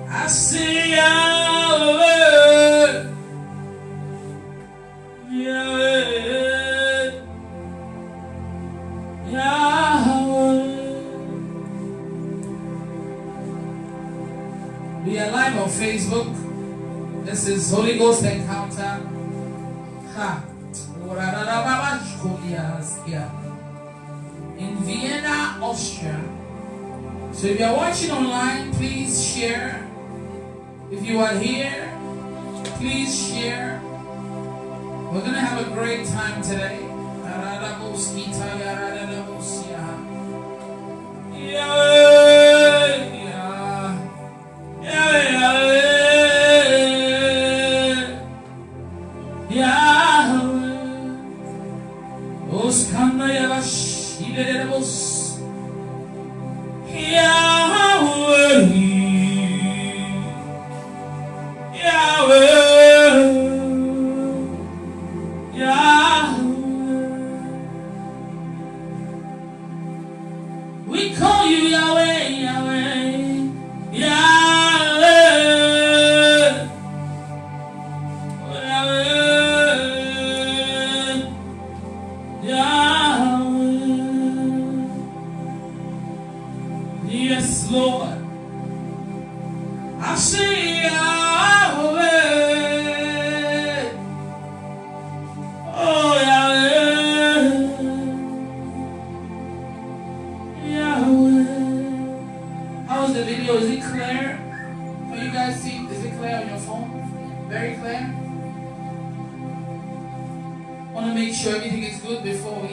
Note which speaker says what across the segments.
Speaker 1: I see Yahweh, Yahweh, Yahweh. We are live on Facebook. This is Holy Ghost Encounter. In Vienna, Austria. So if you are watching online, please share. If you are here, please share. We're going to have a great time today. We call you Yahweh, Yahweh, Yahweh, Yahweh, Yahweh. Yes, Lord. I say Yahweh. Oh, Yahweh. Yahweh. How's the video? Is it clear? Can you guys see? Is it clear on your phone? Very clear? Want to make sure everything is good before we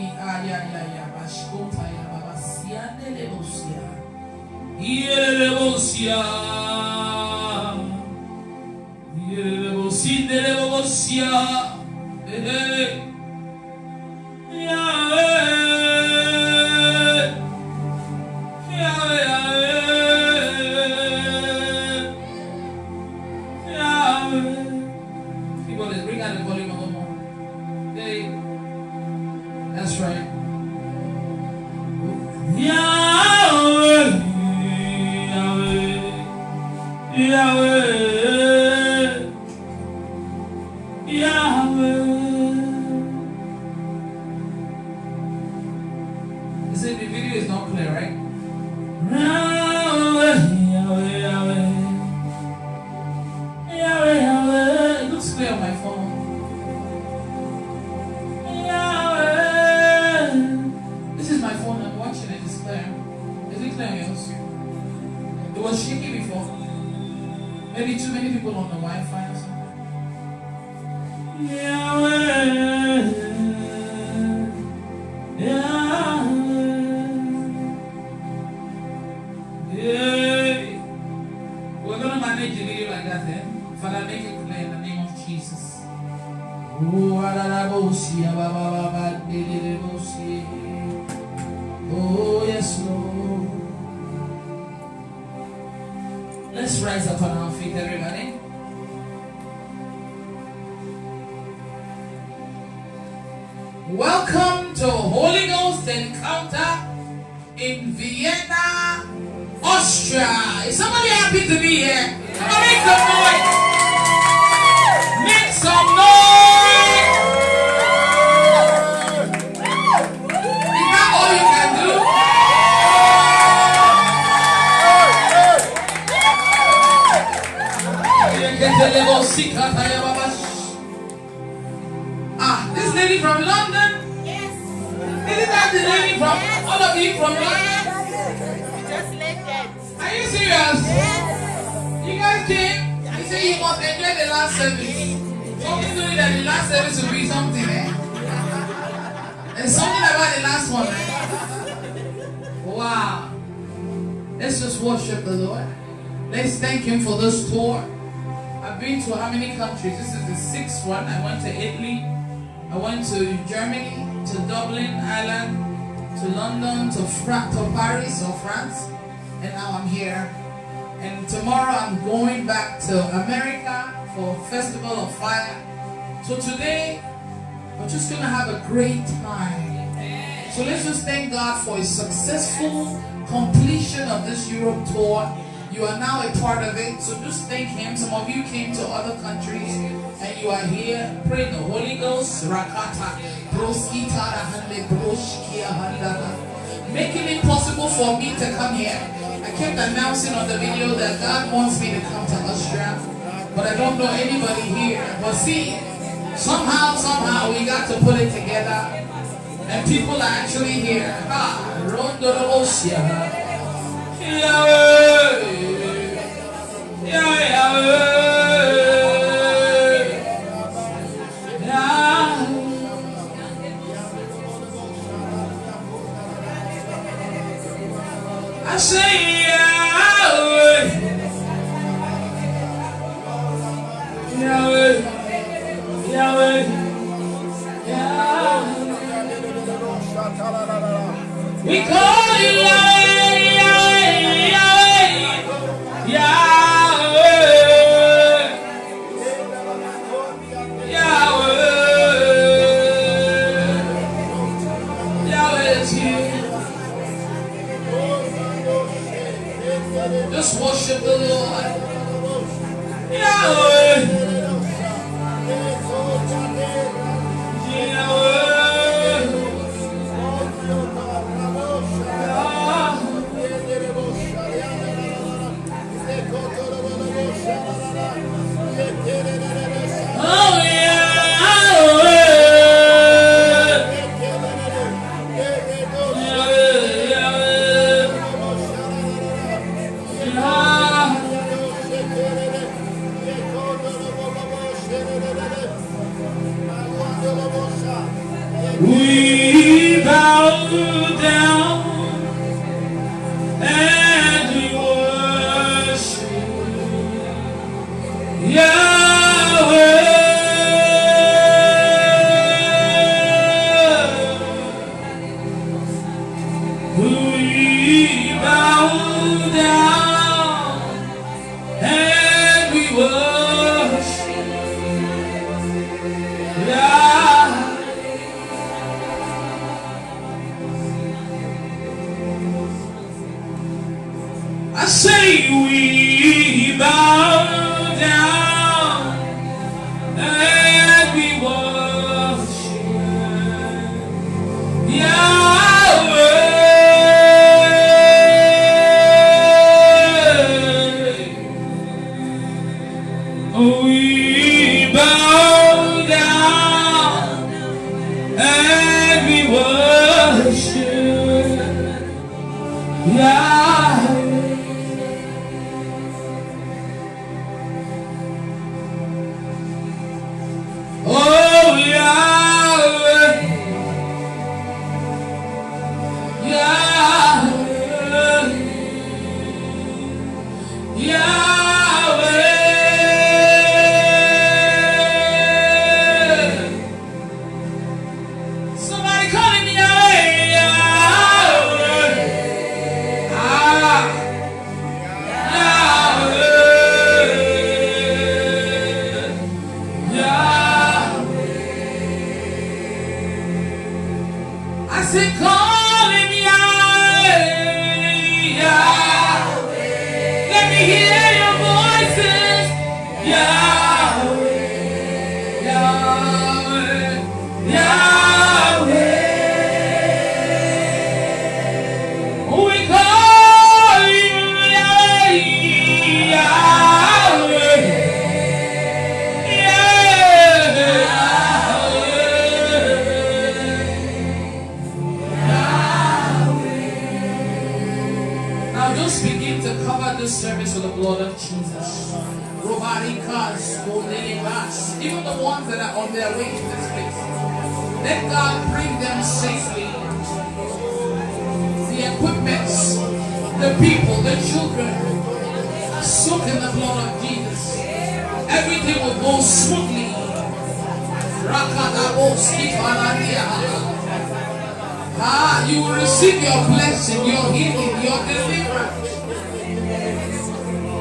Speaker 1: people, let's bring out the volume a little more. Hey, that's right. Yahweh, Yahweh, Yahweh, Yahweh. You see, the video is not clear, right? Yahweh, Yahweh, Yahweh, Yahweh, Yahweh. It looks clear on my phone. Yahweh. This is my phone. I'm watching it. It's clear. Is it clear on yours? It was shaky before. Maybe too many people on the Wi-Fi or something. Yahweh, Yahweh, yeah. We're gonna manage the video like that then. Father, make it clear in the name of Jesus. Oh, yes, Lord. Let's rise up on our feet, everybody. Welcome to Holy Ghost Encounter in Vienna, Austria. Is somebody happy to be here? Come on, make some noise. Make some noise. Is that all you can do? This lady from London? Yes. Isn't that the lady from, yes. All of you from London?
Speaker 2: Just like that.
Speaker 1: Are you serious?
Speaker 2: Yes.
Speaker 1: You guys came? You say you must enjoy the last service. Something to me that the last service will be something, eh? There's something about the last one, eh? Wow. Let's just worship the Lord. Let's thank Him for this tour. I've been to how many countries? This is the 6th one. I went to Italy. I went to Germany, to Dublin, Ireland, to London, to Paris or France. And now I'm here. And tomorrow I'm going back to America for Festival of Fire. So today, we're just going to have a great time. So let's just thank God for a successful completion of this Europe tour. You are now a part of it, so just thank Him. Some of you came to other countries and you are here. Pray the Holy Ghost. Making it possible for me to come here. I kept announcing on the video that God wants me to come to Austria, but I don't know anybody here. But see, somehow we got to put it together. And people are actually here. I say Yahweh, Yahweh, Yahweh, Yahweh. We call you Yahweh, Yahweh, Yahweh, Yahweh, Yahweh, Yahweh is here. Just worship the Lord. Yahweh, Yahweh. We bow down and we worship Yahweh. We bow down and we worship Yahweh. I say we bow down and we worship Yahweh. We bow down and we worship Yahweh. Even the ones that are on their way to this place, let God bring them safely. The equipments, the people, the children, soak in the blood of Jesus. Everything will go smoothly. You will receive your blessing, your healing, your deliverance.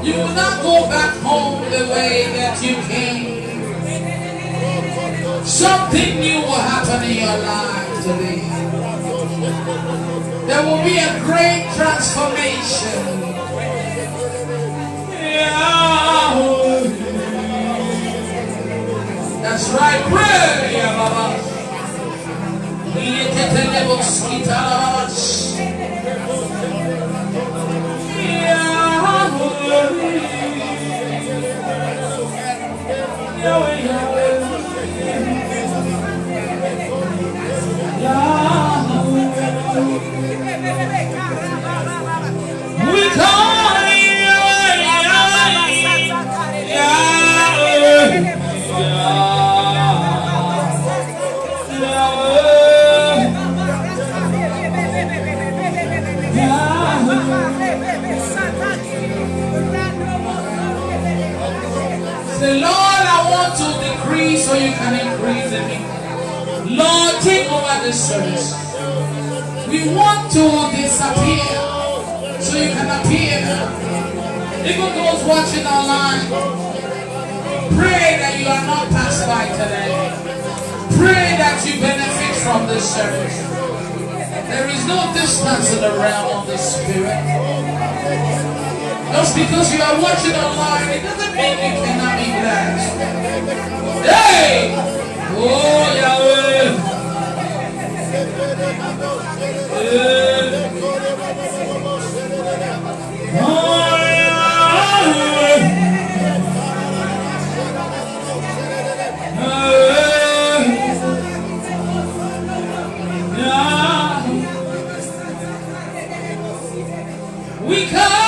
Speaker 1: You will not go back home the way that you came. Something new will happen in your life today. There will be a great transformation. That's right, pray. We call Say, Lord, I want to decrease so you can increase in me. Lord, take over this service. We want to disappear so you can appear. Even those watching online, pray that you are not passed by today. Pray that you benefit from this service. There is no distance in the realm of the Spirit. Just because you are watching online, it doesn't mean you cannot be blessed. Hey! Oh, Yahweh! Oh, we come.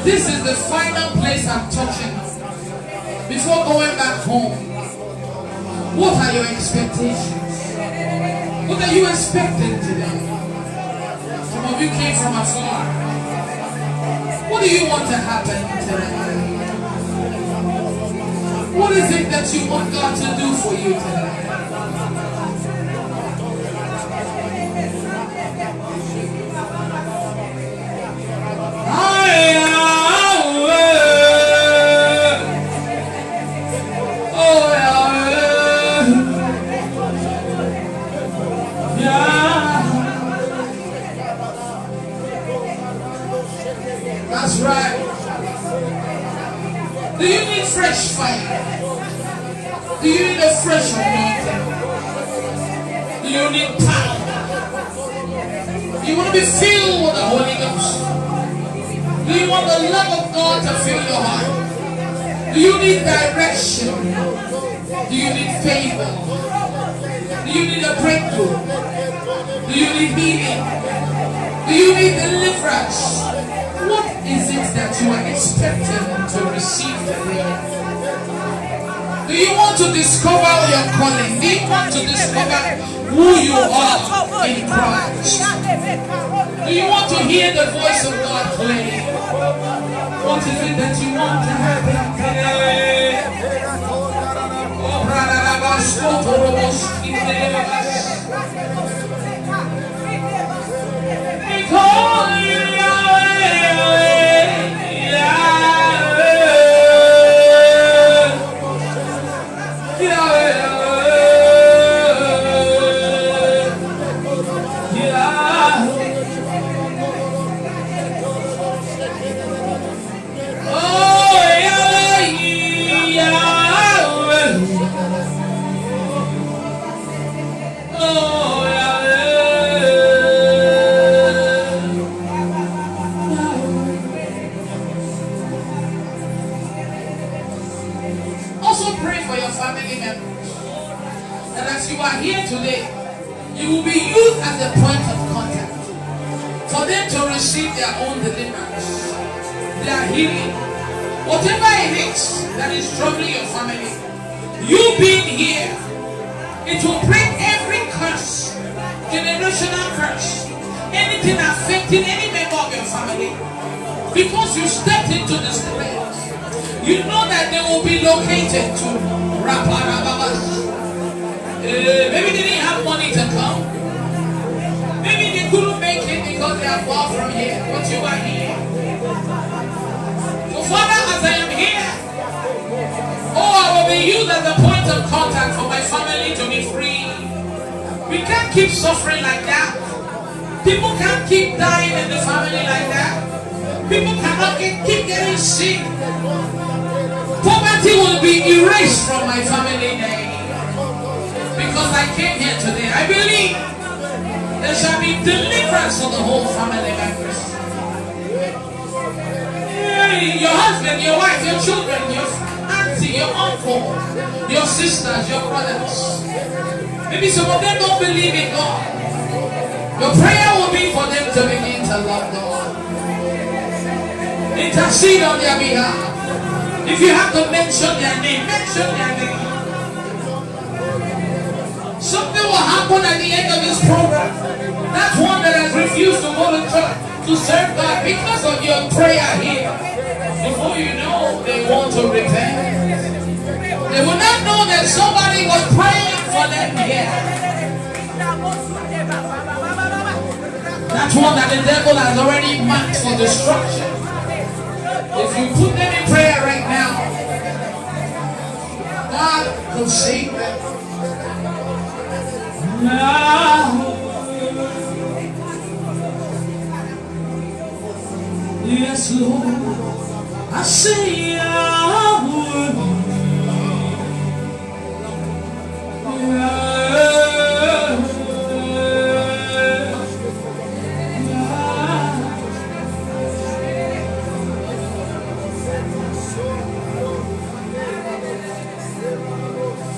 Speaker 1: This is the final place I'm touching. Before going back home, what are your expectations? What are you expecting today? Some of you came from afar. What do you want to happen today? What is it that you want God to do for you today? That's right. Do you need fresh fire? Do you need a fresh anointing? Do you need power? Do you want to be filled with the Holy Ghost? Do you want the love of God to fill your heart? Do you need direction? Do you need favor? Do you need a breakthrough? Do you need healing? Do you need deliverance? What is it that you are expecting to receive today? Do you want to discover your calling? Do you want to discover who you are in Christ? Do you want to hear the voice of God playing? What is it that you want to happen today? Oh, brother, we call you whatever it is that is troubling your family, you being here, it will break every curse, generational curse, anything affecting any member of your family, because you stepped into this place, you know that they will be located to maybe they didn't have money to come. Maybe they couldn't make it because they are far from here, but you are here. So Father, as I am here, I will be used as a point of contact for my family to be free. We can't keep suffering like that. People can't keep dying in the family like that. People cannot keep getting sick. Poverty will be erased from my family name. Because I came here today, I believe there shall be deliverance for the whole family members. Your husband, your wife, your children, your auntie, your uncle, your sisters, your brothers. Maybe some of them don't believe in God. Your prayer will be for them to begin to love God. Intercede on their behalf. If you have to mention their name, mention their name. Something will happen at the end of this program. That one that has refused to go to church to serve God because of your prayer here. Before you know, they want to repent. They will not know that somebody was praying for them here. That's one that the devil has already marked for destruction. If you put them in prayer right now, God will save them. Yes, Lord, I say I would.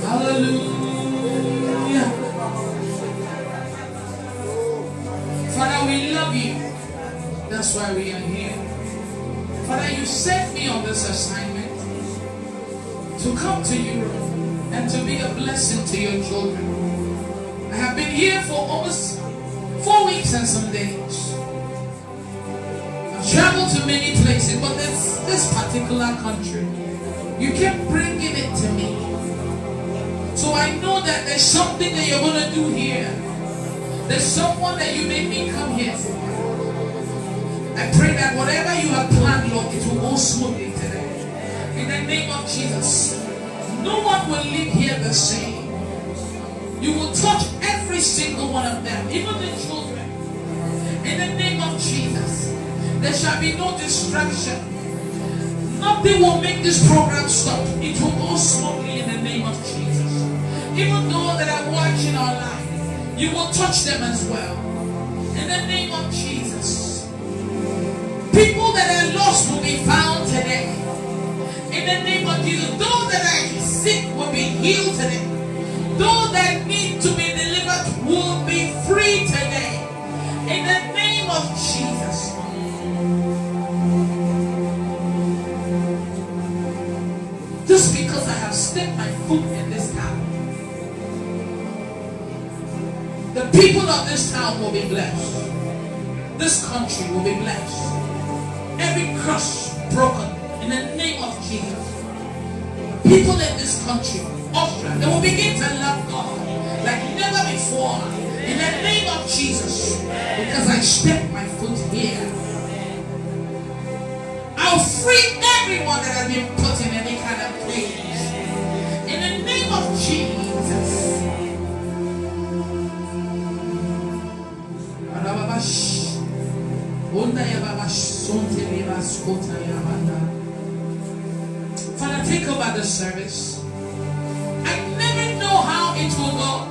Speaker 1: Hallelujah. Father, we love you. That's why we are here. Father, you sent me on this assignment to come to Europe and to be a blessing to your children. I have been here for almost 4 weeks and some days. I've traveled to many places, but this particular country, you kept bringing it to me. So I know that there's something that you're going to do here. There's someone that you made me come here for. I pray that whatever you have planned, Lord, it will go smoothly today. In the name of Jesus. No one will live here the same. You will touch every single one of them, even the children. In the name of Jesus. There shall be no distraction. Nothing will make this program stop. It will go smoothly in the name of Jesus. Even though that are watching online, you will touch them as well. In the name of Jesus. People that are lost will be found today. In the name of Jesus. Those that are sick will be healed today. Those that need to be delivered will be free today. In the name of Jesus. Just because I have stepped my foot in this town, the people of this town will be blessed. This country will be blessed. Every curse broken in the name of Jesus. People in this country, Austria, they will begin to love God like never before. In the name of Jesus. Because I stepped my foot here. I'll free everyone that has been put in any kind of cage. In the name of Jesus. Father, take over the service. I never know how it will go.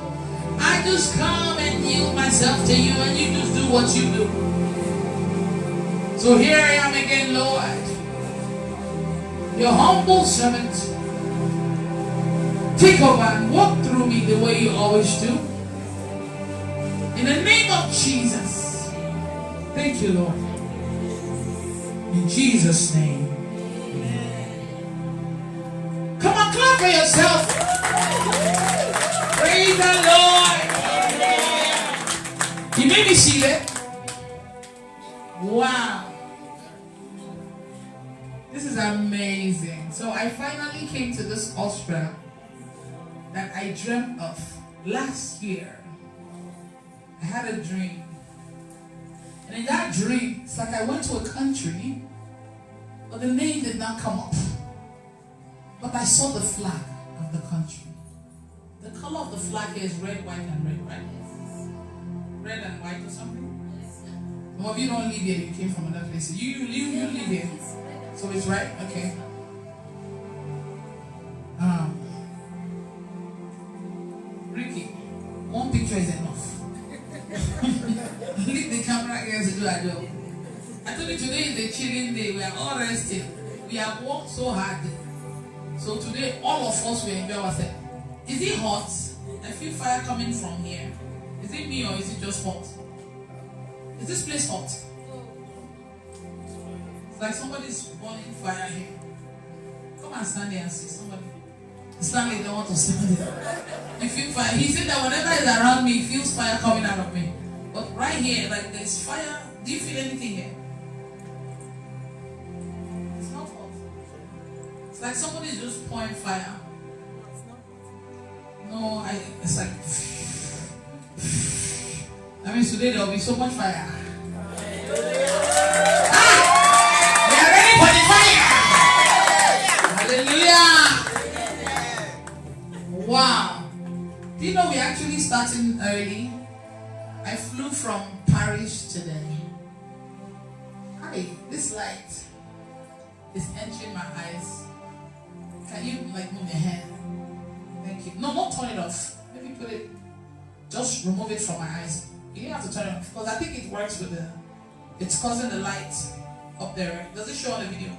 Speaker 1: I just come and yield myself to you, and you just do what you do. So here I am again, Lord, your humble servant. Take over and walk through me the way you always do. In the name of Jesus. Thank you, Lord. In Jesus' name. Come on, clap for yourself. Praise the Lord. You may be seated. Wow. This is amazing. So I finally came to this Austria that I dreamt of last year. I had a dream. And in that dream, it's like I went to a country, but the name did not come up. But I saw the flag of the country. The color of the flag here is red, white, and red, right? Red and white or something? Some of you don't live here, you came from another place. You live here. So it's right? Okay. Ricky, one picture is enough. Leave the camera here to do our job. I told you today is a chilling day. We are all resting. We have worked so hard. So today, all of us will enjoy ourselves. Is it hot? I feel fire coming from here. Is it me or is it just hot? Is this place hot? It's like somebody's burning fire here. Come and stand there and see somebody. Stanley don't want to stand there. You feel fire. He said that whenever he's around me, he feels fire coming out of me. But right here, like there's fire. Do you feel anything here? It's not hot. It's like somebody's just pouring fire. No, it's like. That means today there will be so much fire. We are ready for the fire. Hallelujah. Wow. Do you know we're actually starting early? I flew from Paris today. Hi, this light is entering my eyes. Can you like move your hand? Thank you. No, don't turn it off. Maybe put it, just remove it from my eyes. You don't have to turn it off because I think it works with it's causing the light up there. Does it show on the video?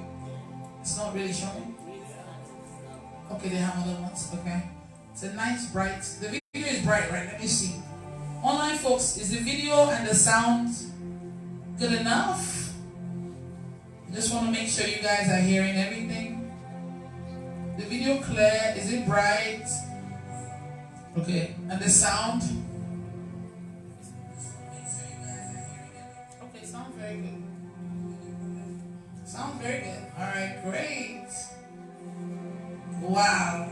Speaker 1: It's not really showing. Okay, they have other ones. Okay. It's a nice bright. The video is bright, right? Let me see. Online folks, is the video and the sound good enough? I just want to make sure you guys are hearing everything. The video clear? Is it bright? Okay, and the sound? Okay, sound very good. Sound very good. Alright, great. Wow.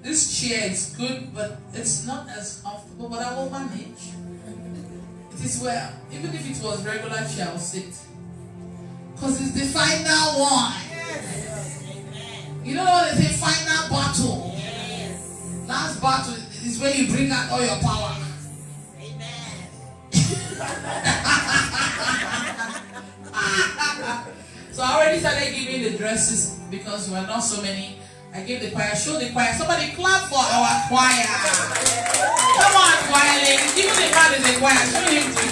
Speaker 1: This chair is good, but it's not as comfortable, but I will manage. It is well. Even if it was regular chair, I will sit. Because it's the final one. You know what they say, final battle. Last battle is where you bring out all your power. So I already started giving the dresses because we are not so many. I gave the choir, show the choir. Somebody clap for our choir. Come on, choir ladies. Even the man is a choir. Show him too.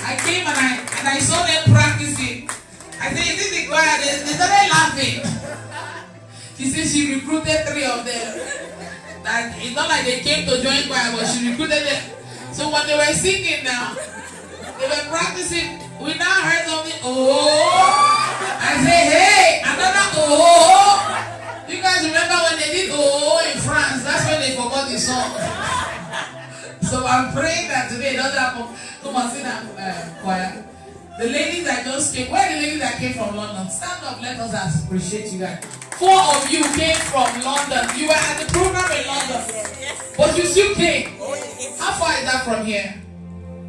Speaker 1: I came and I saw them practicing. I said, is this the choir? They started laughing. She said she recruited 3 of them. That it's not like they came to join choir, but she recruited them. So when they were singing now, they were practicing. We now heard something. Oh, I say, hey, another oh. You guys remember when they did oh in France? That's when they forgot the song. So I'm praying that today it doesn't happen. Come on, sit down, choir. The ladies that just came. Where are the ladies that came from London? Stand up, let us appreciate you guys. 4 of you came from London. You were at the program in London, but you still came. How far is that from here?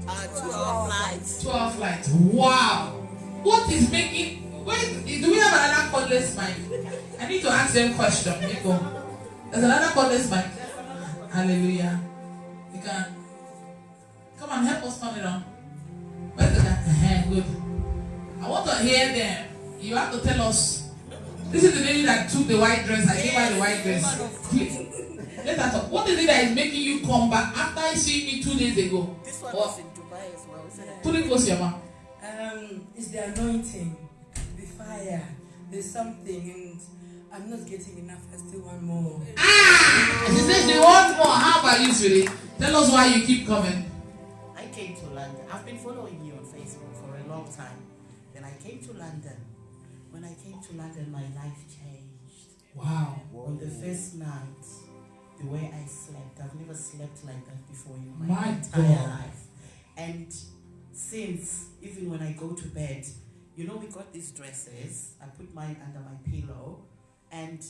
Speaker 2: 2-hour flights.
Speaker 1: 2-hour flight. Wow. What is making? Wait, do we have another cordless mic? I need to ask them a question. Nico. There's another cordless mic. Hallelujah. You can. Come on, help us turn it on. Where's the guy? Good. I want to hear them. You have to tell us. This is the lady that took the white dress. I gave her the white dress. Let's talk. What is it that is making you come back after seeing me 2 days ago?
Speaker 2: This one was in Dubai as well.
Speaker 1: Put it close to your mouth.
Speaker 3: It's the anointing, the fire. There's something, and I'm not getting enough. I still want more.
Speaker 1: She said she wants more. How about you, sweetie? Tell us why you keep coming.
Speaker 2: I came to London. I've been following you on Facebook for a long time. Then I came to London. When I came to London, my life changed.
Speaker 1: Wow.
Speaker 2: On the first night, the way I slept, I've never slept like that before in my entire
Speaker 1: God.
Speaker 2: life. And since even when I go to bed, you know, we got these dresses. I put mine under my pillow, and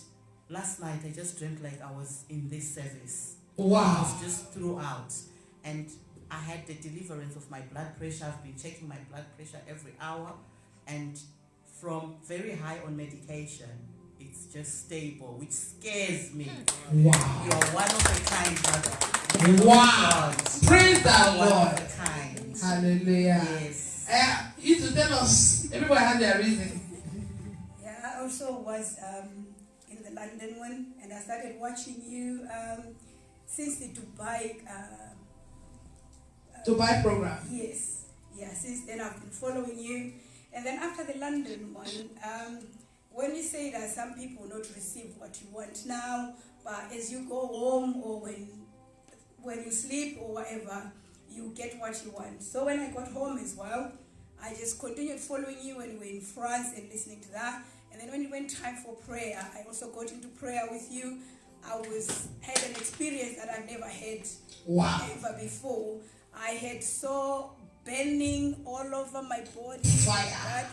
Speaker 2: last night I just dreamt like I was in this service.
Speaker 1: Wow.
Speaker 2: It was just throughout, and I had the deliverance of my blood pressure. I've been checking my blood pressure every hour, and from very high on medication, it's just stable, which scares me.
Speaker 1: Wow.
Speaker 2: You're one of a kind, brother.
Speaker 1: Wow. Praise the
Speaker 2: One
Speaker 1: Lord.
Speaker 2: of a kind.
Speaker 1: Hallelujah.
Speaker 2: Yes.
Speaker 1: You to tell us, everybody had their reason.
Speaker 3: Yeah, I also was in the London one, and I started watching you since the Dubai.
Speaker 1: Dubai program.
Speaker 3: Yes, yeah. Since then, I've been following you, and then after the London one, when you say that some people not receive what you want now, but as you go home or when you sleep or whatever, you get what you want. So when I got home as well, I just continued following you when we were in France and listening to that. And then when it went time for prayer, I also got into prayer with you. I had an experience that I've never had ever before. I had so burning all over my body,
Speaker 1: Fire.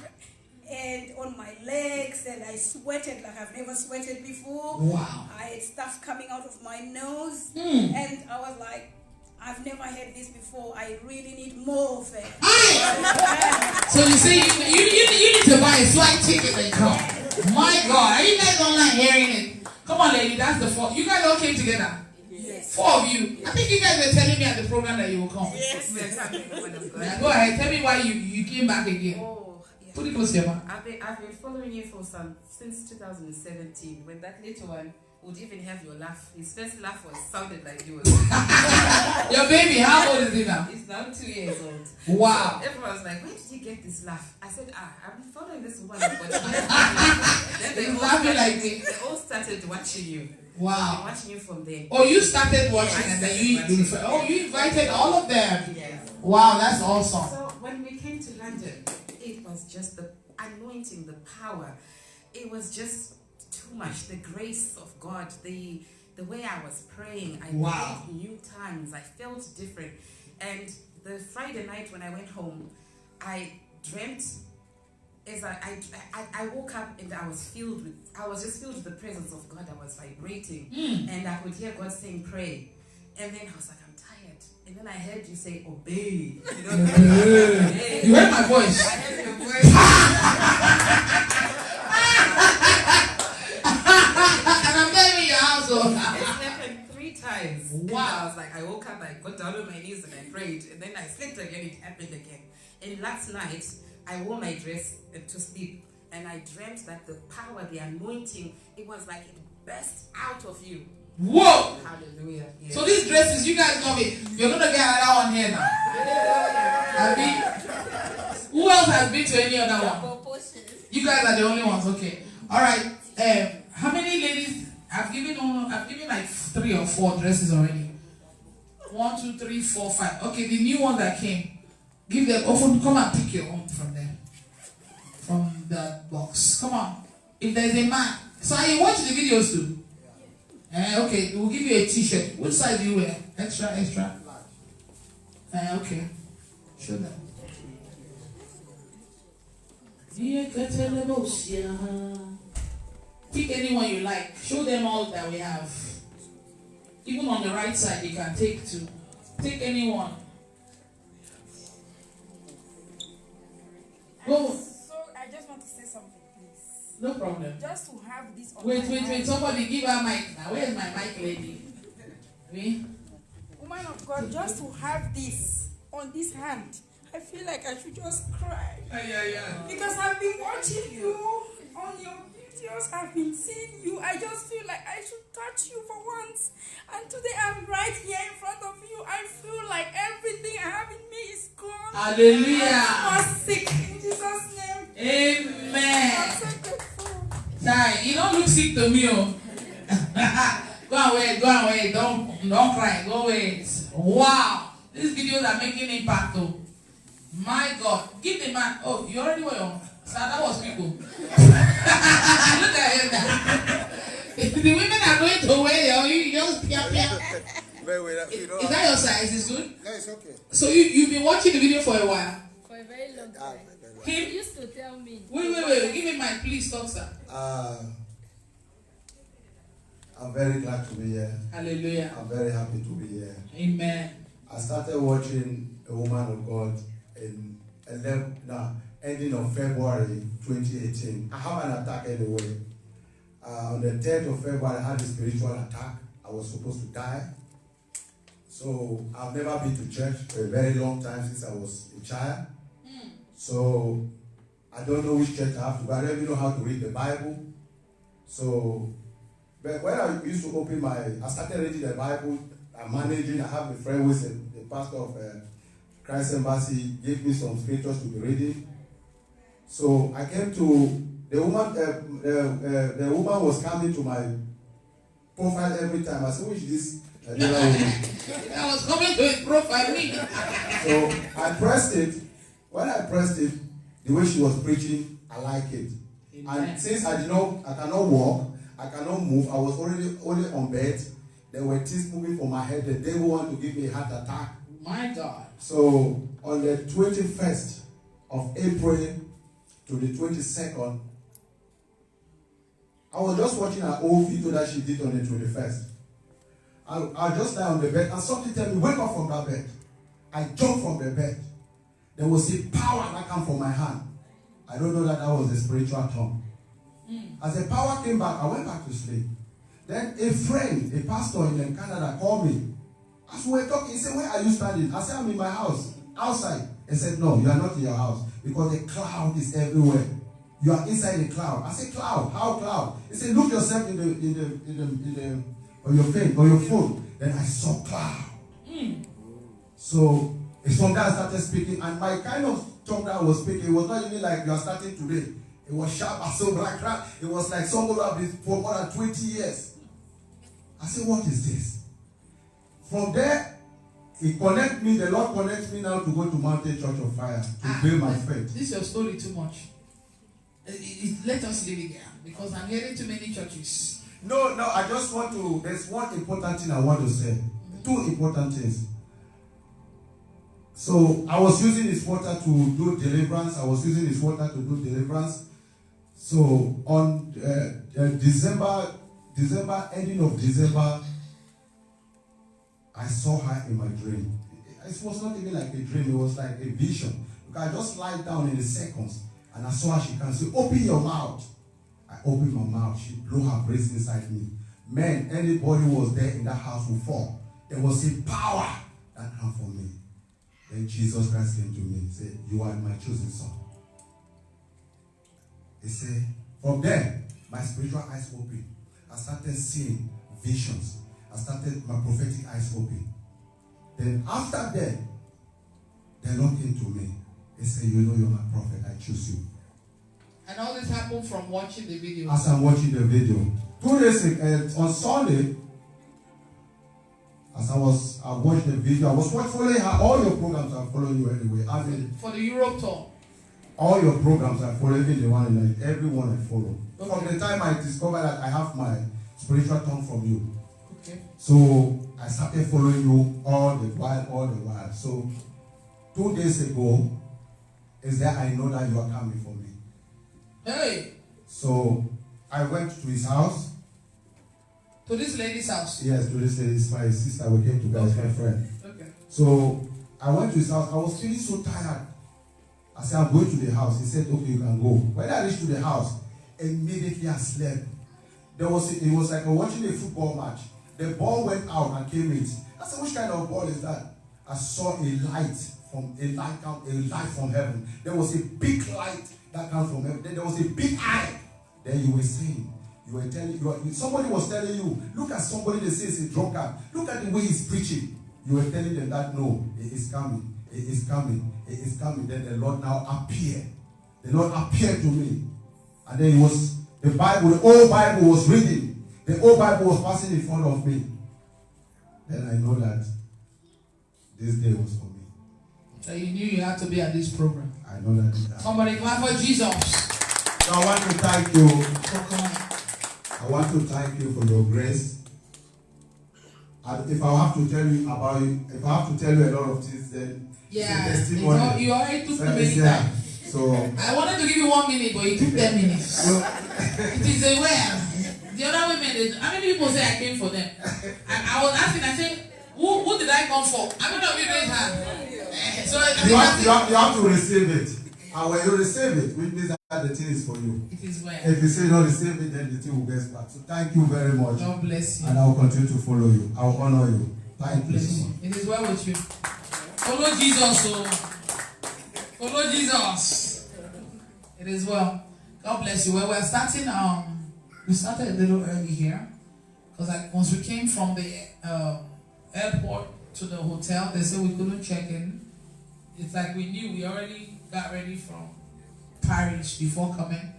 Speaker 3: and on my legs, and I sweated like I've never sweated before.
Speaker 1: Wow.
Speaker 3: I had stuff coming out of my nose, and I was like, I've never had this before. I really need more of it.
Speaker 1: So you see, you need to buy a flight ticket and come. My God, are you guys online hearing it? Come on, lady, that's the four. You guys all came together.
Speaker 3: Yes.
Speaker 1: 4 of you. I think you guys were telling me at the program that you will come.
Speaker 2: Yes.
Speaker 1: Now, go ahead, tell me why you came back again.
Speaker 4: Oh, yeah.
Speaker 1: Put it close to your mouth.
Speaker 4: I've been following you since 2017, when that little one would even have your laugh. His first laugh sounded like yours.
Speaker 1: Your baby, how old is he now?
Speaker 4: He's now 2 years old.
Speaker 1: Wow.
Speaker 4: So everyone was like, where did you get this laugh? I said, I've been following this woman. Then
Speaker 1: He's laughing like me.
Speaker 4: they all started watching you.
Speaker 1: Wow.
Speaker 4: I've been watching you from there.
Speaker 1: Oh, you started watching
Speaker 4: Yeah,
Speaker 1: and then
Speaker 4: you
Speaker 1: invited all of them.
Speaker 4: Yes.
Speaker 1: Wow, that's awesome.
Speaker 4: So when we came to London, it was just the anointing, the power. It was just too much. The grace of God, the way I was praying, I
Speaker 1: Wow.
Speaker 4: prayed new tongues. I felt different. And the Friday night when I went home, I dreamt. As I woke up and I was just filled with the presence of God. I was vibrating, and I could hear God saying, "Pray." And then I was like, "I'm tired." And then I heard you say, "Obey." You know, obey.
Speaker 1: You heard my voice.
Speaker 4: I heard your voice.
Speaker 1: And I'm telling you your household.
Speaker 4: It happened 3 times.
Speaker 1: Wow.
Speaker 4: And I was like, I woke up, I got down on my knees and I prayed. And then I slept again, it happened again. And last night, I wore my dress to sleep. And I dreamt that the power, the anointing, it was like it burst out of you.
Speaker 1: Whoa!
Speaker 4: Hallelujah. Yes.
Speaker 1: So these dresses, you guys know me. You're going to get another one here now. Who else has been to any other one? You guys are the only ones, okay. Alright. How many ladies? I've given like 3 or 4 dresses already. 1, 2, 3, 4, 5. Okay, the new one that came. Give them often. Come and pick your own from there. From that box. Come on. If there's a man. So you watch the videos too. Okay, we'll give you a t-shirt. Which size do you wear? Extra? Okay. Show them. Pick anyone you like. Show them all that we have. Even on the right side, you can take 2. Take anyone. Go.
Speaker 5: So I just want to say something, please.
Speaker 1: No problem.
Speaker 5: Just to have this on
Speaker 1: Wait.
Speaker 5: my hand.
Speaker 1: Somebody give her mic now. Where's my mic lady? Me?
Speaker 5: Woman of God, just to have this on this hand, I feel like I should just cry.
Speaker 1: Yeah.
Speaker 5: Because I've been watching you on your videos, I've been seeing you. I just feel like I should touch you for once. And today I'm right here in front of you. I feel like everything I have in me is gone.
Speaker 1: Hallelujah.
Speaker 5: I was sick in Jesus' name.
Speaker 1: Amen.
Speaker 5: I'm so grateful.
Speaker 1: Sorry, you don't look sick to me. Oh. Go away. Don't cry. Go away. Wow. These videos are making impact though. My God. Give the man. Oh, you already were on. So that was people. Look at him now. The women are going to wear you just
Speaker 6: very well.
Speaker 1: Is that your size? Is good?
Speaker 6: No, it's okay.
Speaker 1: So you've been watching the video for a while?
Speaker 5: For a very long time.
Speaker 1: Him?
Speaker 5: He used to tell me.
Speaker 1: Wait. Give me my please talk, sir.
Speaker 7: I'm very glad to be here.
Speaker 1: Hallelujah.
Speaker 7: I'm very happy to be here.
Speaker 1: Amen.
Speaker 7: I started watching A Woman of God in ending of February 2018. I have an attack anyway. On the 10th of February, I had a spiritual attack. I was supposed to die. So I've never been to church for a very long time since I was a child. So I don't know which church I have to go. I don't even know how to read the Bible. So, but when I used to I started reading the Bible. I'm managing. I have a friend who is the pastor of Christ Embassy, gave me some scriptures to be reading. So I came to the woman. The woman was coming to my profile every time. I said, "Which is this?"
Speaker 1: I was coming to his profile.
Speaker 7: So I pressed it. When I pressed it, the way she was preaching, I like it. Amen. And since I cannot walk, I cannot move. I was only on bed. There were things moving from my head. The devil wanted to give me a heart attack.
Speaker 1: My God.
Speaker 7: So on the 21st of April to the 22nd, I was just watching an old video that she did on the 21st. I just lie on the bed and something tell me, wake up from that bed. I jumped from the bed. There was a power that came from my hand. I don't know that was a spiritual tongue. As the power came back, I went back to sleep. Then a friend, a pastor in Canada, called me. As we were talking, he said, "Where are you standing?" I said, "I'm in my house, outside." He said, "No, you are not in your house because the cloud is everywhere. You are inside the cloud." I said, "Cloud? How cloud?" He said, "Look yourself on your face, on your phone." Then I saw cloud. So it's from that I started speaking, and my kind of tongue that I was speaking, it was not even like you are starting today. It was sharp and so black. It was like someone who had been for more than 20 years. I said, "What is this?" From there, the Lord connects me now to go to Mountain Church of Fire to build my faith.
Speaker 1: This is your story too much. Let us leave it there because I'm hearing too many churches.
Speaker 7: No, I just want to, there's one important thing I want to say. Two important things. So I was using this water to do deliverance. So on ending of December, I saw her in my dream. It was not even like a dream, it was like a vision. Because I just lied down in the seconds and I saw her. She can say, "Open your mouth." I opened my mouth. She blew her breath inside me. Man, anybody who was there in that house would fall. There was a power that came from me. Then Jesus Christ came to me and said, "You are my chosen son." He said, from there, my spiritual eyes opened. I started seeing visions. I started my prophetic eyes open. Then after that, the Lord came to me. He said, "You know you're my prophet. I choose you."
Speaker 1: And all this happened from watching the video.
Speaker 7: As I'm watching the video. 2 days ago, on Sunday, as I watched the video, I was following her. All your programs are following you anyway. I mean,
Speaker 1: for the Europe tour.
Speaker 7: All your programs are following, even the one in everyone I follow.
Speaker 1: Okay.
Speaker 7: From the time I discovered that I have my spiritual tongue from you.
Speaker 1: Okay.
Speaker 7: So I started following you all the while. So 2 days ago, is that I know that you are coming for me.
Speaker 1: Hey.
Speaker 7: So I went to his house.
Speaker 1: To this lady's house?
Speaker 7: Yes, to this lady's, my sister. We came together as my friend.
Speaker 1: Okay.
Speaker 7: So I went to his house. I was feeling so tired. I said, "I'm going to the house." He said, "Okay, you can go." When I reached to the house, immediately I slept. It was like watching a football match. The ball went out and came in. I said, "Which kind of ball is that?" I saw a light from heaven. There was a big light that came from heaven. Then there was a big eye. Then you were saying, somebody was telling you, "Look at somebody that says a drunkard. Look at the way he's preaching." You were telling them that no, it is coming. It is coming. It is coming. Then the Lord now appeared. The Lord appeared to me. And then the old Bible was reading. The old Bible was passing in front of me. Then I know that this day was for me.
Speaker 1: So you knew you had to be at this program.
Speaker 7: I know that.
Speaker 1: Somebody clap for Jesus.
Speaker 7: So I want to thank you. I want to thank you for your grace. If I have to tell you about it, if I have to tell you a lot of things, then
Speaker 1: Yeah,
Speaker 7: it's a testimony.
Speaker 1: you already took
Speaker 7: So,
Speaker 1: too many
Speaker 7: yeah.
Speaker 1: times.
Speaker 7: So
Speaker 1: I wanted to give you 1 minute, but you took 10 minutes. It is a well. The other women, how many people say I came for them? I was asking, I said, who did I come for? I don't know if you raise hand. So
Speaker 7: you have to receive it. And when you receive it, which means that the thing is for you.
Speaker 1: it is well.
Speaker 7: If you say you don't receive it, then the thing will get back. So thank you very much.
Speaker 1: God bless you.
Speaker 7: And I will continue to follow you. I will honor you. Thank you
Speaker 1: Bless
Speaker 7: so
Speaker 1: you.
Speaker 7: much.
Speaker 1: It is well with you. Follow Jesus. Oh. Follow Jesus. It is well. God bless you. Well, we're starting. We started a little early here because once we came from the airport to the hotel, they said we couldn't check in. It's like we knew we already got ready from Paris before coming.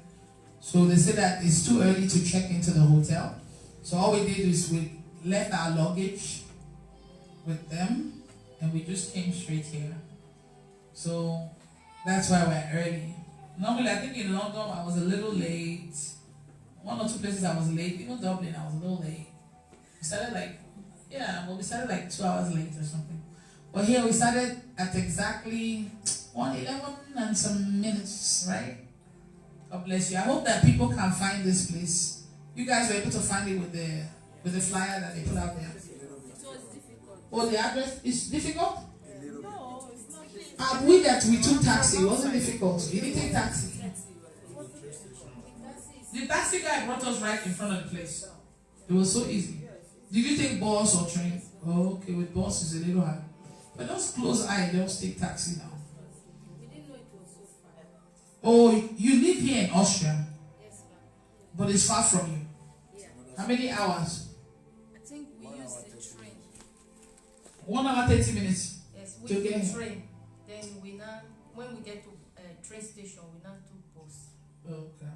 Speaker 1: So they said that it's too early to check into the hotel. So all we did is we left our luggage with them and we just came straight here. So that's why we're early. Normally, I think in London I was a little late. 1 or 2 places I was late. Even Dublin I was a little late. We started we started like 2 hours late or something. But here we started at exactly 1:11 and some minutes, right? God bless you. I hope that people can find this place. You guys were able to find it with the flyer that they put out there. Oh, the address is difficult?
Speaker 5: No, it's not.
Speaker 1: We took taxi. It wasn't difficult. You didn't take taxi. The taxi guy brought us right in front of the place. It was so easy. Did you take bus or train? Oh, okay, with bus is a little hard. But just close eye, just take taxi now.
Speaker 5: We didn't know it was so far.
Speaker 1: Oh, you live here in Austria,
Speaker 5: Yes, ma'am.
Speaker 1: but it's far from you.
Speaker 5: Yeah.
Speaker 1: How many hours?
Speaker 5: I think we used the train.
Speaker 1: 1 hour 30 minutes.
Speaker 5: Yes,
Speaker 1: To
Speaker 5: we
Speaker 1: get
Speaker 5: used
Speaker 1: here.
Speaker 5: train. Then when we get to train station, we now took bus.
Speaker 1: Okay.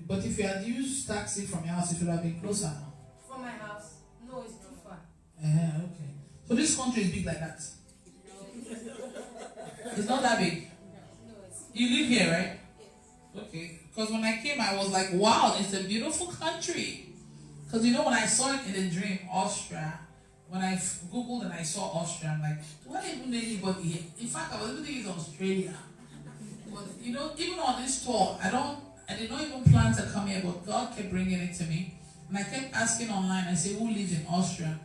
Speaker 1: But if you had used taxi from your house, it would have been closer now.
Speaker 5: From my house, no, it's too far.
Speaker 1: Okay. So this country is big like that. It's not that big.
Speaker 5: No, it's
Speaker 1: You live here, right? Okay. Because when I came, I was like, wow, it's a beautiful country. Because when I saw it in a dream, Austria, when I Googled and I saw Austria, I'm like, do I even know anybody here? In fact, I was even thinking it's Australia. But, even on this tour, I did not even plan to come here, but God kept bringing it to me. And I kept asking online, I said, who lives in Austria?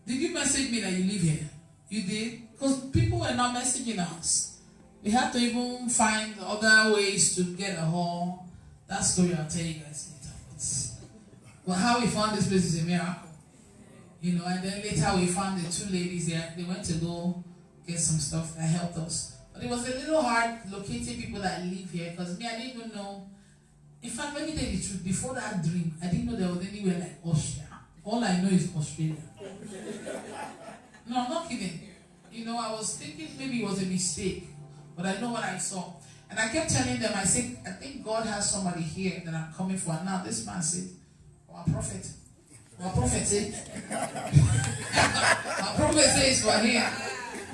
Speaker 1: Did you message me that you live here? You did? Because people were not messaging us. We had to even find other ways to get a hall. That story I'll tell you guys later. But how we found this place is a miracle. And then later we found the 2 ladies there. They went to go get some stuff that helped us. But it was a little hard locating people that live here because I didn't even know. In fact, let me tell you the truth. Before that dream, I didn't know there was anywhere like Austria. All I know is Australia. No, I'm not kidding. I was thinking maybe it was a mistake, but I know what I saw. And I kept telling them, I said, I think God has somebody here that I'm coming for. And now this man said, our prophet said, our prophet says for here.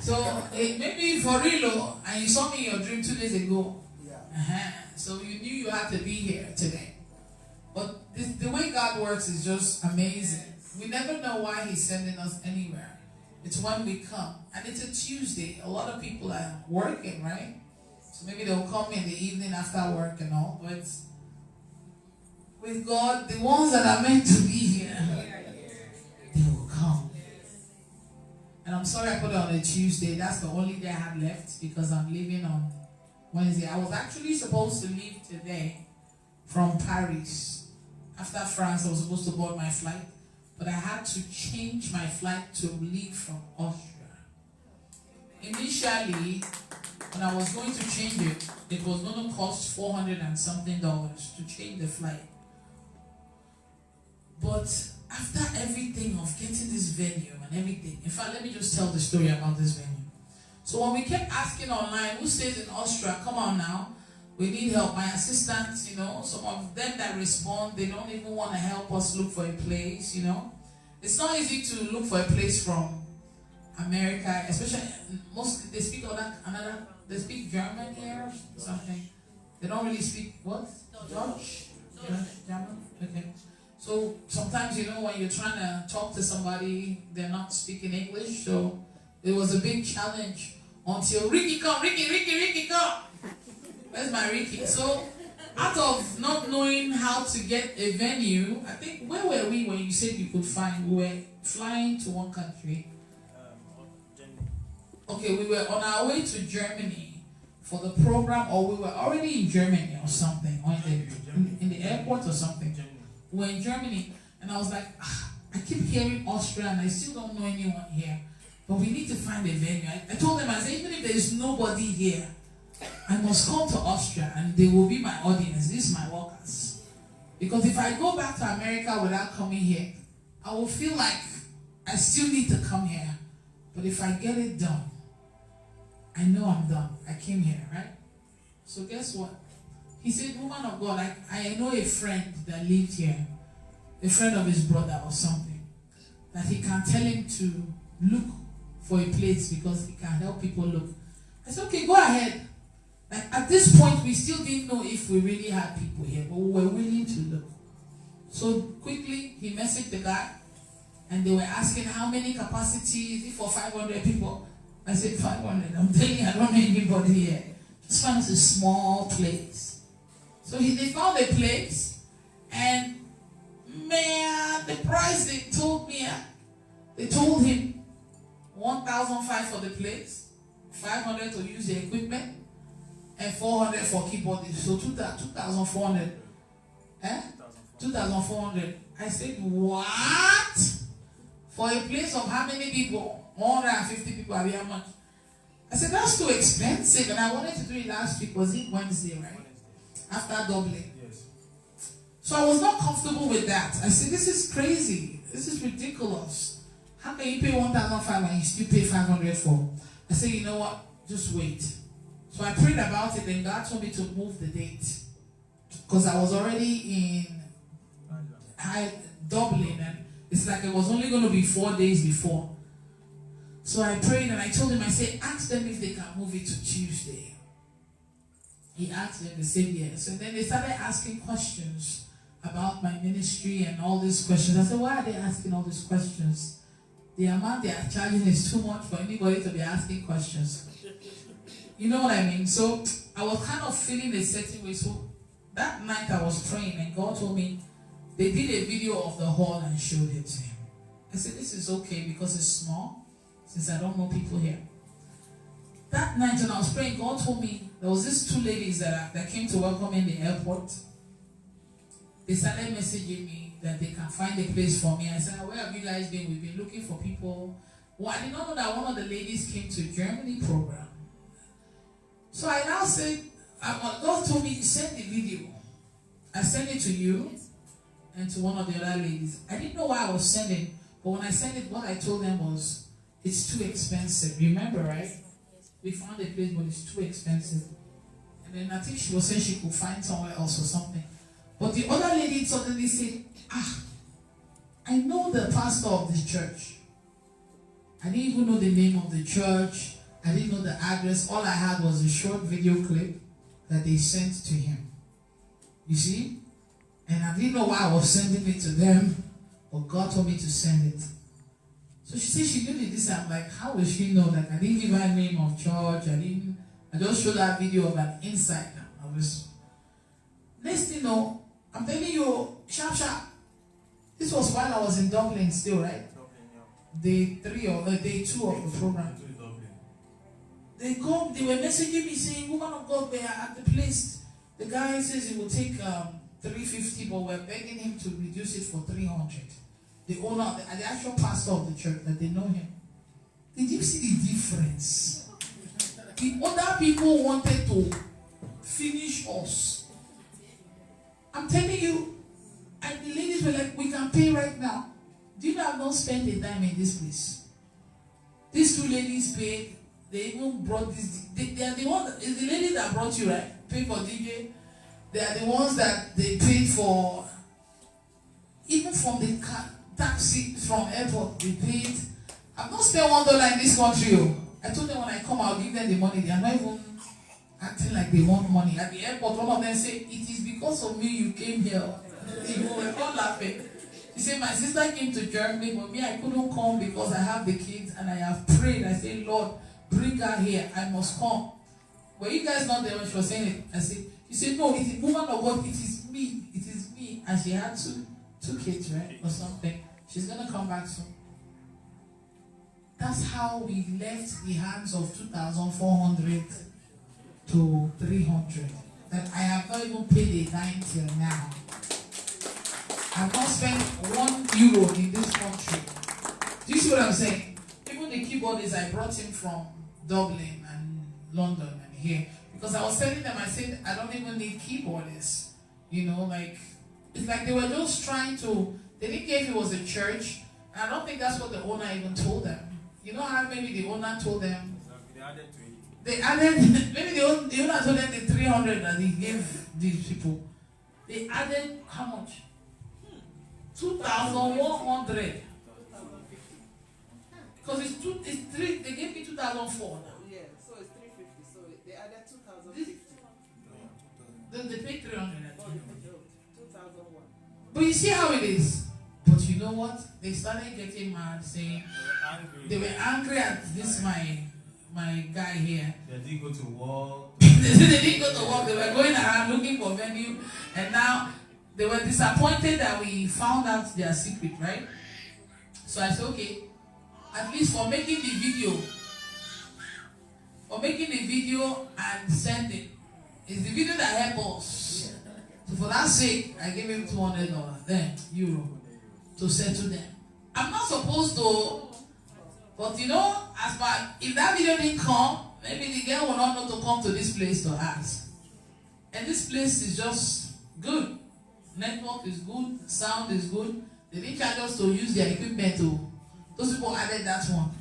Speaker 1: So maybe for real, and you saw me in your dream 2 days ago. So you knew you had to be here today. But the way God works is just amazing. We never know why He's sending us anywhere. It's when we come. And it's a Tuesday. A lot of people are working, right? So maybe they'll come in the evening after work and all. But with God, the ones that are meant to be here, they will come. And I'm sorry I put it on a Tuesday. That's the only day I have left because I'm leaving on Wednesday. I was actually supposed to leave today from Paris. After France, I was supposed to board my flight. But I had to change my flight to leave from Austria. Initially, when I was going to change it, it was going to cost $400 and something to change the flight. But after everything of getting this venue and everything, in fact, let me just tell the story about this venue. So when we kept asking online, who stays in Austria? Come on now. We need help. My assistants, some of them that respond, they don't even want to help us look for a place, It's not easy to look for a place from America, especially they speak they speak German here or something. They don't really speak what? Dutch? German? Okay. So sometimes, you know, when you're trying to talk to somebody, they're not speaking English. So it was a big challenge until Ricky come. Ricky come. Where's my Ricky? So out of not knowing how to get a venue, I think, where were we when you said you could find? We were flying to one country. Okay, we were on our way to Germany for the program, or we were already in Germany or something, or in the airport or something. We were in Germany, and I was like, I keep hearing Austria, and I still don't know anyone here. But we need to find a venue. I told them, I said, even if there is nobody here, I must come to Austria, and they will be my audience. These are my workers. Because if I go back to America without coming here, I will feel like I still need to come here. But if I get it done, I know I'm done. I came here, right? So guess what? He said, woman of God, I know a friend that lived here, a friend of his brother or something, that he can tell him to look for a place because he can help people look. I said, okay, go ahead. Like, at this point, we still didn't know if we really had people here, but we were willing to look. So quickly, he messaged the guy, and they were asking how many capacity is it for 500 people. I said 500. I'm telling you, I don't know anybody here. Just find us a small place. So they found a place, and man, the price they told me, they told him 1,500 for the place, 500 to use the equipment, and 400 for keyboardist. So 2,400. 2,400. I said, what? For a place of how many people? 150 people. How much? I said, that's too expensive. And I wanted to do it last week. Was it Wednesday, right? After doubling. Yes. So I was not comfortable with that. I said, this is crazy. This is ridiculous. How can you pay 1,500 and you still pay 500 for? I said, you know what? Just wait. So I prayed about it, and God told me to move the date. Because I was already in Dublin, and it's like it was only going to be 4 days before. So I prayed, and I told him, I said, ask them if they can move it to Tuesday. He asked them, they said yes. And then they started asking questions about my ministry and all these questions. I said, why are they asking all these questions? The amount they are charging is too much for anybody to be asking questions. You know what I mean? So I was kind of feeling a certain way. So that night I was praying, and God told me they did a video of the hall and showed it to him. I said, this is okay because it's small, since I don't know people here. That night when I was praying, God told me there was these two ladies that came to welcome me in the airport. They started messaging me that they can find a place for me. I said, where have you guys been? We've been looking for people. Well, I did not know that one of the ladies came to Germany program. So I now said, God told me, send the video. I sent it to you and to one of the other ladies. I didn't know why I was sending, but when I sent it, what I told them was, it's too expensive. Remember, right? We found a place, but it's too expensive. And then I think she was saying she could find somewhere else or something. But the other lady suddenly said, I know the pastor of this church. I didn't even know the name of the church. I didn't know the address. All I had was a short video clip that they sent to him. You see? And I didn't know why I was sending it to them, but God told me to send it. So she said she knew this. I'm like, how will she know? Like, I didn't give her a name of church. I just showed that video of an inside. Next thing you know, I'm telling you, sharp. This was while I was in Dublin still, right? Day 3 or day 2 of the program. They were messaging me saying, woman of God, we are at the place. The guy says he will take 350, but we're begging him to reduce it for 300. The owner, the actual pastor of the church, that they know him. Did you see the difference? The other people wanted to finish us. I'm telling you, and the ladies were like, we can pay right now. Do you know I've not spent a dime in this place? These two ladies paid. They even brought this. They are the ones, it's the lady that brought you, right? Paid for DJ. They are the ones that they paid for, even from the taxi from airport, they paid. I've not spent $1 in this country. I told them when I come, I'll give them the money. They are not even acting like they want money. At the airport, one of them said, it is because of me you came here. They were all laughing. She said, my sister came to Germany, but me, I couldn't come because I have the kids and I have prayed. I said, Lord, bring her here. I must come. Were you guys not there when she was saying it? I said, she said, no, it's a woman of God. It is me. It is me. And she had two kids, right? Or something. She's going to come back soon. That's how we left the hands of 2,400 to 300. That I have not even paid a dime till now. I've not spent €1 in this country. Do you see what I'm saying? Even the keyboardist, I brought him from Dublin and London and here. Because I was telling them, I said, I don't even need keyboardists. You know, like, it's like they were just trying to, they didn't care if it was a church. And I don't think that's what the owner even told them. You know how maybe the owner told them? They added, maybe the owner told them the 300 that he gave these people. They added how much? 2,100. Because it's three. They gave me 2,004 now.
Speaker 2: Yeah, so it's 350. So they added 2,050.
Speaker 1: Then they paid 300.
Speaker 2: 2,001.
Speaker 1: But you see how it is. But you know what? They started getting mad, saying they were angry at this my guy here.
Speaker 6: They didn't go to work.
Speaker 1: They didn't go to work. They were going around looking for venue, and now they were disappointed that we found out their secret, right? So I said, okay, at least for making the video and sending, it's the video that helped us. So for that sake, I gave him $200, then euro, to settle them. I'm not supposed to, but you know, as far if that video didn't come, maybe the girl will not know to come to this place to ask. And this place is just good. Network is good, sound is good. They didn't charge us to use their equipment to. Those people added that one.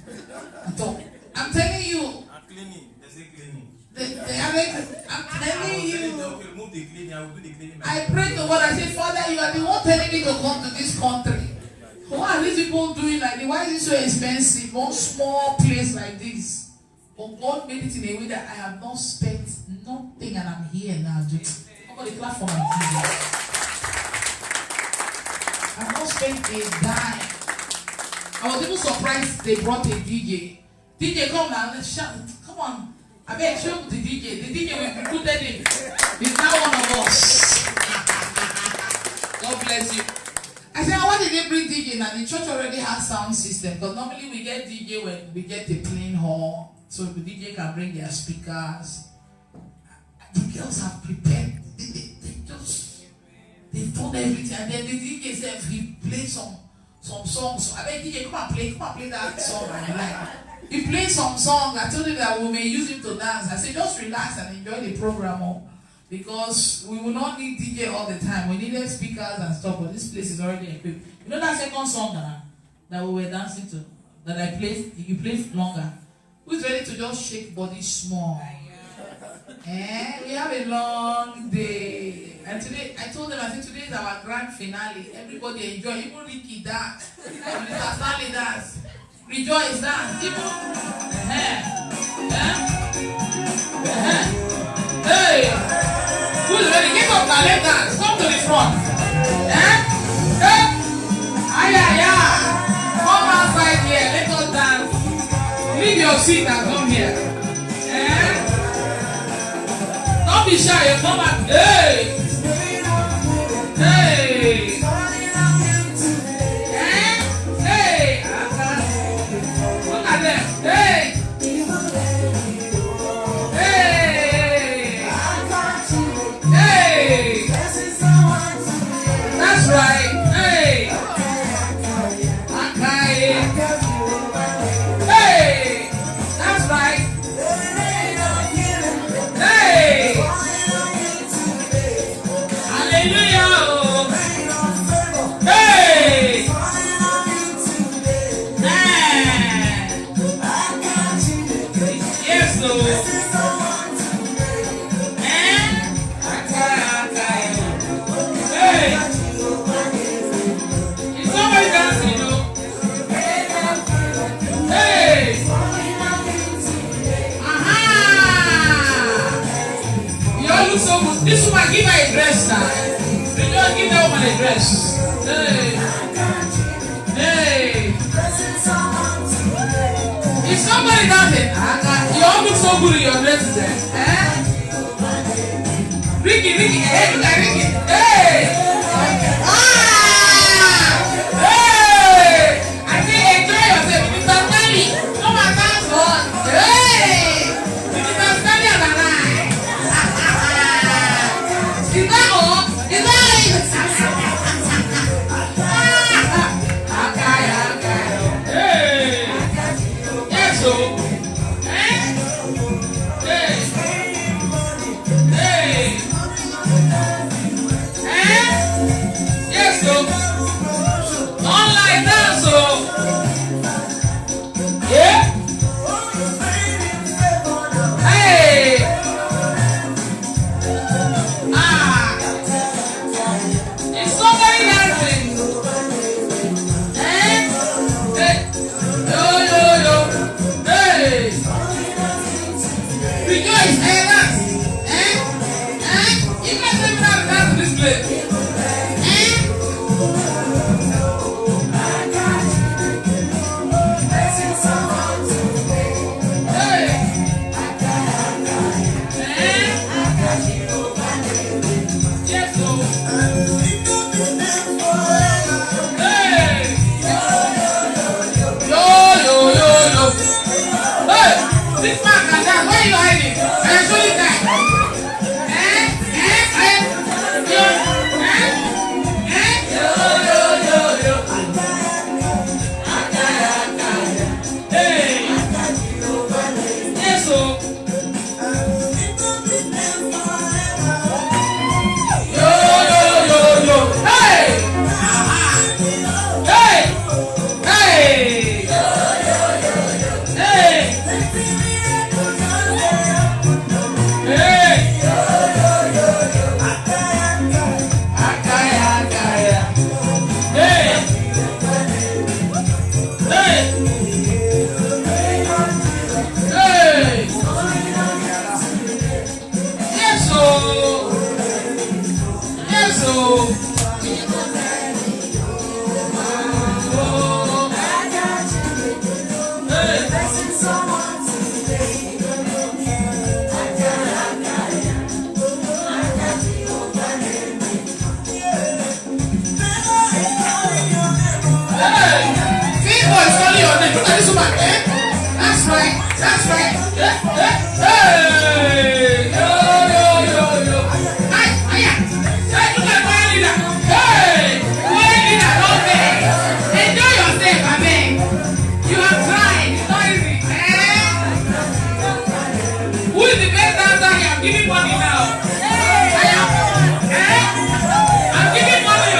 Speaker 1: I'm telling you.
Speaker 6: Cleaning. They say cleaning.
Speaker 1: They added. I'm telling you.
Speaker 6: Okay, remove the cleaning. I will do the cleaning.
Speaker 1: I prayed to God. I said, Father, you are the one telling me to come to this country. Why are these people doing like this? Why is it so expensive? One small place like this. But God made it in a way that I have not spent nothing, and I'm here now. Somebody clap for my Jesus. I've not spent a dime. I was even surprised they brought a DJ. DJ, come now, let's shout. Come on. I beg, show the DJ. The DJ we recruited him. He's now one of us. God bless you. I said, why did they bring DJ now? The church already has sound system. Because normally we get DJ when we get a plain hall. So the DJ can bring their speakers. The girls have prepared. They've done everything. And then the DJ said, he played some songs. I beg DJ, come and play that song I like. He played some song. I told him that we may use him to dance. I said, just relax and enjoy the program. Because we will not need DJ all the time. We needed speakers and stuff, but this place is already equipped. You know that second song that we were dancing to? That I played, you played longer. Who's ready to just shake body small? We have a long day. And today, I told them, I said, today is our grand finale. Everybody enjoy. Even Ricky dance. Mr. Stanley dance. Rejoice dance. Even. Hey! Who's ready? Get up now, let's dance. Come to the front. Come outside here. Let us dance. Leave your seat and come here. Don't be shy. Come back. Hey! Hey! Hey! Look at them. Hey! That's right. Hey. Hey. That's right. Hey. Hallelujah. Hey. Yes, Lord. This woman, give her a dress now. You don't give that woman a dress. Hey. Somebody dancing. You all look so good in your dresses, eh? Ricky, hey, look at Ricky. Hey! Hey! I say enjoy yourself. Mr. Stanley, come and dance for us. Hey! Mr. Stanley and I. Is that all? Is that it? Hey! Yes, so. Hey! Hey! Hey! Yes, so. Not like that, so. Yeah? Hey! Is somebody dancing? Hey! Yo! Hey! Rejoice, hey, dance! You guys don't even have to dance in this place. This man can dance. Why are you hiding? I am showing that. That's right. Hey! Yo! Hey, look at my leader. Hey! My leader, don't beg. Enjoy yourself, I beg. You have tried. It's not easy. Who is the best dancer here? I'm giving money now. I'm giving money.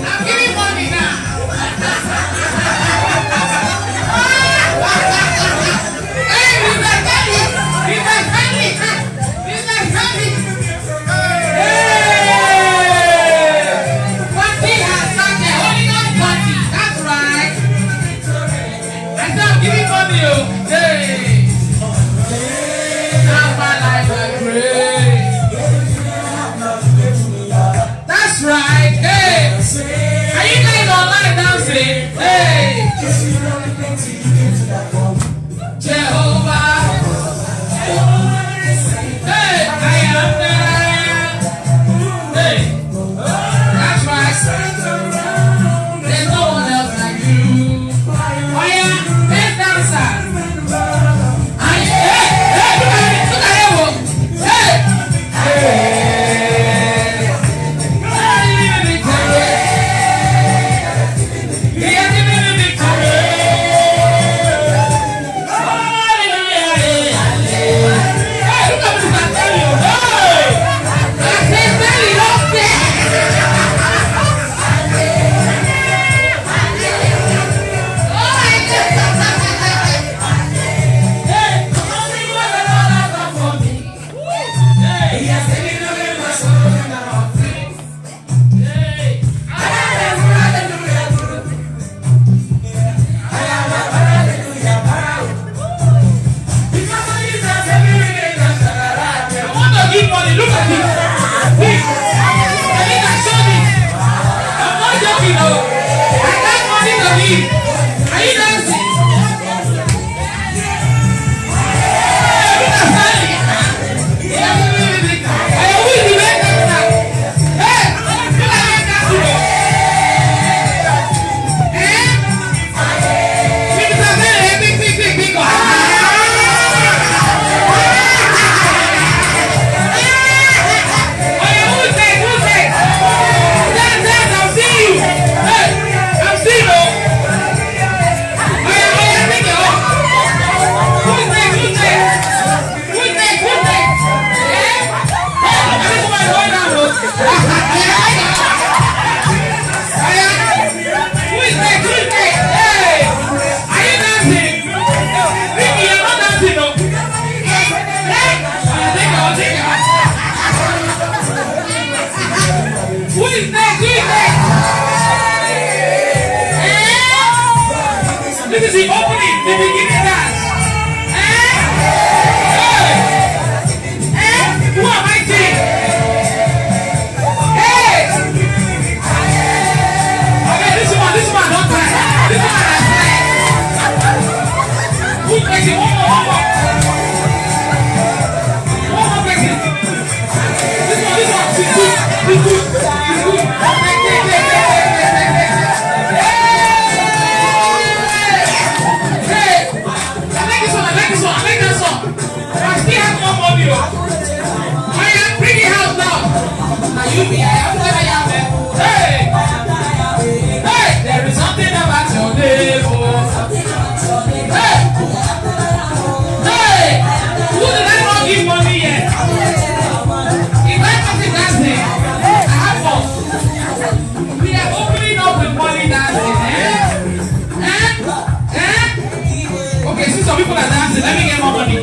Speaker 1: I'm giving money now. That's right. Hey, are you guys online dancing? Hey, Jehovah. Hey, I am that I am. Hey, that's right. There's no one else like you. Oh yeah, best dancer. Hey! Who is there? Who is there? Hey! Are you dancing? Ricky, you're not dancing, no? Hey! I'll take it. Who is there? Who is there? This is the opening, the beginning dance. Who am I seeing? Hey! Okay, this one, don't cry. This one has played. Who's making one more? One more making. This one, she's good. Hey! I like this one. I still have more money. Bring it out now. Now you be Hey! Hey! There is something about your neighbor. Hey! Hey! Who did I not give money yet? If I something dancing, I have fun. We are opening up with money dancing. Okay, since some people are dancing, let me get more money.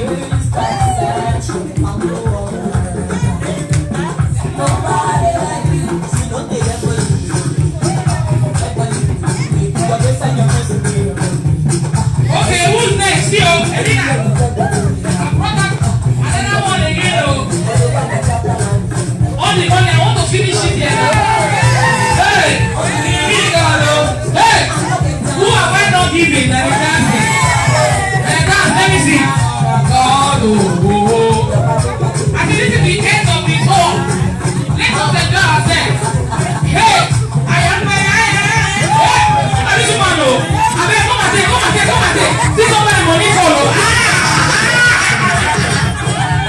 Speaker 1: Okay, who's next? Yo, Elena. I brought up another one again. All the money, I want to finish it here. Hey, hey, who have I not given? Let me dance. Let me see. God, I think this is the end of the song. Let's open the door ourselves. Hey, I am my this man, come and take. This is my money follow.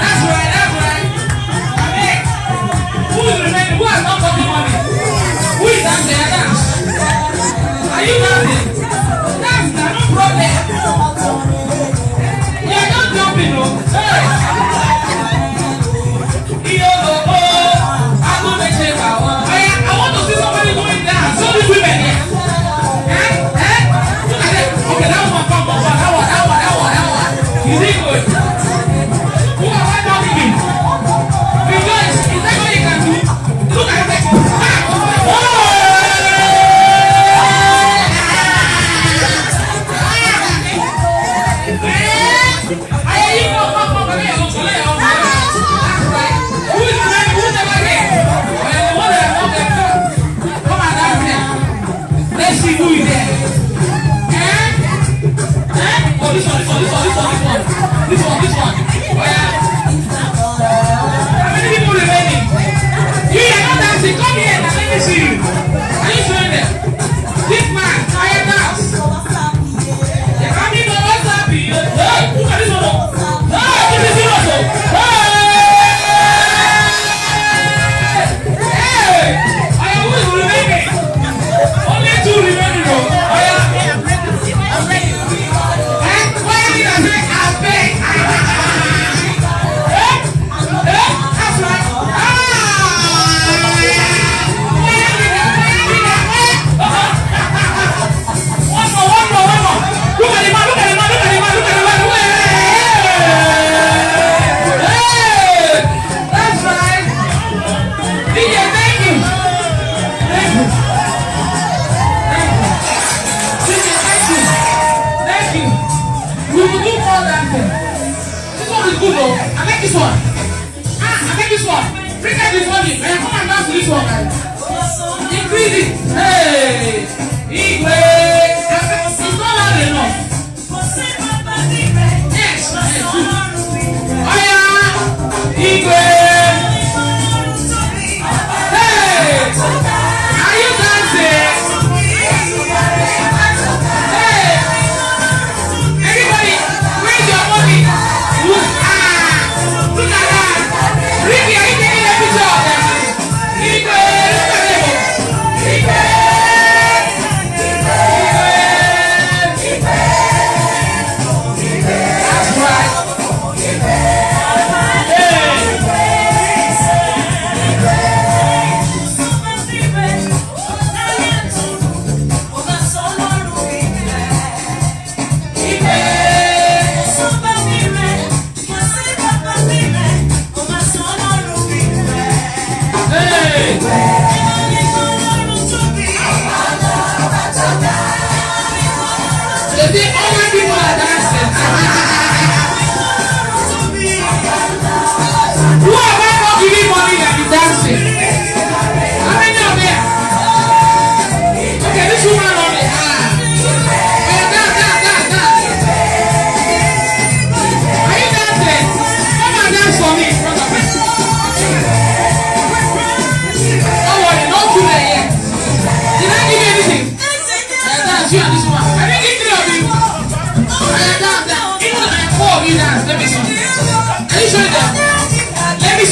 Speaker 1: That's right. Who is remaining? Who has not got the money? Who is dancing? Are you dancing? That's no problem. You are not jumping, no. Hey. I want to see somebody going down. So these women here. Okay, that one. You did good. Who am I not giving? Rejoice. Is that what you can do? Look at it. Who is the man? Who's the man here? Come on down here. Let's see who is there. This one. Oh, yeah. How many people remaining? You are not dancing. Come here. Let me see you. Are you showing them? This man, fire dance. You're coming on WhatsApp. Hey, look at this one. Hey, this is also. Hey, who is remaining? Only 2 remaining. Oh, yeah. I'm ready. This one. I like this one. Bring out this money. Come and dance to this one, guys. Increase it. Hey. It's not loud enough. Yes. Oh yeah. Hey. Are you dancing? Hey. Everybody, where's your money? Look at that. Ricky, are you taking a picture of them?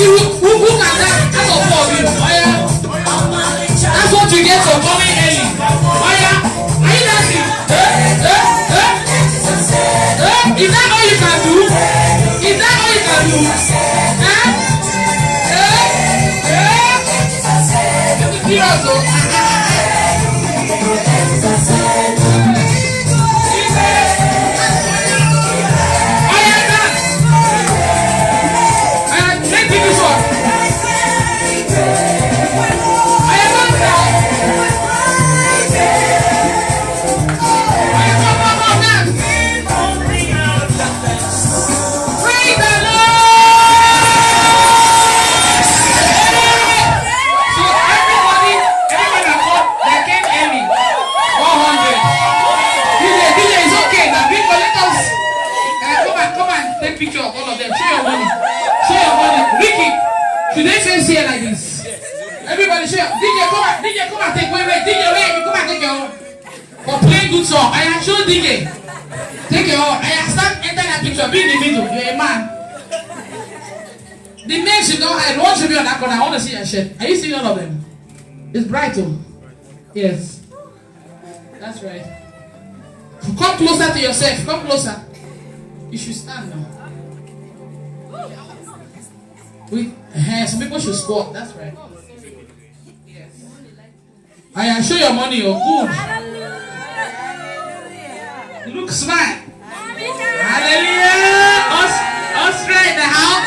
Speaker 1: see who can dance out of 4 of you. Oh yeah. That's what you get for coming early. Oh yeah. Are you dancing? Is that all you can do? Is that all you can do? Serious though. Picture of all of them. Show your money. Show your money. Ricky, should they face here like this? Everybody show. DJ, come on. DJ, come on. Take wait. DJ, wait. You come and take your own. For playing good song. I am show DJ. Take your own. I am stand enter that picture. Be in the middle. You're a man. The men should not hide. One should be on that corner. I want to see your shirt. Are you seeing all of them? It's bright too. Yes. That's right. Come closer to yourself. Come closer. You should stand now. Some people should squat. That's right. Yes. I am show your money. Oh, good. Look smart. Hallelujah. Austria in the house.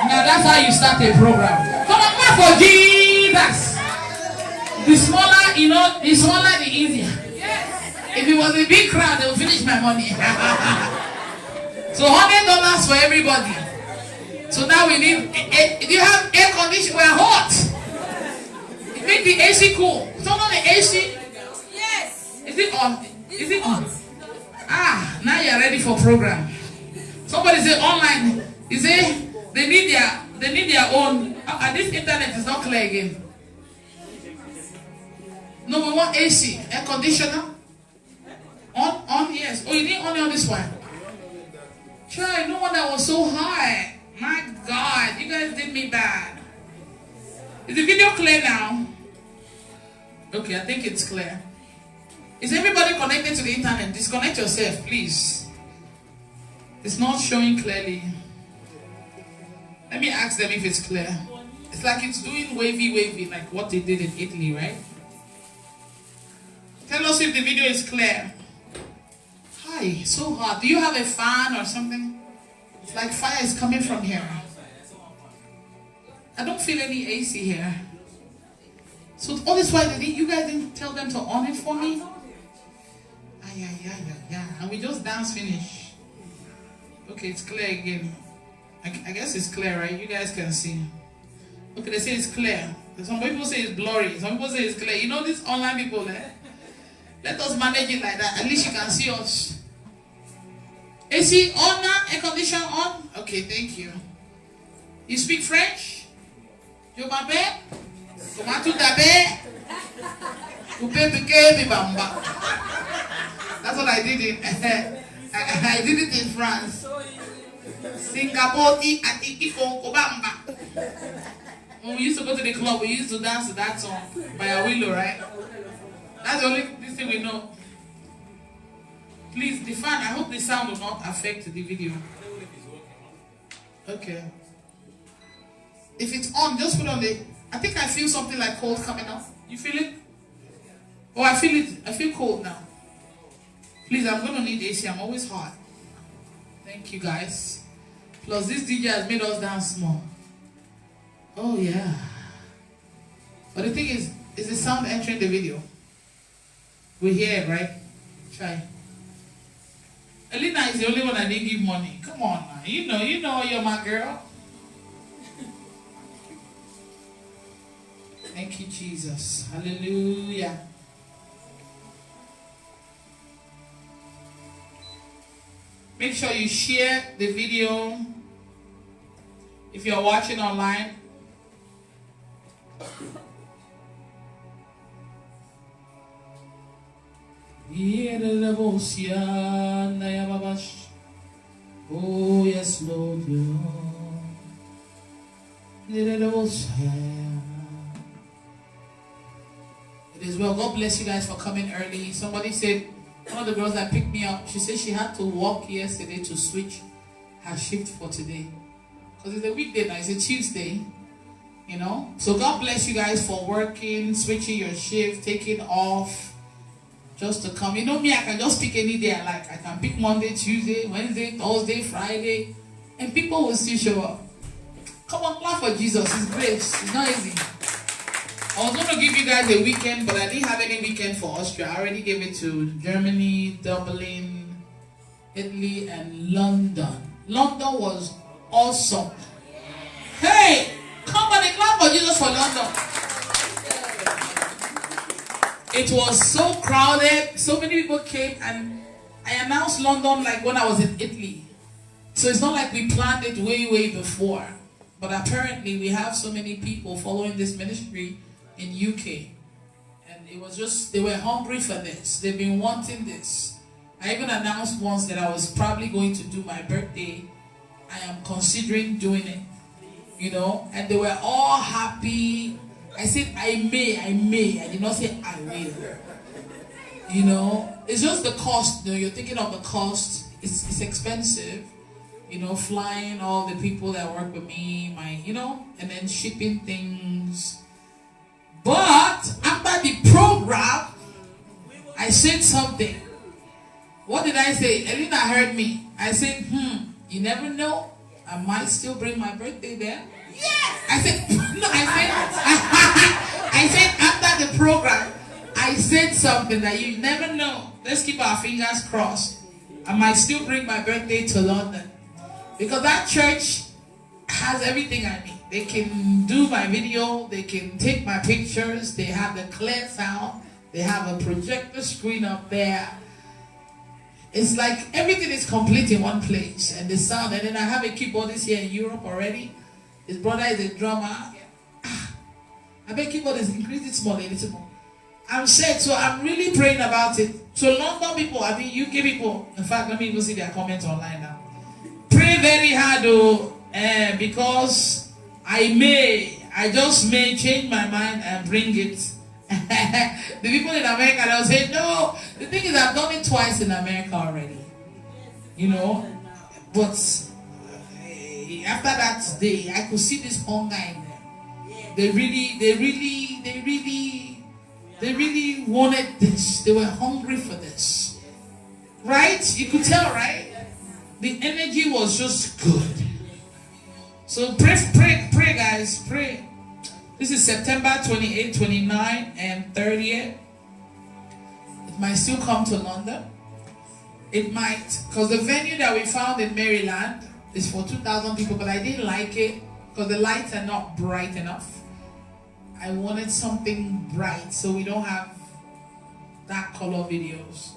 Speaker 1: Now that's how you start a program. Come on, clap for Jesus. The smaller, the smaller, the easier. If it was a big crowd, they would finish my money. So $100 for everybody. So now we need. Do you have air conditioning? We're hot. Make the AC cool. Turn on the AC.
Speaker 5: Yes.
Speaker 1: Is it on? Is it on? Ah, now you're ready for program. Somebody say online. Is it? They need their own. This internet is not clear again. No, we want AC, air conditioner. On, yes. Oh, you didn't on this one. Try, no one that was so high. My God, you guys did me bad. Is the video clear now? Okay, I think it's clear. Is everybody connected to the internet? Disconnect yourself, please. It's not showing clearly. Let me ask them if it's clear. It's like it's doing wavy, like what they did in Italy, right? Tell us if the video is clear. Hi, so hot. Do you have a fan or something? It's like fire is coming from here. I don't feel any AC here. So all this while you guys didn't tell them to on it for me? Yeah. And we just dance finish. Okay, it's clear again. I guess it's clear, right? You guys can see. Okay, they say it's clear. Some people say it's blurry. Some people say it's clear. You know these online people, eh? Let us manage it like that. At least you can see us. AC on now? Air condition on? Okay, thank you. You speak French? Je m'appelle? Comment tu t'appelles? That's what I did I did it in France. Singapore. When we used to go to the club, we used to dance to that song by a willow, right? That's the only thing we know. Please, the fan, I hope the sound will not affect the video. Okay. If it's on, just put on the... I think I feel something like cold coming up. You feel it? Oh, I feel it. I feel cold now. Please, I'm going to need AC. I'm always hot. Thank you, guys. Plus, this DJ has made us dance more. Oh, yeah. But the thing is the sound entering the video? We hear it, right? Try. Elena is the only one that didn't give money. Come on now. You know you're my girl. Thank you, Jesus. Hallelujah. Make sure you share the video if you're watching online. Oh, yes, Lord. It is well. God bless you guys for coming early. Somebody said, one of the girls that picked me up, she said she had to walk yesterday to switch her shift for today. Because it's a weekday now, it's a Tuesday. You know? So God bless you guys for working, switching your shift, taking off, just to come. You know me, I can just pick any day I like. I can pick Monday, Tuesday, Wednesday, Thursday, Friday, and people will still show up. Come on, clap for Jesus. It's grace. It's not easy. I was going to give you guys a weekend, but I didn't have any weekend for Austria. I already gave it to Germany, Dublin, Italy, and London. London was awesome. Hey, come on and clap for Jesus for London. It was so crowded. So many people came, and I announced London like when I was in Italy. So it's not like we planned it way before. But apparently we have so many people following this ministry in UK, and it was just, they were hungry for this. They've been wanting this. I even announced once that I was probably going to do my birthday. I am considering doing it, you know, and they were all happy. I said I may. I did not say I will. You know, it's just the cost. You know, you're thinking of the cost. It's expensive, you know, flying all the people that work with me, you know, and then shipping things. But after the program, I said something. What did I say? Elena heard me. I said, you never know. I might still bring my birthday there. Yes! I said, no, I said after the program, I said something that you never know. Let's keep our fingers crossed. I might still bring my birthday to London. Because that church has everything I need. They can do my video, they can take my pictures, they have the clear sound, they have a projector screen up there. It's like everything is complete in one place, and the sound. And then I have a keyboardist here in Europe already. His brother is a drummer. I bet keyboardist increase it small a little more. I'm sad, so I'm really praying about it. So London people, I mean UK people, in fact, let me even see their comments online now. Pray very hard though, because I just may change my mind and bring it. The people in America, they'll say, no. The thing is, I've done it twice in America already. You know, but after that day, I could see this hunger in them. They really wanted this. They were hungry for this. Right? You could tell, right? The energy was just good. So pray guys, pray. This is September 28, 29, and 30th. It might still come to London. It might, because the venue that we found in Maryland is for 2,000 people, but I didn't like it because the lights are not bright enough. I wanted something bright so we don't have dark color videos.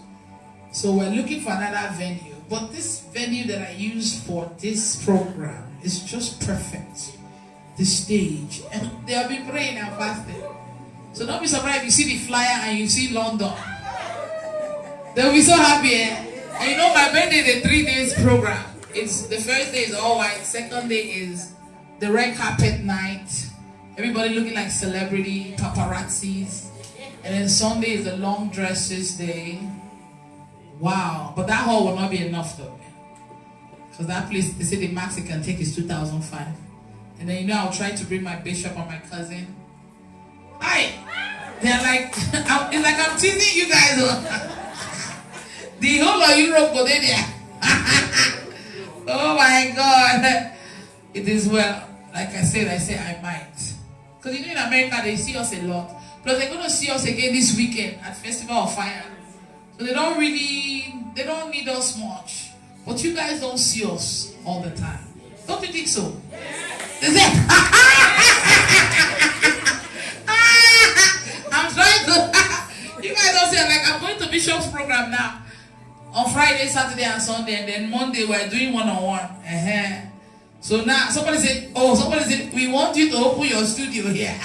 Speaker 1: So we're looking for another venue. But this venue that I used for this program is just perfect. The stage. And they have been praying and fasting. So don't be surprised if you see the flyer and you see London. They'll be so happy. And you know my birthday is a 3 days program. It's the first day is all white. Second day is the red carpet night. Everybody looking like celebrity, paparazzis. And then Sunday is the long dresses day. Wow. But that hall will not be enough though. Because that place, they say the max it can take is 2005. And then, you know, I'll try to bring my bishop or my cousin. Hi! They're like, it's like I'm teasing you guys. The whole of Europe go there. Oh my God. It is well. Like I said, I might. Because you know in America, they see us a lot. Plus they're going to see us again this weekend at Festival of Fire. So they don't need us much. But you guys don't see us all the time. Don't you think so? They say, I'm trying to, you guys don't say, like I'm going to Bishop's program now. On Friday, Saturday, and Sunday, and then Monday we're doing one-on-one. So now somebody said, we want you to open your studio here.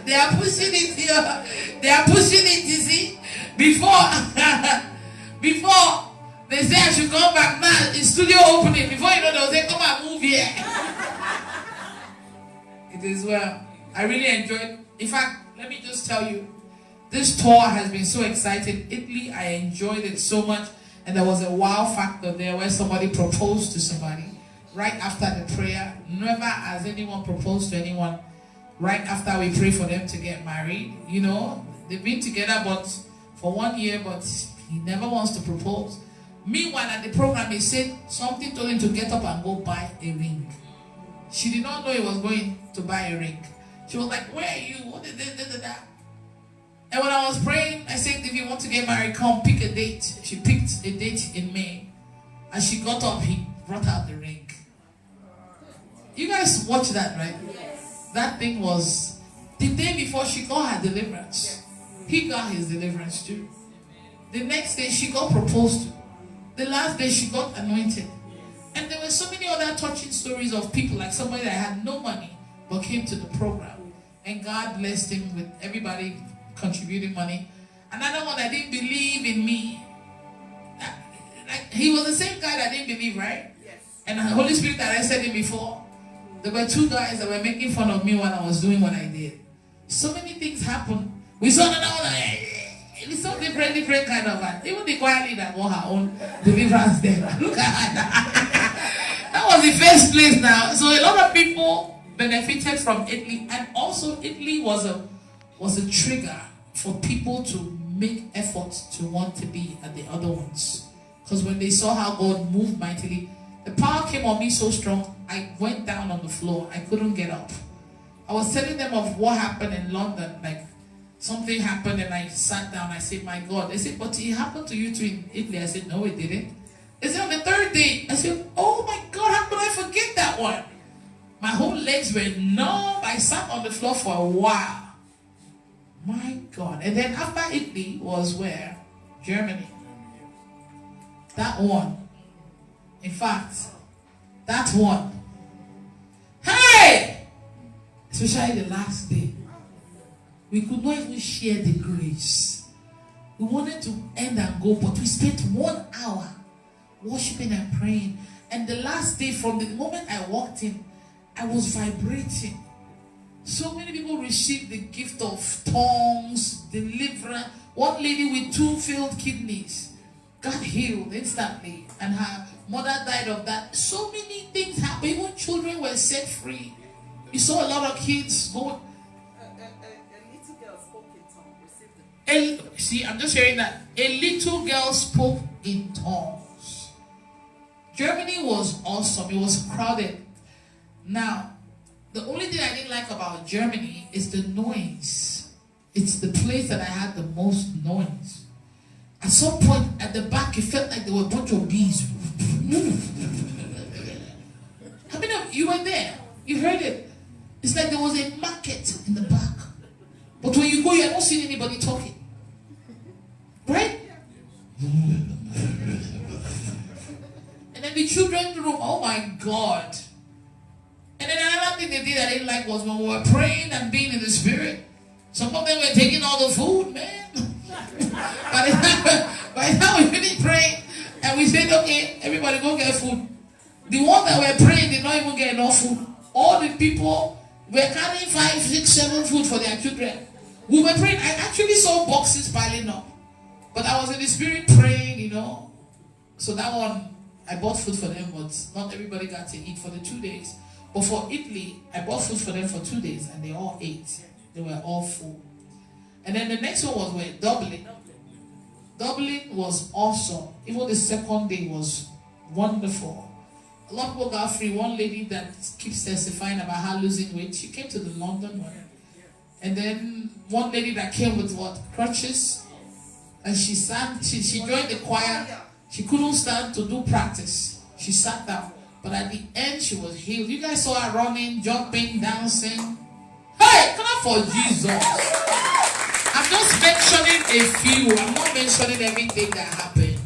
Speaker 1: They are pushing it here. They are pushing it, you see. before they say I should come back now, it's studio opening. Before you know, they'll say, come and move here. It is well. I really enjoyed. In fact, let me just tell you, this tour has been so exciting. Italy, I enjoyed it so much. And there was a wow factor there where somebody proposed to somebody right after the prayer. Never has anyone proposed to anyone right after we pray for them to get married. You know, they've been together but for 1 year, but he never wants to propose. Meanwhile, at the program, he said something told him to get up and go buy a ring. She did not know he was going to buy a ring. She was like, where are you? What is this? And when I was praying, I said, if you want to get married, come pick a date. She picked a date in May. As she got up, he brought out the ring. You guys watch that, right? Yes. That thing was the day before she got her deliverance. He got his deliverance too. The next day, she got proposed to. The last day, she got anointed. And there were so many other touching stories of people, like somebody that had no money but came to the program. And God blessed him with everybody contributing money. Another one that didn't believe in me. Like, he was the same guy that didn't believe, right? Yes. And the Holy Spirit arrested him before. There were two guys that were making fun of me when I was doing what I did. So many things happened. We saw another one. We saw different kind of one. Even the choir leader got her own deliverance there. Look at that. That was the first place now. So a lot of people benefited from Italy, and also Italy was a trigger for people to make efforts to want to be at the other ones. Because when they saw how God moved mightily, the power came on me so strong, I went down on the floor. I couldn't get up. I was telling them of what happened in London. Like, something happened and I sat down. I said, my God. They said, but it happened to you too in Italy. I said, no, it didn't. They said, on the third day. I said, oh my God, how could I forget that one? My whole legs were numb. I sat on the floor for a while. My God. And then after Italy was where? Germany. That one. In fact, that one. Hey! Especially the last day. We could not even share the grace. We wanted to end and go, but we spent 1 hour worshiping and praying. And the last day, from the moment I walked in, I was vibrating. So many people received the gift of tongues, deliverance. One lady with 2 failed kidneys got healed instantly, and her mother died of that. So many things happened. Even children were set free. You saw a lot of kids go. See, I'm just hearing that. A little girl spoke in tongues. Germany was awesome. It was crowded. Now, the only thing I didn't like about Germany is the noise. It's the place that I had the most noise. At some point at the back, it felt like there were a bunch of bees. How many of you were there? You heard it. It's like there was a market in the back. But when you go, you're not seeing anybody talking. Right? And then the children's room, oh my God. And then another thing they did I didn't like was when we were praying and being in the spirit, some of them were taking all the food, man. By the time we finished praying and we said, okay, everybody go get food. The ones that were praying did not even get enough food. All the people were carrying 5, 6, 7 food for their children. We were praying. I actually saw boxes piling up. But I was in the spirit praying, you know. So that one, I bought food for them, but not everybody got to eat for the 2 days. But for Italy, I bought food for them for 2 days, and they all ate. They were all full. And then the next one was where? Dublin. Dublin was awesome. Even the second day was wonderful. A lot of people got free. One lady that keeps testifying about her losing weight, she came to the London one. And then one lady that came with what? Crutches. And she sang, she joined the choir. She couldn't stand to do practice. She sat down. But at the end, she was healed. You guys saw her running, jumping, dancing. Hey, come on for Jesus. I'm just mentioning a few. I'm not mentioning everything that happened.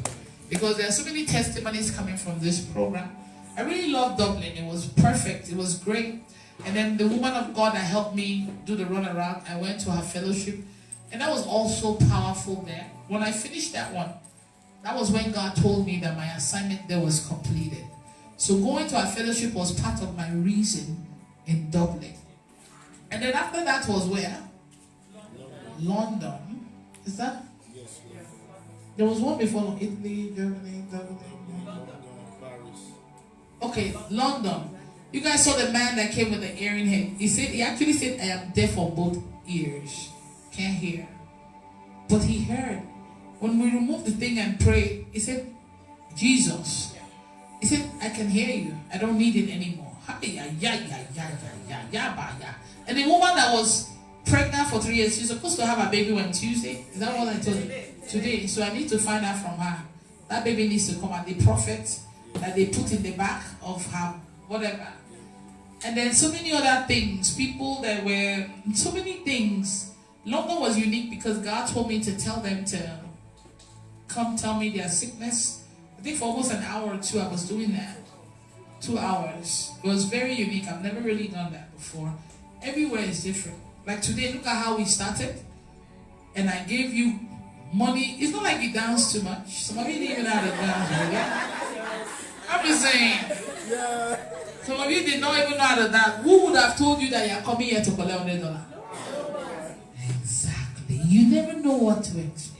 Speaker 1: Because there are so many testimonies coming from this program. I really love Dublin. It was perfect. It was great. And then the woman of God that helped me do the runaround, I went to her fellowship. And that was also powerful there. when I finished that one, that was when God told me that my assignment there was completed. So going to our fellowship was part of my reason in Dublin. And then after that was where? London. Is that?
Speaker 8: Yes.
Speaker 1: There was one before Italy, Germany, Dublin. Okay, London. You guys saw the man that came with the earring head. He actually said, I am deaf on both ears. Can't hear. But he heard. When we removed the thing and prayed, he said, Jesus. He said, I can hear you. I don't need it anymore. And the woman that was pregnant for 3 years, she's supposed to have a baby on Tuesday. Is that what I told you? Today. So I need to find out from her. That baby needs to come out. The prophet that they put in the back of her, whatever. And then so many other things. People that were, so many things. London was unique because God told me to tell them to come tell me their sickness. I think for almost an hour or two I was doing that. 2 hours. It was very unique. I've never really done that before. Everywhere is different. Like today, look at how we started. And I gave you money. It's not like you dance too much. Some of you didn't even know how to dance. Really. I'm just saying.
Speaker 8: Yeah.
Speaker 1: Some of you did not even know how to dance. Who would have told you that you're coming here to collect $100? Exactly. You never know what to expect.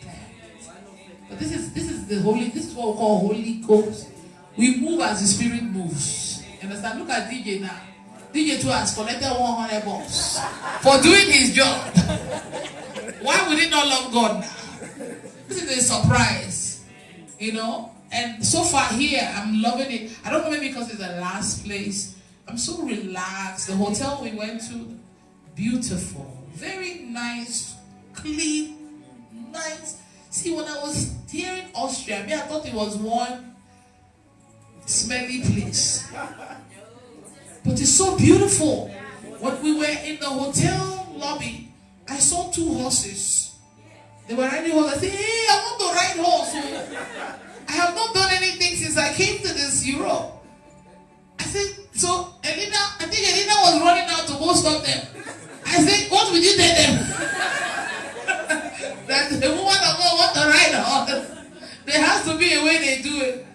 Speaker 1: But this is the holy. This is what we call Holy Ghost. We move as the Spirit moves. You understand? Look at DJ now. DJ 2 has collected $100 for doing his job. Why would he not love God now? This is a surprise, you know. And so far here, I'm loving it. I don't know, maybe because it's the last place. I'm so relaxed. The hotel we went to, beautiful, very nice, clean, nice. See, when I was here in Austria, I thought it was one smelly place. But it's so beautiful. When we were in the hotel lobby, I saw 2 horses. They were riding horses. I said, hey, I want to ride horse. I have not done anything since I came to this Europe. I said, so Elena, I think Elena was running out to go stop them. I said, what would you tell them? That the woman of God want to ride a horse. There has to be a way they do it.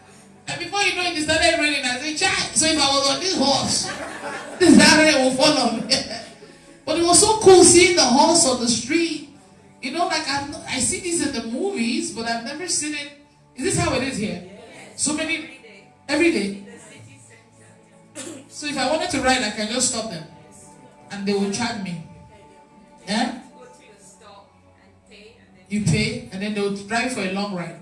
Speaker 1: And before you know it, it started raining. I said, child, so if I was on this horse, this rain will follow me. But it was so cool seeing the horse on the street. You know, like I see this in the movies, but I've never seen it. Is this how it is here? So many, every day. So if I wanted to ride, I can just stop them. And they will charge me. Yeah? You pay, and then they will drive for a long ride.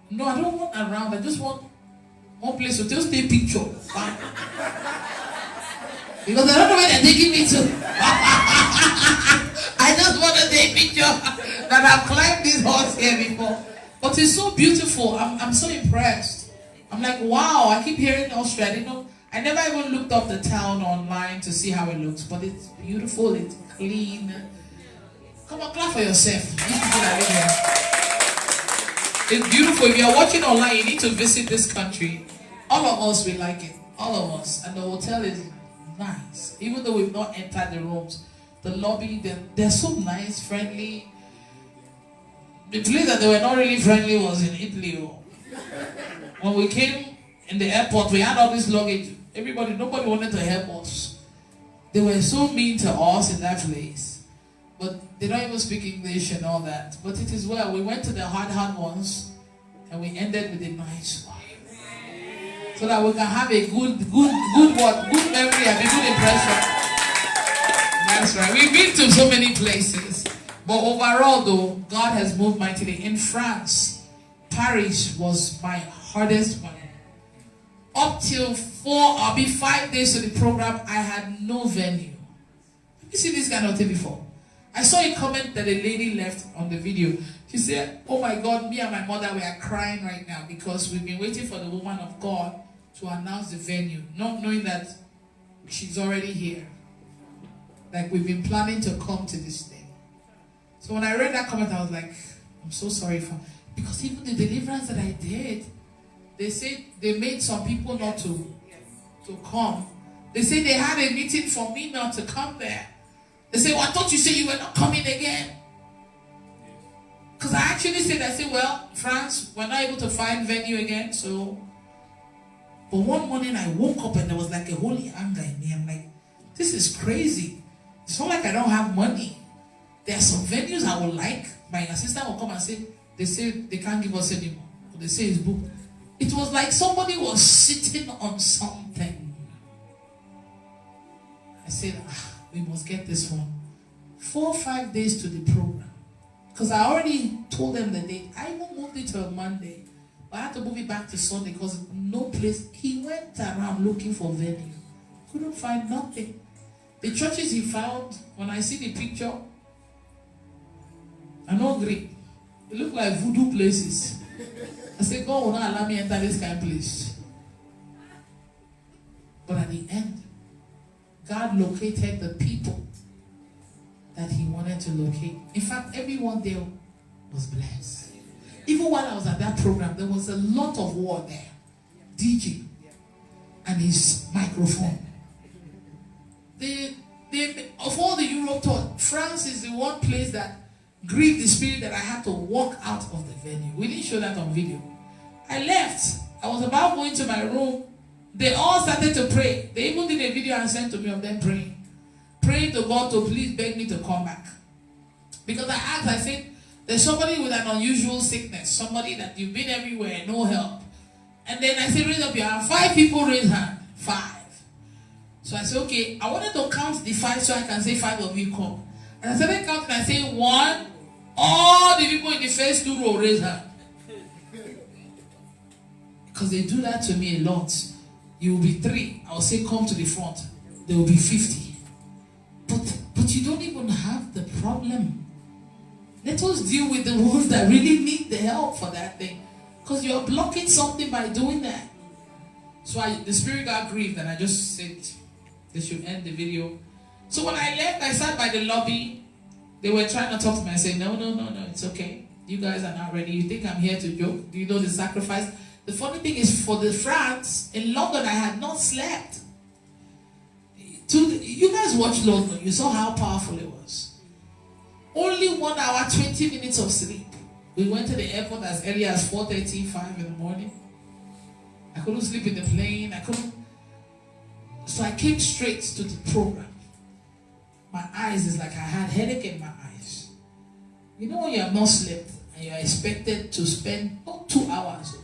Speaker 1: No, I don't want around. I just want one place to just take picture. Because I don't know where they're taking me to. I just want to take picture that I've climbed this horse here before. But it's so beautiful. I'm so impressed. I'm like, wow, I keep hearing Austria. You know, I never even looked up the town online to see how it looks. But it's beautiful, it's clean. Come on, clap for yourself. These people that live here. It's beautiful. If you're watching online, you need to visit this country. All of us, we like it. All of us. And the hotel is nice. Even though we've not entered the rooms. The lobby, they're so nice, friendly. The place that they were not really friendly was in Italy. When we came in the airport, we had all this luggage. Nobody wanted to help us. They were so mean to us in that place. But they don't even speak English and all that. But it is well. We went to the hard ones and we ended with a nice one. So that we can have a good memory and a good impression. That's right. We've been to so many places. But overall though, God has moved mightily. In France, Paris was my hardest one. Up till 5 days to the program, I had no venue. Have you seen this kind of thing before? I saw a comment that a lady left on the video. She said, oh my God, me and my mother, we are crying right now because we've been waiting for the woman of God to announce the venue, not knowing that she's already here. Like we've been planning to come to this thing. So when I read that comment, I was like, I'm so sorry for, because even the deliverance that I did, they said they made some people not to come. They said they had a meeting for me not to come there. They say, well, I thought you said you were not coming again. Because I actually said, well, France, we're not able to find venue again, so. But one morning I woke up and there was like a holy anger in me. I'm like, this is crazy. It's not like I don't have money. There are some venues I would like. My assistant will come and say they can't give us anymore. Or they say it's booked. It was like somebody was sitting on something. I said, we must get this one. 4 or 5 days to the program. Because I already told them the date. I even moved it to a Monday. But I had to move it back to Sunday because no place. He went around looking for venue. Couldn't find nothing. The churches he found, when I see the picture, I don't agree. They look like voodoo places. I said, God will not allow me enter this kind of place. But at the end, God located the people that he wanted to locate. In fact, everyone there was blessed. Even while I was at that program, there was a lot of war there. DJ and his microphone. Of all the Europe tour, France is the one place that grieved the spirit that I had to walk out of the venue. We didn't show that on video. I left. I was about going to my room. They all started to pray. They even did a video and sent to me of them praying. Praying to God to please beg me to come back. Because I asked, I said, there's somebody with an unusual sickness. Somebody that you've been everywhere, no help. And then I said, raise up your hand. 5 people raised hand. 5. So I said, okay, I wanted to count the 5 so I can say 5 of you come. And I started counting, I said 1. All the people in the first 2 rows raise hand. Because they do that to me a lot. You will be 3. I will say, come to the front. There will be 50. But you don't even have the problem. Let us deal with the ones that really need the help for that thing. Because you're blocking something by doing that. So the spirit got grieved and I just said they should end the video. So when I left, I sat by the lobby. They were trying to talk to me. I said, no, it's okay. You guys are not ready. You think I'm here to joke? Do you know the sacrifice? The funny thing is, for the France, in London, I had not slept. You guys watched London. You saw how powerful it was. Only 1 hour, 20 minutes of sleep. We went to the airport as early as 4:30, 5 in the morning. I couldn't sleep in the plane. So I came straight to the program. My eyes is like I had headache in my eyes. You know when you have not slept and you are expected to spend not 2 hours,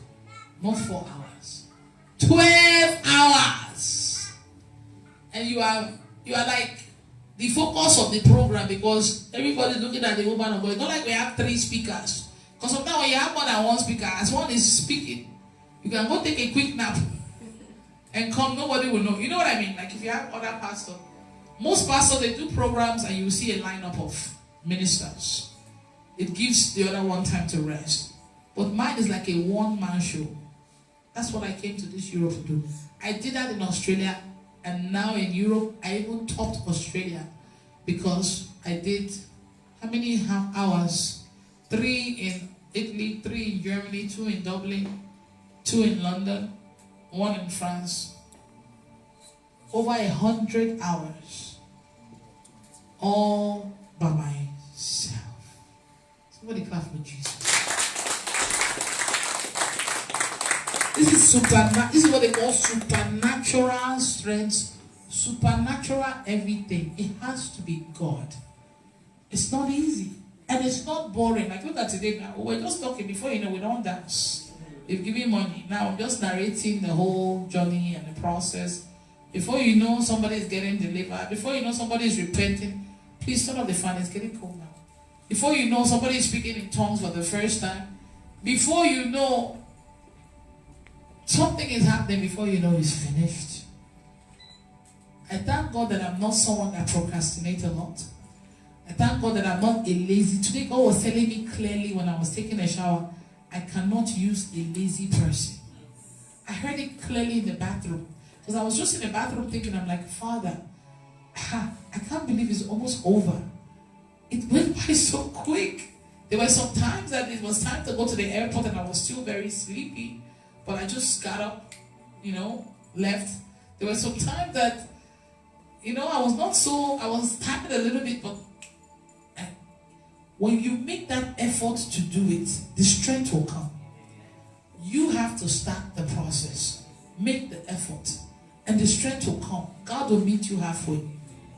Speaker 1: not 4 hours, 12 hours, and you are like the focus of the program because everybody's looking at the woman of God. It's not like we have 3 speakers. Because sometimes when you have more than 1 speaker, as one is speaking, you can go take a quick nap and come. Nobody will know. You know what I mean? Like if you have other pastors. Most pastors, they do programs and you see a lineup of ministers. It gives the other one time to rest. But mine is like a one-man show. That's what I came to this Europe to do. I did that in Australia, and now in Europe, I even topped Australia because I did how many hours? 3 in Italy, 3 in Germany, 2 in Dublin, 2 in London, 1 in France. Over 100 hours. All by myself. Somebody clap for Jesus. This is what they call supernatural strength, supernatural everything. It has to be God. It's not easy. And it's not boring. Like look at today now. We're just talking before you know we don't dance. They've given money. Now I'm just narrating the whole journey and the process. Before you know somebody is getting delivered. Before you know somebody is repenting. Please turn off the fan. It's getting cold now. Before you know somebody is speaking in tongues for the first time. Before you know something is happening, before you know it's finished. I thank God that I'm not someone that procrastinates a lot. I thank God that I'm not a lazy. Today God was telling me clearly when I was taking a shower, I cannot use a lazy person. I heard it clearly in the bathroom. Because I was just in the bathroom thinking, I'm like, Father, I can't believe it's almost over. It went by so quick. There were some times that it was time to go to the airport and I was still very sleepy. But I just got up, left. There were some times that, I was tired a little bit, but When you make that effort to do it, the strength will come. You have to start the process. Make the effort. And the strength will come. God will meet you halfway.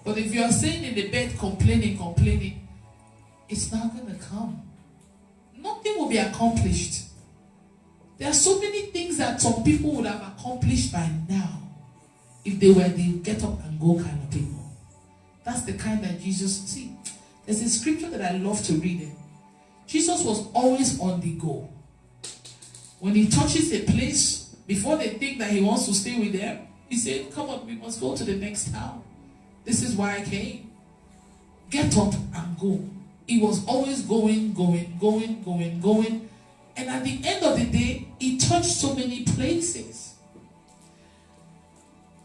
Speaker 1: But if you are staying in the bed complaining, it's not going to come. Nothing will be accomplished. There are so many things that some people would have accomplished by now if they were the get up and go kind of people. That's the kind that Jesus... See, there's a scripture that I love to read it. Jesus was always on the go. When he touches a place, before they think that he wants to stay with them, he said, come on, we must go to the next town. This is why I came. Get up and go. He was always going. And at the end of the day, he touched so many places.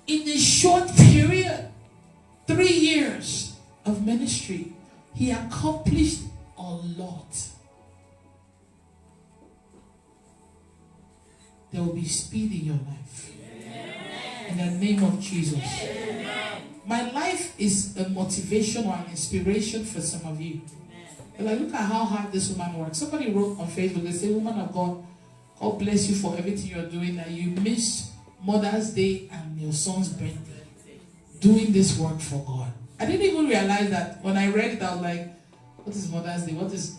Speaker 1: In a short period, 3 years of ministry, he accomplished a lot. There will be speed in your life. In the name of Jesus. My life is a motivation or an inspiration for some of you. Like, look at how hard this woman works. Somebody wrote on Facebook, they say, woman of God, God bless you for everything you're doing. That you missed Mother's Day and your son's birthday doing this work for God. I didn't even realize that when I read it, I was like, what is Mother's Day? What is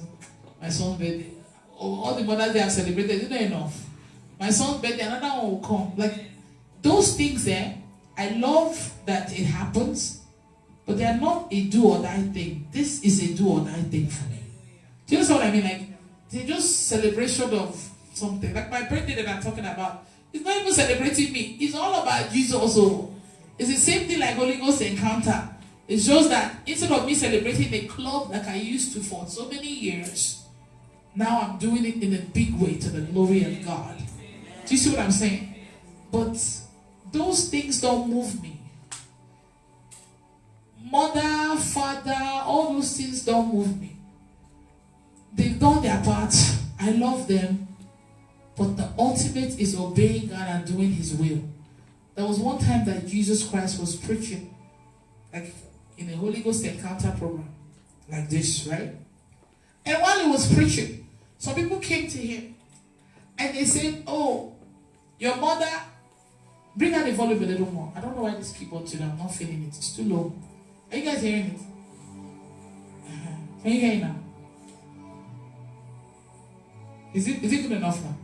Speaker 1: my son's birthday? All the Mother's Day I've celebrated, isn't enough? My son's birthday, another one will come. Like, those things there, I love that it happens, but they are not a do or die thing. This is a do or die thing for me. Do you understand what I mean? Like, they're just celebration of something. Like my birthday that I'm talking about, it's not even celebrating me. It's all about Jesus also. It's the same thing like Holy Ghost encounter. It's just that instead of me celebrating the club like I used to for so many years, now I'm doing it in a big way to the glory of God. Do you see what I'm saying? But those things don't move me. Mother, father, all those things don't move me. They've done their part. I love them. But the ultimate is obeying God and doing his will. There was one time that Jesus Christ was preaching, like in a Holy Ghost encounter program, like this, right? And while he was preaching, some people came to him and they said, oh, your mother, bring out the volume a little more. I don't know why this keyboard today, I'm not feeling it. It's too low. Are you guys hearing it? Can you hear it now? Is it good enough now?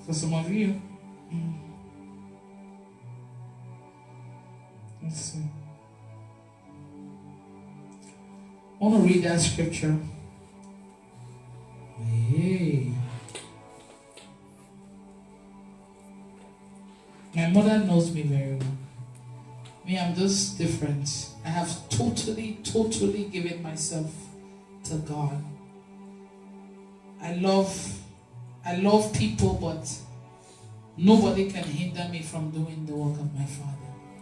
Speaker 1: For some of you? Let's see. I want to read that scripture. Hey. My mother knows me very well. Me, I'm just different. I have totally given myself to God. I love people, but nobody can hinder me from doing the work of my Father.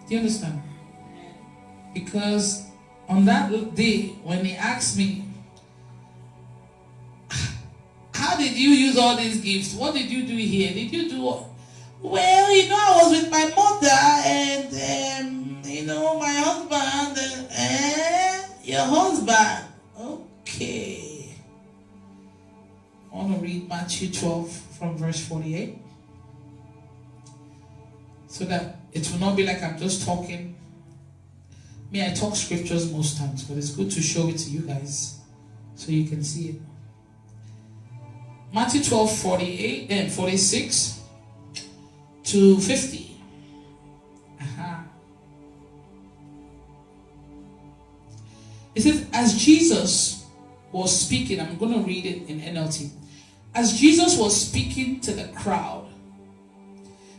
Speaker 1: Do you understand? Because on that day, when he asked me, how did you use all these gifts? What did you do here? Did you do what? Well, I was with my mother and, my husband. Your husband. Okay. I want to read Matthew 12 from verse 48. So that it will not be like I'm just talking. I talk scriptures most times, but it's good to show it to you guys so you can see it. Matthew 12, 48 and 46 to 50. It says, as Jesus was speaking, I'm going to read it in NLT. As Jesus was speaking to the crowd,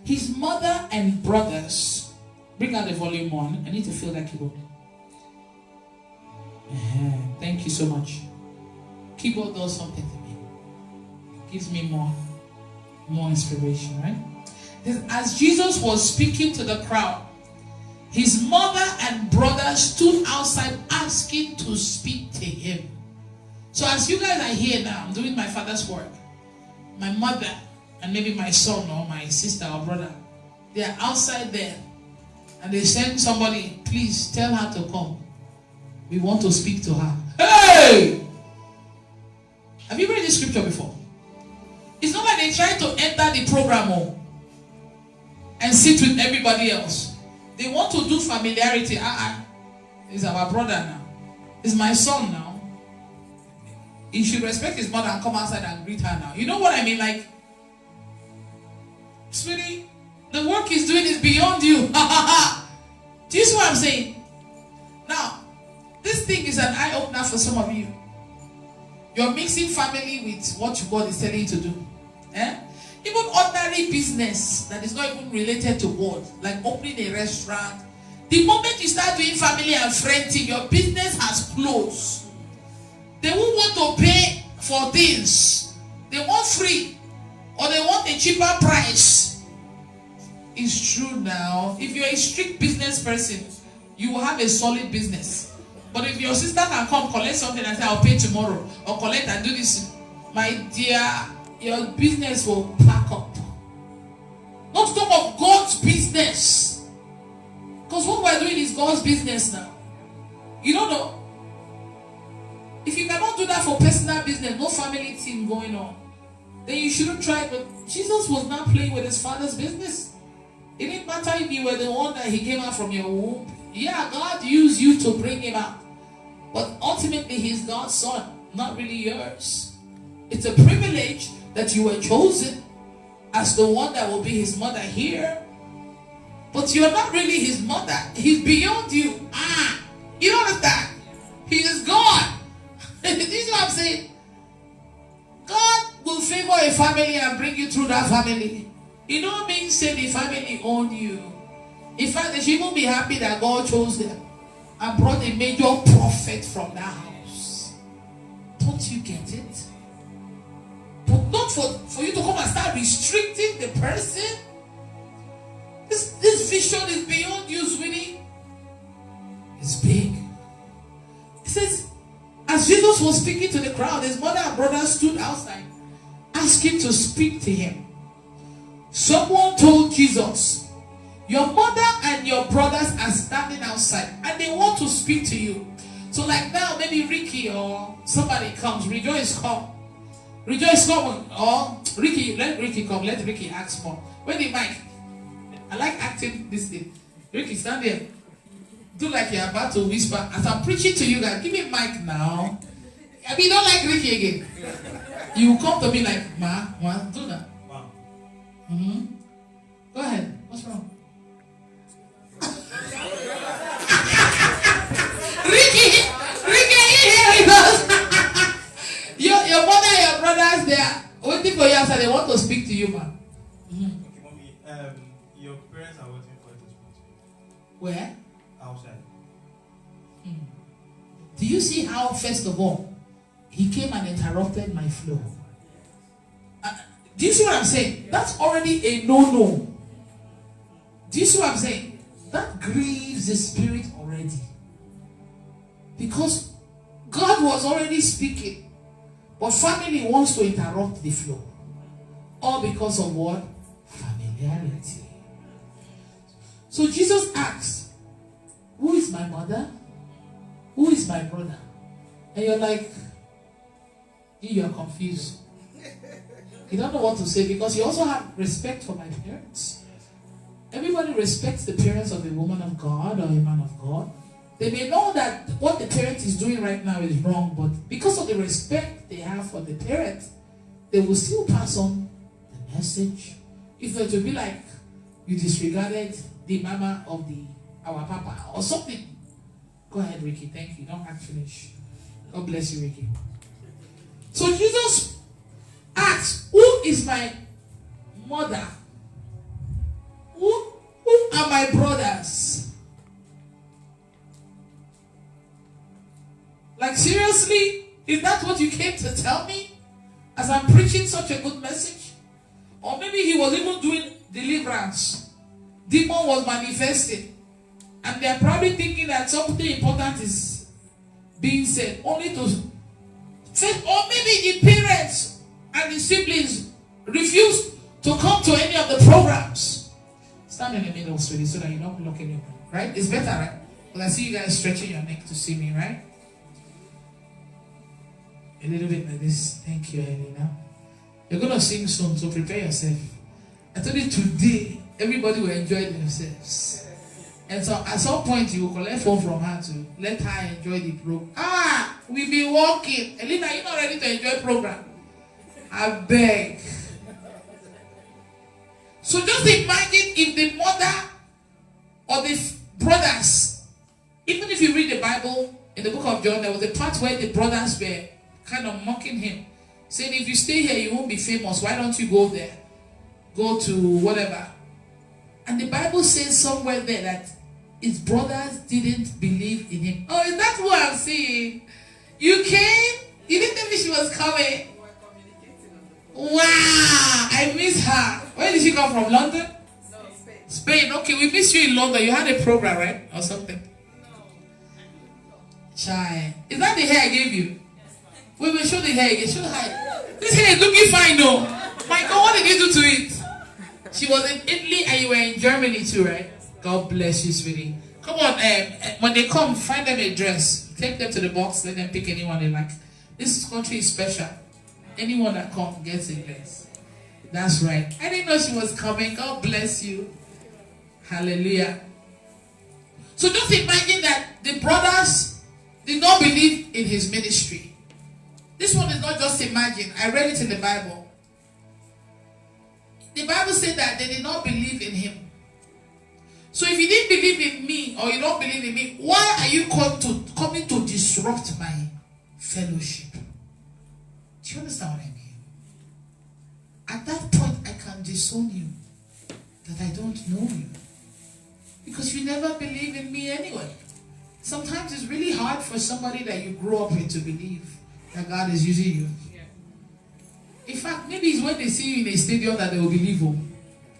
Speaker 1: his mother and brothers, bring out the volume one. I need to feel that keyboard. Thank you so much. Keyboard does something to me. Gives me more inspiration, right? As Jesus was speaking to the crowd, his mother and brother stood outside asking to speak to him. So as you guys are here now, I'm doing my Father's work. My mother and maybe my son or my sister or brother, they are outside there. And they send somebody, please tell her to come. We want to speak to her. Hey! Have you read this scripture before? It's not like they try to enter the program and sit with everybody else. They want to do familiarity. He's our brother now. He's my son now. He should respect his mother and come outside and greet her now. You know what I mean? Like, sweetie, the work he's doing is beyond you. Do you see what I'm saying? Now, this thing is an eye-opener for some of you. You're mixing family with what God is telling you to do. Even ordinary business that is not even related to God, like opening a restaurant. The moment you start doing family and friendship, your business has closed. They won't want to pay for things. They want free. Or they want a cheaper price. It's true now. If you're a strict business person, you will have a solid business. But if your sister can come collect something and say, I'll pay tomorrow, or collect and do this, my dear, your business will pack up. Not to talk of God's business. Because what we're doing is God's business now. You don't know. If you cannot do that for personal business, no family team going on, then you shouldn't try. But Jesus was not playing with his Father's business. It didn't matter if you were the one that he came out from your womb. Yeah, God used you to bring him out. But ultimately, he's God's son, not really yours. It's a privilege that you were chosen as the one that will be his mother here. But you're not really his mother. He's beyond you. You don't understand? He is God. This is what I'm saying. God will favor a family and bring you through that family. It don't mean say the family own you. In fact, they should even be happy that God chose them and brought a major prophet from that house. Don't you get it? But not for you to come and start restricting the person. This vision is beyond you, sweetie. It's big. It says, as Jesus was speaking to the crowd, his mother and brother stood outside, asking to speak to him. Someone told Jesus, your mother and your brothers are standing outside and they want to speak to you. So like now, maybe Ricky or somebody comes. Rejoice, come. Rejoice, come. Or Ricky, let Ricky come. Let Ricky ask more. Where the mic? I like acting this thing. Ricky, stand there. Do like you're about to whisper. As I'm preaching to you guys, give me mic now. I mean, don't like Ricky again. You come to me like, Ma, do that. Go ahead. What's wrong? Ricky, here he goes. Your mother and your brothers, they are waiting for you outside. They want to speak to you, man.
Speaker 6: Okay, mommy. Your parents are waiting for you to speak to you.
Speaker 1: Where?
Speaker 6: Outside.
Speaker 1: Do you see how, first of all, he came and interrupted my flow? Do you see what I'm saying? That's already a no-no. Do you see what I'm saying? That grieves the spirit already. Because God was already speaking. But family wants to interrupt the flow. All because of what? Familiarity. So Jesus asks, who is my mother? Who is my brother? And you're like, you are confused. You don't know what to say because you also have respect for my parents. Everybody respects the parents of a woman of God or a man of God. They may know that what the parent is doing right now is wrong, but because of the respect they have for the parent, they will still pass on the message. If it would be like you disregarded the mama of our papa or something. Go ahead, Ricky. Thank you. Don't act finish. God bless you, Ricky. So Jesus asks, who is my mother? Who are my brothers? Like seriously? Is that what you came to tell me? As I'm preaching such a good message? Or maybe he was even doing deliverance. Demon was manifesting. And they're probably thinking that something important is being said. Only to say, or maybe the parents and the siblings refuse to come to any of the programs. Stand in the middle, sweetie, so that you're not looking at me. Right? It's better, right? Well, I see you guys stretching your neck to see me, right? a little bit like this. Thank you, Helena. You're going to sing soon, so prepare yourself. I told you today, everybody will enjoy themselves. And so at some point, you will collect phone from her to let her enjoy the program. We've been walking. Helena, you're not ready to enjoy program. I beg. So just imagine if the mother or the brothers, even if you read the Bible, in the book of John, there was a part where the brothers were kind of mocking him, saying, if you stay here, you won't be famous. Why don't you go there? Go to whatever. And the Bible says somewhere there that his brothers didn't believe in him. Oh, is that what I'm seeing? You came? You didn't tell me she was coming. Wow, I miss her. Where did she come from? London?
Speaker 5: No, Spain.
Speaker 1: Spain. Okay, we missed you in London. You had a program, right? Or something. Chai. Is that the hair I gave you? We will show the hair again. Show the hair. This hair is looking fine, though. My God, what did you do to it? She was in Italy and you were in Germany too, right? God bless you, sweetie. Come on, when they come, find them a dress. Take them to the box. Let them pick anyone they like. This country is special. Anyone that comes gets a dress. That's right. I didn't know she was coming. God bless you. Hallelujah. So just imagine that the brothers did not believe in his ministry. This one is not just imagine. I read it in the Bible. The Bible said that they did not believe in him. So if you didn't believe in me or you don't believe in me, why are you coming to disrupt my fellowship? Do you understand what I mean? At that point, I can disown you that I don't know you. Because you never believe in me anyway. Sometimes it's really hard for somebody that you grew up with to believe that God is using you. In fact, maybe it's when they see you in a stadium that they will believe you.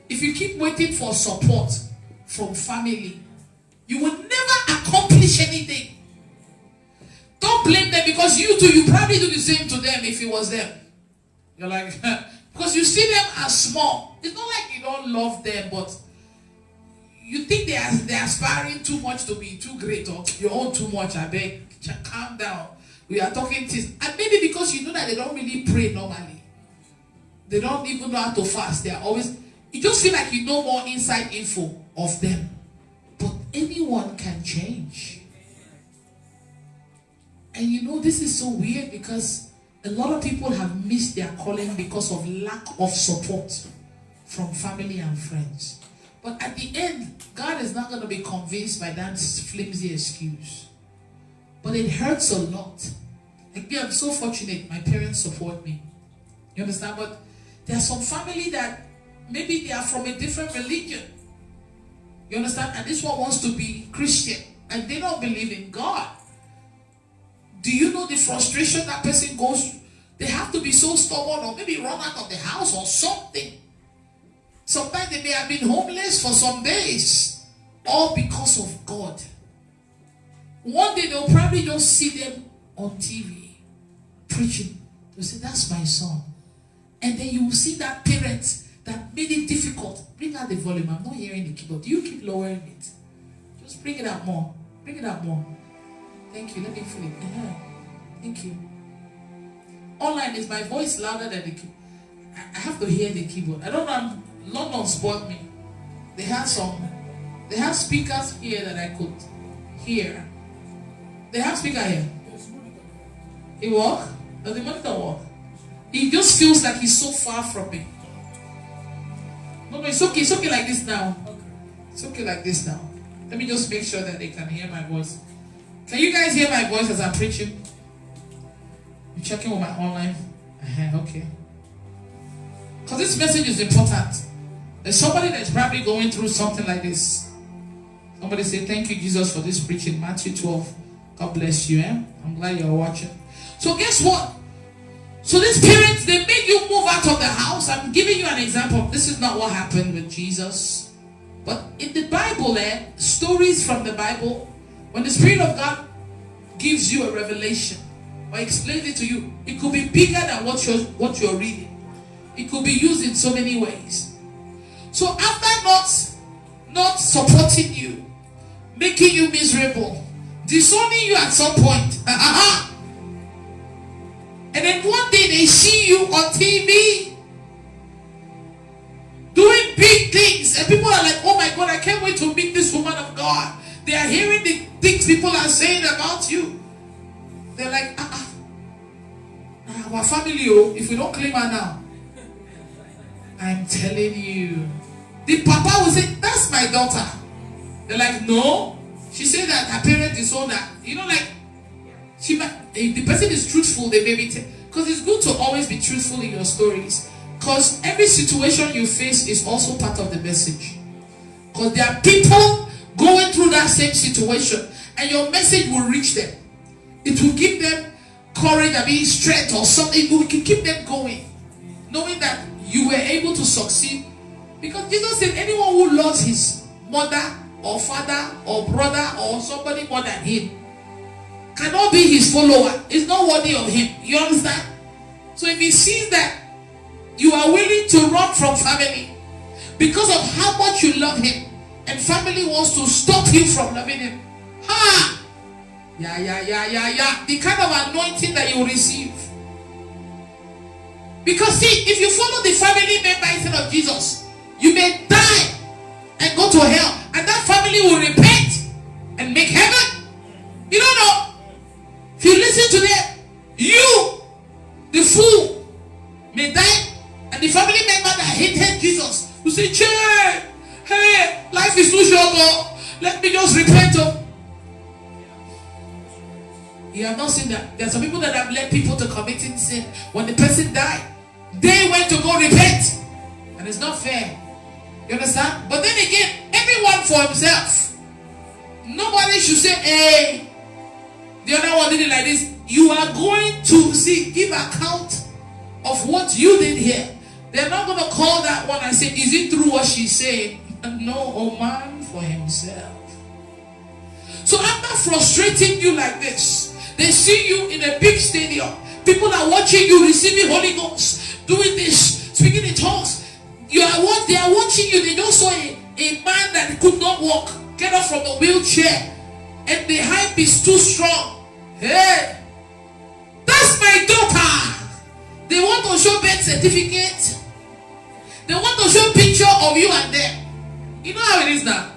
Speaker 1: If you keep waiting for support from family, you will never accomplish anything. Don't blame them, because you too, you probably do the same to them if it was them. You're like, because you see them as small. It's not like you don't love them, but you think they're aspiring too much to be too great, or you own too much. I beg, calm down. We are talking things. And maybe because you know that they don't really pray normally. They don't even know how to fast. They are always, you just feel like you know more inside info of them. But anyone can change. And you know, this is so weird because a lot of people have missed their calling because of lack of support from family and friends. But at the end, God is not going to be convinced by that flimsy excuse. But it hurts a lot. Like me, I'm so fortunate. My parents support me. You understand? But there's some family that maybe they are from a different religion. You understand? And this one wants to be Christian. And they don't believe in God. Do you know the frustration that person goes through? They have to be so stubborn, or maybe run out of the house or something. Sometimes they may have been homeless for some days. All because of God. One day they'll probably just see them on TV preaching. They'll say, that's my son. And then you will see that parent that made it difficult. Bring out the volume. I'm not hearing the keyboard. Do you keep lowering it? Just bring it up more. Bring it up more. Thank you. Let me feel it. Thank you. Online, is my voice louder than the keyboard? I have to hear the keyboard. I don't know. London spoiled me. They had speakers here that I could hear. They have speaker here. It work? Does the monitor work? It just feels like he's so far from me. No, it's okay. It's okay like this now. It's okay like this now. Let me just make sure that they can hear my voice. Can you guys hear my voice as I'm preaching? You checking with my online? Okay. Because this message is important. There's somebody that's probably going through something like this. Somebody say, thank you, Jesus, for this preaching. Matthew 12. God bless you. I'm glad you're watching. So guess what? So these parents, they make you move out of the house. I'm giving you an example. This is not what happened with Jesus. But in the Bible, stories from the Bible, when the Spirit of God gives you a revelation or explains it to you, it could be bigger than what you're reading. It could be used in so many ways. So after not supporting you, making you miserable, disowning you at some point, and you on TV doing big things, and people are like, oh my God, I can't wait to meet this woman of God. They are hearing the things people are saying about you. They're like, our family, if we don't claim her now, I'm telling you. The papa will say, that's my daughter. They're like, no. She said that her parent is all that. You know, like, if the person is truthful, they may be. Because it's good to always be truthful in your stories. Because every situation you face is also part of the message. Because there are people going through that same situation, and your message will reach them. It will give them courage, strength or something. It will keep them going, knowing that you were able to succeed. Because Jesus said, anyone who loves his mother or father or brother or somebody more than him cannot be his follower. Is not worthy of him. You understand? So if he sees that you are willing to run from family because of how much you love him, and family wants to stop you from loving him, the kind of anointing that you receive. Because see, if you follow the family member instead of Jesus, you may die and go to hell, and that family will repent and make heaven. You don't know. If you listen to them, you, the fool, may die, and the family member that hated Jesus will say, hey, life is too short, let me just repent. You have not seen that. There are some people that have led people to committing sin. When the person died, they went to go repent, and it's not fair. You understand? But then again, everyone for himself. Nobody should say, hey, the other one did it like this. You are going to give account of what you did here. They're not going to call that one and say, is it true what she's saying? No, a man for himself. So after frustrating you like this, they see you in a big stadium. People are watching you receiving Holy Ghost, doing this, speaking in tongues. They are watching you. They just saw a man that could not walk get up from the wheelchair, and the hype is too strong. Hey, that's my daughter. They want to show birth certificate. They want to show picture of you and them. You know how it is now.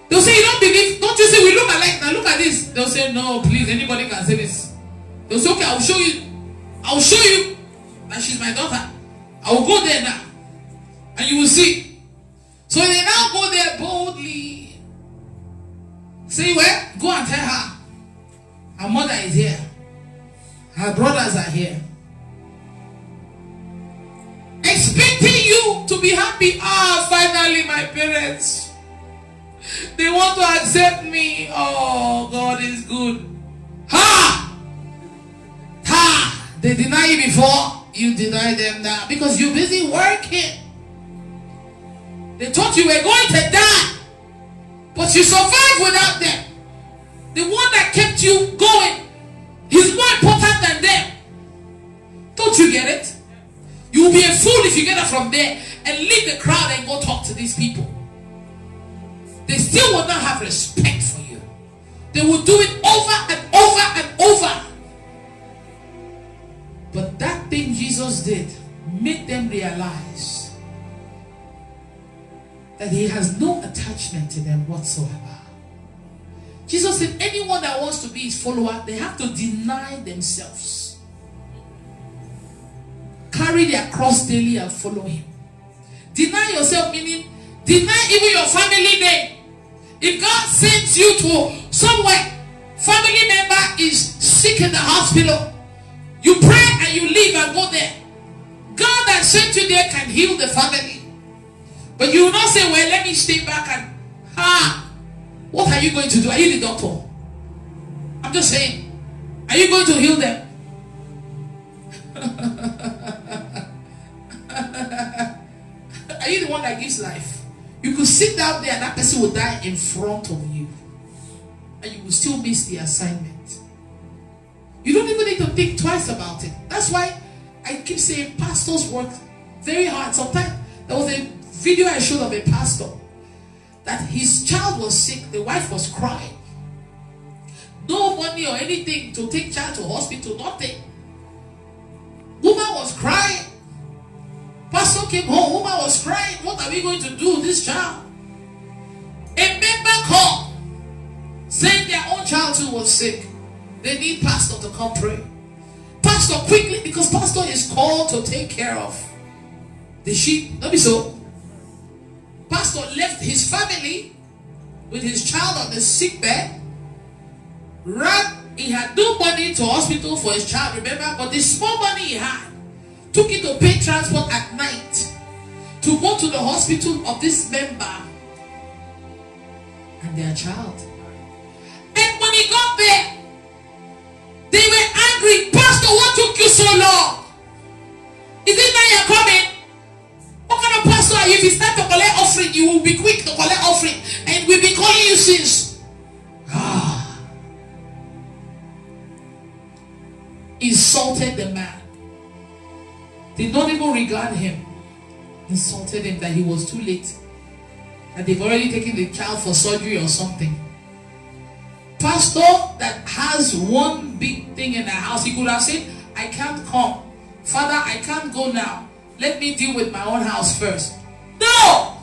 Speaker 1: They'll say, you don't believe. Don't you say we look alike? Now look at this. They'll say, no, please, anybody can say this. They'll say, okay, I'll show you. I'll show you that she's my daughter. I will go there now, and you will see. So they now go there boldly. Say, well, go and tell her. Her mother is here. Her brothers are here. Expecting you to be happy. Finally, my parents. They want to accept me. Oh, God is good. They deny you before, you deny them now. Because you're busy working. They thought you were going to die, but you survived without them. The one that kept you going, he's more important than them. Don't you get it? You will be a fool if you get up from there and leave the crowd and go talk to these people. They still will not have respect for you. They will do it over and over and over. But that thing Jesus did made them realize that he has no attachment to them whatsoever. Jesus said anyone that wants to be his follower, they have to deny themselves. Carry their cross daily and follow him. Deny yourself, meaning deny even your family name. If God sends you to somewhere, family member is sick in the hospital, you pray and you leave and go there. God that sent you there can heal the family. But you will not say, well, let me stay back and what are you going to do? Are you the doctor? I'm just saying, are you going to heal them? Are you the one that gives life? You could sit down there and that person will die in front of you, and you will still miss the assignment. You don't even need to think twice about it. That's why I keep saying pastors work very hard. Sometimes there was a video I showed of a pastor that his child was sick, the wife was crying. No money or anything to take child to hospital, nothing. Woman was crying. Pastor came home. Woman was crying. What are we going to do with this child? A member called, saying their own child too was sick. They need pastor to come pray. Pastor quickly, because pastor is called to take care of the sheep. Not be so. Pastor left his family with his child on the sick bed. Ran. He had no money to hospital for his child, remember? But the small money he had, took it to pay transport at night to go to the hospital of this member and their child. And when he got there, they were angry. Pastor, what took you so long? Is it now you're coming? What kind of pastor are you? If it's time to collect offering, you will be quick to collect offering. And we've been calling you since. Insulted the man. Did not even regard him. Insulted him that he was too late. That they've already taken the child for surgery or something. Pastor that has one big thing in the house, he could have said, I can't come. Father, I can't go now. Let me deal with my own house first. No!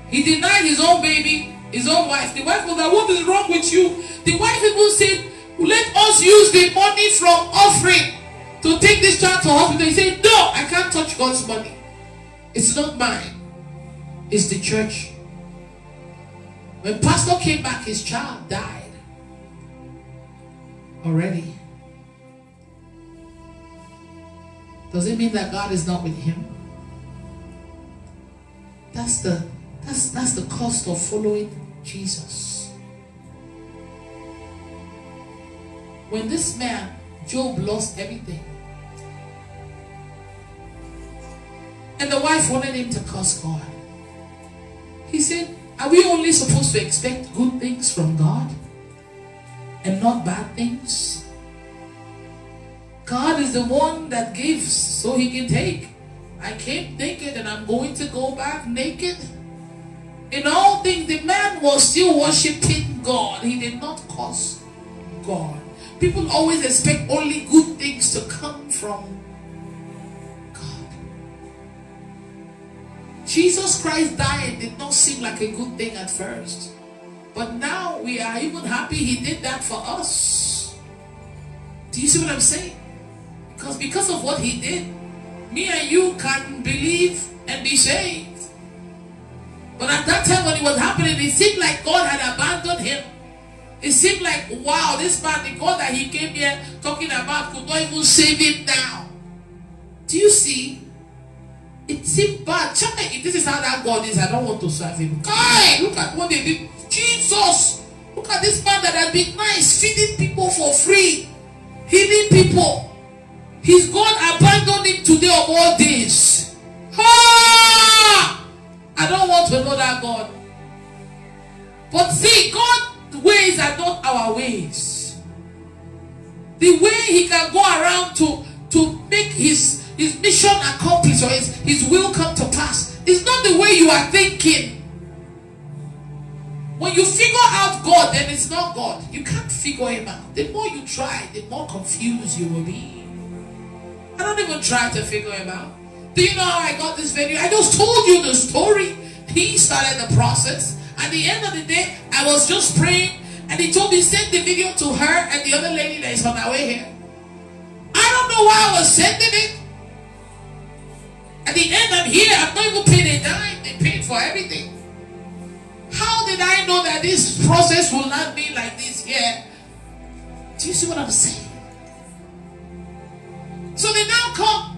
Speaker 1: He denied his own baby, his own wife. The wife was like, what is wrong with you? The wife even said, let us use the money from offering to take this child to hospital. He said, no, I can't touch God's money. It's not mine. It's the church. When pastor came back, his child died already. Does it mean that God is not with him? That's the cost of following Jesus. When this man, Job, lost everything, and the wife wanted him to curse God, he said, are we only supposed to expect good things from God and not bad things? God is the one that gives so he can take. I came naked and I'm going to go back naked. In all things, the man was still worshiping God. He did not curse God. People always expect only good things to come from God. Jesus Christ dying did not seem like a good thing at first. But now we are even happy he did that for us. Do you see what I'm saying? Because of what he did, me and you can believe and be saved. But at that time when it was happening, it seemed like God had abandoned him. It seemed like, wow, this man, the God that he came here talking about, could not even save him now. Do you see? It seemed bad. If this is how that God is, I don't want to serve him. Kai, look at what they did. Jesus, look at this man that has been nice, feeding people for free, healing people. His God abandoned him today of all days. Ah! I don't want to know that God. But see, God's ways are not our ways. The way he can go around to make his mission accomplished or his will come to pass is not the way you are thinking. When you figure out God, then it's not God. You can't figure him out. The more you try, the more confused you will be. I don't even try to figure him out. Do you know how I got this video? I just told you the story. He started the process. At the end of the day, I was just praying, and he told me send the video to her and the other lady that is on our way here. I don't know why I was sending it. At the end, I'm here. I'm not even paid a dime. They paid for everything. How did I know that this process will not be like this here? Do you see what I'm saying? So they now come.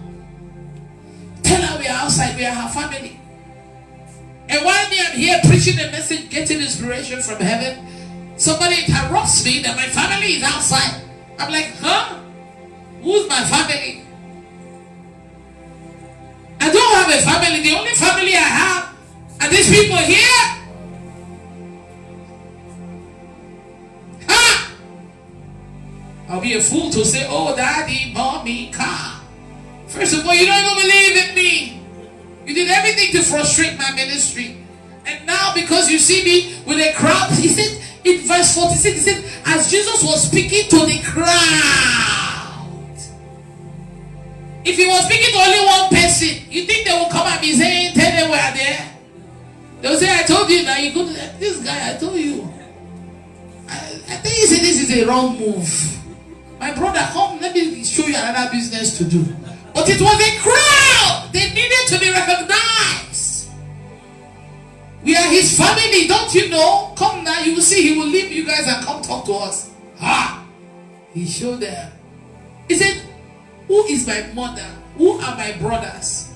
Speaker 1: Tell her we are outside. We are her family. And while me, I'm here preaching the message, getting inspiration from heaven, somebody interrupts me that my family is outside. I'm like, huh? Who's my family? I don't have a family. The only family I have are these people here. Huh? I'll be a fool to say, oh, daddy, mommy, car. First of all, you don't even believe in me. You did everything to frustrate my ministry. And now because you see me with a crowd, he said in verse 46, he said, as Jesus was speaking to the crowd, If he was speaking to only one person, you think they will come and be saying, tell them we are there? They will say, I told you that you go to this guy, I told you. I think he said this is a wrong move. My brother, come, let me show you another business to do. But it was a crowd. They needed to be recognized. We are his family, don't you know? Come now, you will see he will leave you guys and come talk to us. He showed them. He said, who is my mother? Who are my brothers?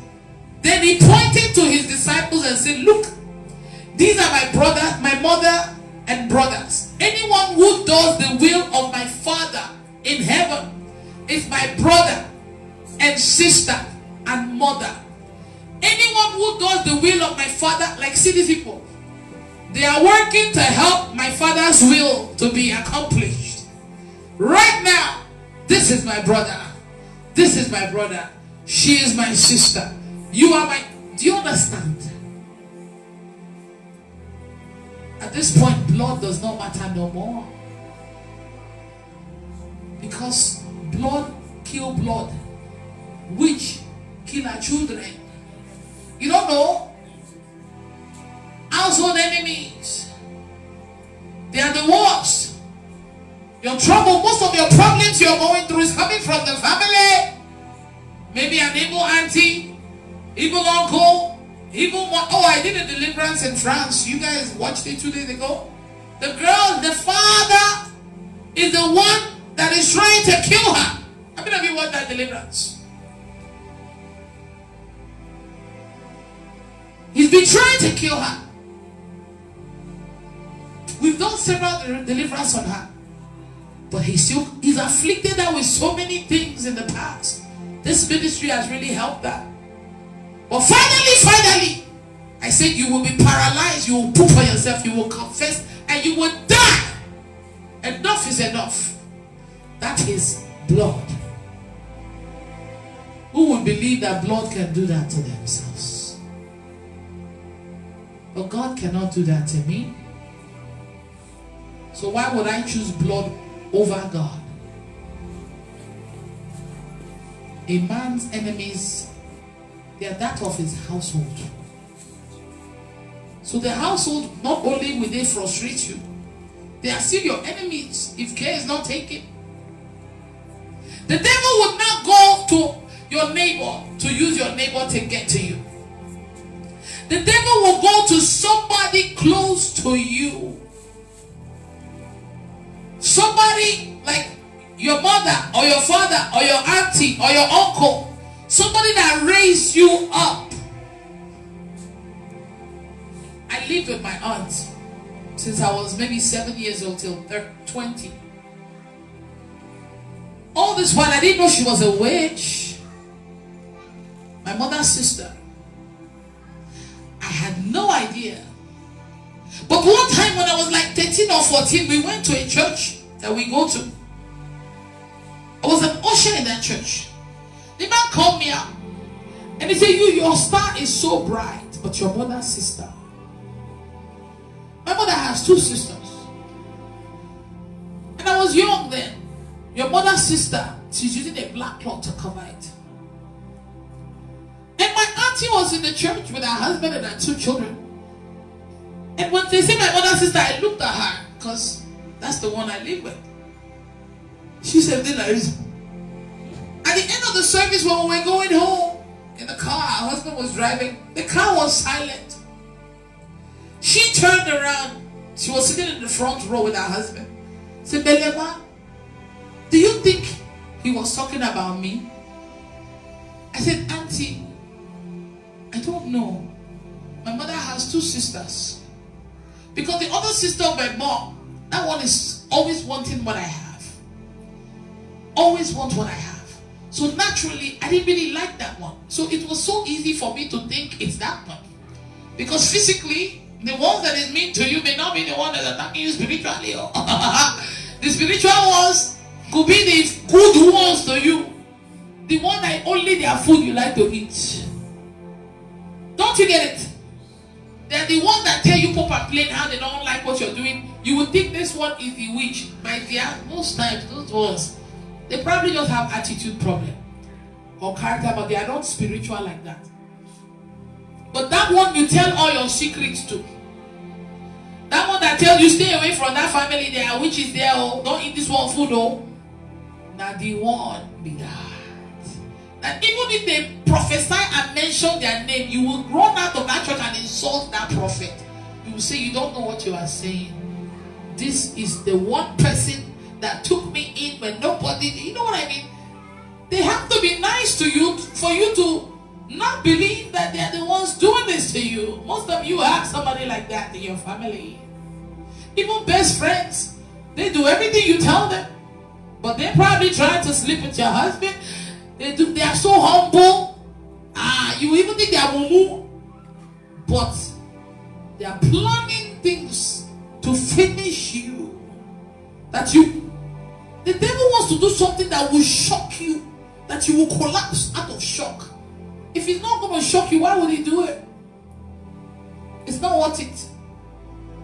Speaker 1: Then he pointed to his disciples and said, look, these are my brother, my mother and brothers. Anyone who does the will of my Father in heaven is my brother and sister and mother. Anyone who does the will of my Father, like see these people, they are working to help my Father's will to be accomplished. Right now, this is my brother. This is my brother. She is my sister. You are my... Do you understand? At this point, blood does not matter no more. Because blood kill blood. Which kill our children. You don't know? Household enemies. They are the worst. Your trouble, most of your problems you're going through is coming from the family. Maybe an evil auntie, evil uncle, evil one. Oh, I did a deliverance in France. You guys watched it 2 days ago. The girl, the father is the one that is trying to kill her. How many of you watched that deliverance? He's been trying to kill her. We've done several deliverance on her. But he's afflicted her with so many things in the past. This ministry has really helped her. But finally, I said you will be paralyzed. You will poop for yourself. You will confess. And you will die. Enough is enough. That is blood. Who would believe that blood can do that to themselves? But God cannot do that to me. So why would I choose blood over God? A man's enemies, they are that of his household. So the household, not only will they frustrate you, they are still your enemies if care is not taken. The devil would not go to your neighbor to use your neighbor to get to you. The devil will go to somebody close to you. Somebody like your mother or your father or your auntie or your uncle. Somebody that raised you up. I lived with my aunt since I was maybe 7 years old till 20. All this while I didn't know she was a witch. My mother's sister. I had no idea. But one time when I was like 13 or 14, we went to a church that we go to. I was an usher in that church. The man called me out and he said, your star is so bright, but your mother's sister. My mother has 2 sisters. And I was young then. Your mother's sister, she's using a black cloth to cover it. And my auntie was in the church with her husband and her 2 children. And when they say my mother's sister, I looked at her because that's the one I live with. She said, at the end of the service when we were going home in the car, her husband was driving, the car was silent. She turned around. She was sitting in the front row with her husband. Said, Belema, do you think he was talking about me? I said, Auntie, I don't know. My mother has 2 sisters. Because the other sister of my mom, that one is always wanting what I have. Always want what I have. So naturally, I didn't really like that one. So it was so easy for me to think it's that one. Because physically, the ones that is mean to you may not be the one that is attacking you spiritually. The spiritual ones could be the good ones to you. The one that only their food you like to eat. Don't you get it? They're the ones that tell you pop and plain how they don't like what you're doing. You would think this one is the witch. My dear, most times those ones, they probably just have attitude problem. or character, but they are not spiritual like that. But that one you tell all your secrets to. That one that tells you stay away from that family, there are witches there, oh, don't eat this one food, oh. Now the one be that. And even if they prophesy and mention their name, you will run out of that church and insult that prophet. You will say you don't know what you are saying. This is the one person that took me in when nobody, you know what I mean? They have to be nice to you for you to not believe that they are the ones doing this to you. Most of you have somebody like that in your family. Even best friends, they do everything you tell them, but they're probably trying to sleep with your husband. They are so humble. You even think they are mumu, but they are planning things to finish you. The devil wants to do something that will shock you, that you will collapse out of shock. If he's not going to shock you, why would he do it? It's not worth it.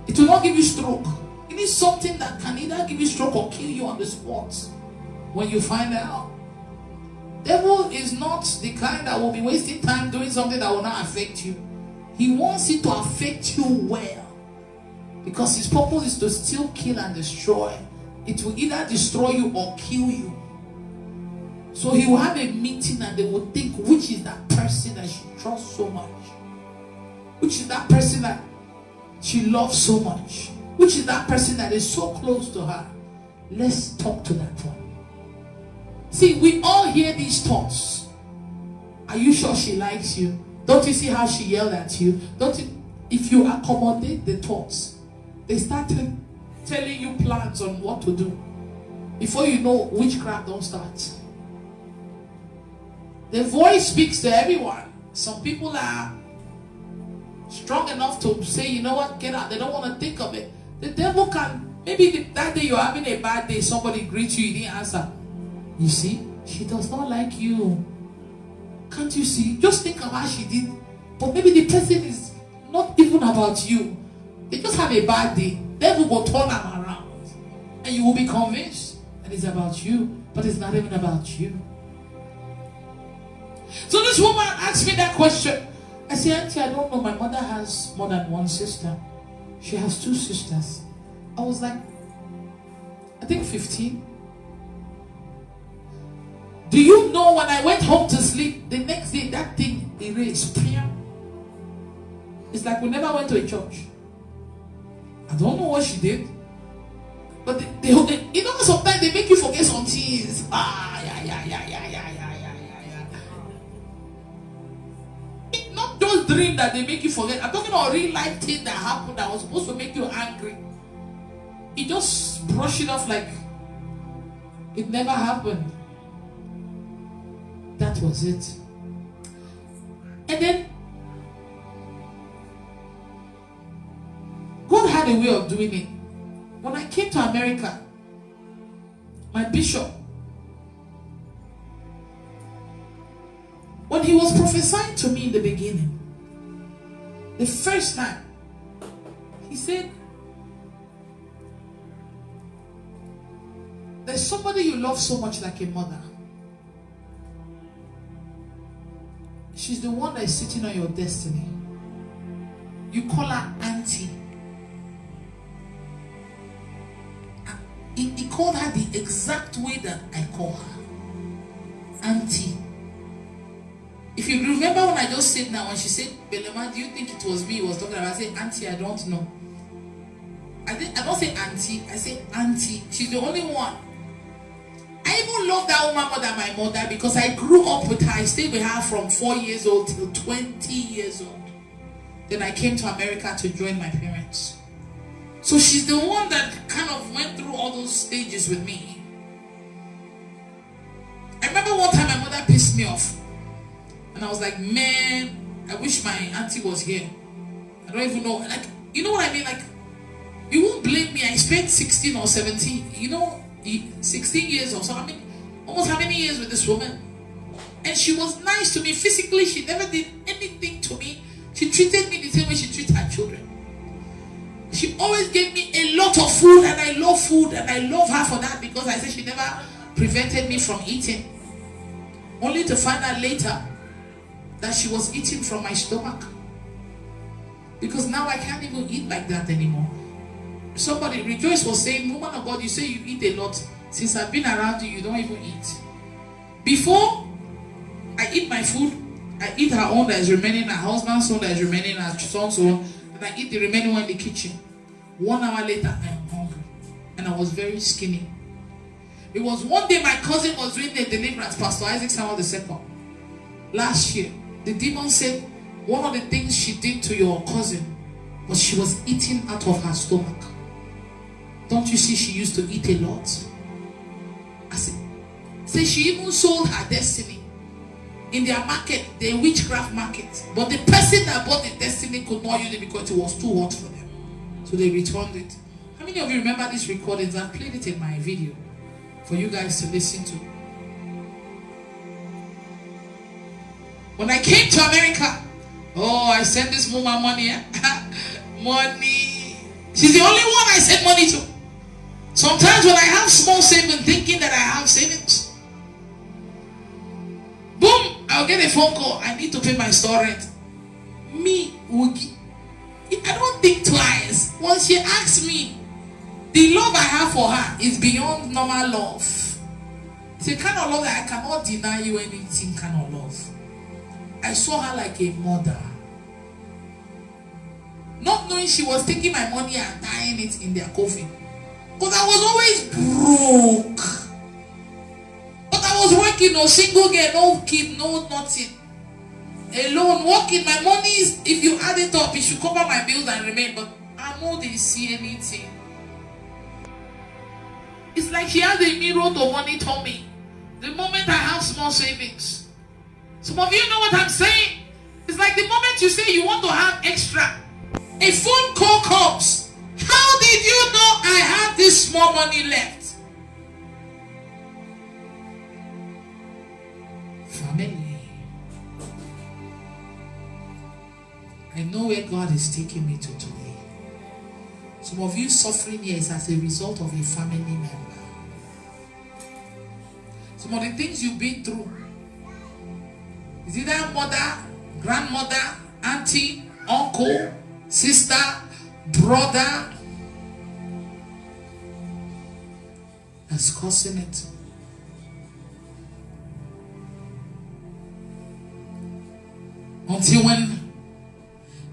Speaker 1: It will not give you stroke. It is something that can either give you stroke or kill you on the spot when you find out. Devil is not the kind that will be wasting time doing something that will not affect you. He wants it to affect you well, because his purpose is to steal, kill, and destroy. It will either destroy you or kill you. So he will have a meeting and they will think, which is that person that she trusts so much? Which is that person that she loves so much? Which is that person that is so close to her? Let's talk to that one. See, we all hear these thoughts. Are you sure she likes you? Don't you see how she yelled at you? Don't you? If you accommodate the thoughts, they start telling you plans on what to do. Before you know, witchcraft don't start. The voice speaks to everyone. Some people are strong enough to say, you know what, get out. They don't want to think of it. The devil can, maybe that day you're having a bad day, somebody greets you, you didn't answer. You see, she does not like you. Can't you see? Just think of how she did. But maybe the person is not even about you. They just have a bad day. Devil will turn them around. And you will be convinced that it's about you. But it's not even about you. So this woman asked me that question. I said, Auntie, I don't know. My mother has more than one sister. She has 2 sisters. I was like, I think 15. Do you know when I went home to sleep, the next day that thing erased. It's like we never went to a church. I don't know what she did. But they you know, sometimes they make you forget some things. It's not those dreams that they make you forget. I'm talking about real life things that happened that was supposed to make you angry. It just brushed it off like it never happened. That was it. And then God had a way of doing it. When I came to America, my bishop, when he was prophesying to me in the beginning, the first time, he said, there's somebody you love so much like a mother. She's the one that is sitting on your destiny. You call her auntie. He called her the exact way that I call her. Auntie. If you remember when I just said now, when she said, Belema, do you think it was me he was talking about? I said, Auntie, I don't know. I don't say auntie, I say auntie. She's the only one. I even love that woman more than my mother because I grew up with her. I stayed with her from 4 years old till 20 years old. Then I came to America to join my parents. So she's the one that kind of went through all those stages with me. I remember one time my mother pissed me off. And I was like, man, I wish my auntie was here. I don't even know. Like, you know what I mean? Like, you won't blame me. I spent 16 or 17, 16 years or so. I mean, almost how many years with this woman? And she was nice to me physically. She never did anything to me. She treated me the same way she treats her children. She always gave me a lot of food, and I love food, and I love her for that because I said she never prevented me from eating. only to find out later that she was eating from my stomach. Because now I can't even eat like that anymore. Somebody, Rejoice, was saying, woman of God, you say you eat a lot. Since I've been around you, you don't even eat. Before I eat my food, I eat her own that is remaining, her husband's own that is remaining, her son's own, and I eat the remaining one in the kitchen. 1 hour later, I am hungry. And I was very skinny. It was one day my cousin was doing the deliverance, Pastor Isaac Samuel II. Last year, the demon said, one of the things she did to your cousin was she was eating out of her stomach. Don't you see she used to eat a lot? I said, she even sold her destiny in their market, the witchcraft market. But the person that bought the destiny could not use it because it was too hot for them. So they returned it. How many of you remember these recordings? I played it in my video for you guys to listen to. When I came to America, oh, I sent this woman money. Money. She's the only one I send money to. Sometimes when I have small savings, thinking that I have savings, boom, I'll get a phone call. I need to pay my store rent. Me, Woogie, I don't think twice. Once she asks me, the love I have for her is beyond normal love. It's a kind of love that I cannot deny you anything kind of love. I saw her like a mother. Not knowing she was taking my money and tying it in their coffin. Because I was always broke. But I was working, no single girl, no kid, no nothing. Alone, working. My money is, if you add it up, it should cover my bills and remain. But I know they see anything. It's like she has a mirror to monitor me. The moment I have small savings. Some of you know what I'm saying. It's like the moment you say you want to have extra, a phone call comes. How did you know I have this small money left? Family. I know where God is taking me to today. Some of you suffering here is as a result of a family member. Some of the things you've been through is either mother, grandmother, auntie, uncle, sister, brother that's causing it. Until when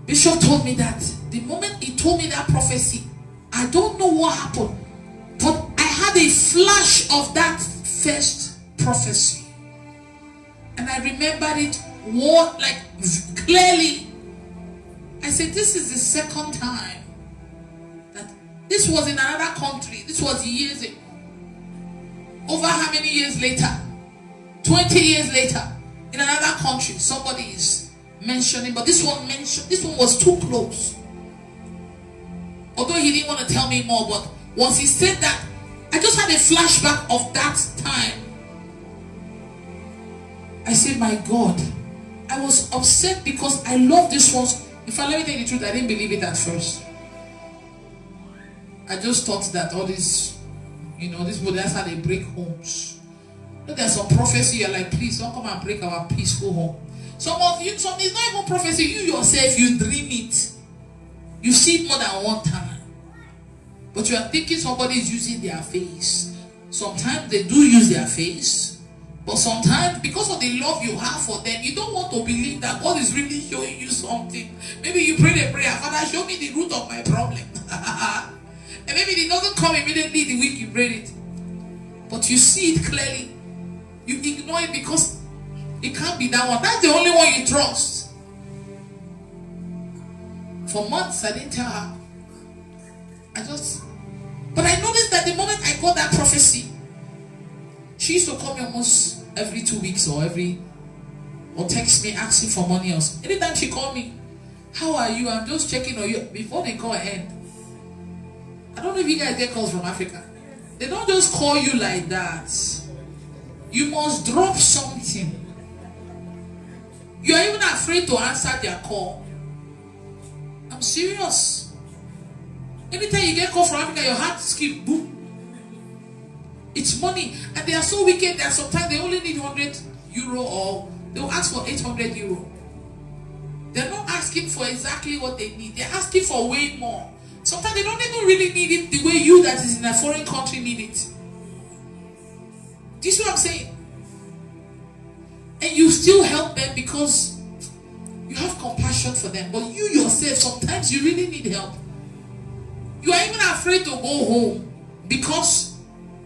Speaker 1: Bishop told me that, the moment he told me that prophecy, I don't know what happened, but I had a flash of that first prophecy. And I remembered it clearly. I said, this is the second time that this was in another country. This was years ago. Over how many years later? 20 years later, in another country, somebody is mentioning, but this one was too close. Although he didn't want to tell me more, but once he said that, I just had a flashback of that time. I said, my God, I was upset because I love this one. If I let me tell you the truth, I didn't believe it at first. I just thought that all this, this people, that's how they break homes. There's some prophecy, you're like, please don't come and break our peaceful home. Some of you, it's not even prophecy, you yourself, you dream it. You see it more than one time. But you are thinking somebody is using their face. Sometimes they do use their face. But sometimes, because of the love you have for them, you don't want to believe that God is really showing you something. Maybe you pray the prayer, Father, show me the root of my problem. And maybe it doesn't come immediately the week you prayed it. But you see it clearly. You ignore it because it can't be that one. That's the only one you trust. For months, I didn't tell her. But I noticed that the moment I got that prophecy, she used to call me almost every 2 weeks or text me asking for money or something. Anytime she called me, how are you? I'm just checking on you. Before the call end, I don't know if you guys get calls from Africa. They don't just call you like that. You must drop something. You are even afraid to answer their call. I'm serious. Anytime you get call from Africa, your heart skip, boom. It's money. And they are so wicked that sometimes they only need 100 euro, or they'll ask for 800 euro. They're not asking for exactly what they need. They're asking for way more. Sometimes they don't even really need it the way you that is in a foreign country need it. Do you see what I'm saying? And you still help them because you have compassion for them. But you yourself, sometimes you really need help. You are even afraid to go home because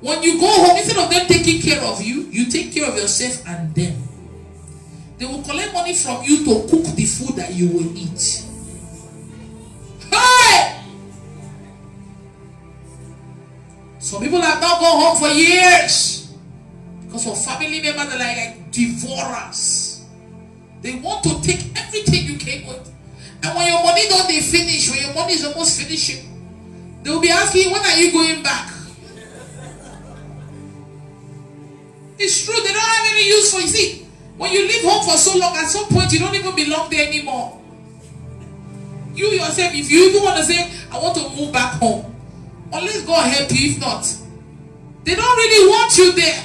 Speaker 1: when you go home, instead of them taking care of you, you take care of yourself and them. They will collect money from you to cook the food that you will eat. Hey! Some people have not gone home for years because of family members that are like devourers. They want to take everything you came with. And when your money don't they finish, when your money is almost finishing, they will be asking you, when are you going back? It's true, they don't have any use for you. See, when you leave home for so long, at some point you don't even belong there anymore. You yourself, if you even want to say, I want to move back home, unless God help you, if not, they don't really want you there.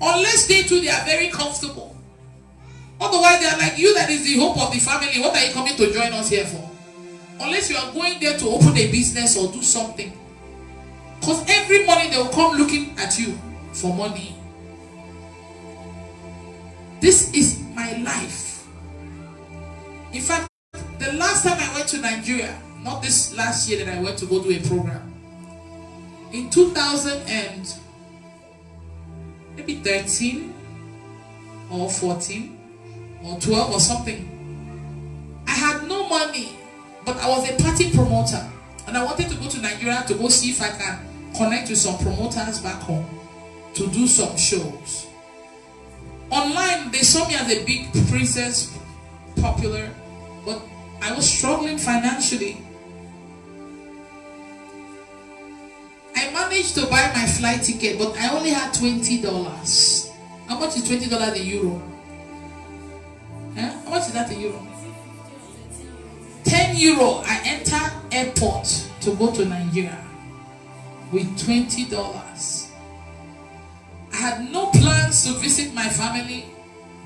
Speaker 1: Unless they too, they are very comfortable. Otherwise, they are like, you that is the hope of the family. What are you coming to join us here for? Unless you are going there to open a business or do something. Because every morning they will come looking at you for money. This is my life. In fact, the last time I went to Nigeria, not this last year that I went to go do a program, in 2013 or 14 or 12 or something, I had no money, but I was a party promoter and I wanted to go to Nigeria to go see if I can connect with some promoters back home to do some shows. Online, they saw me as a big princess, popular, but I was struggling financially. I managed to buy my flight ticket, but I only had $20. How much is $20 in euro? How much is that in euro? 10 euro. I enter airport to go to Nigeria with $20. I had no plans to visit my family.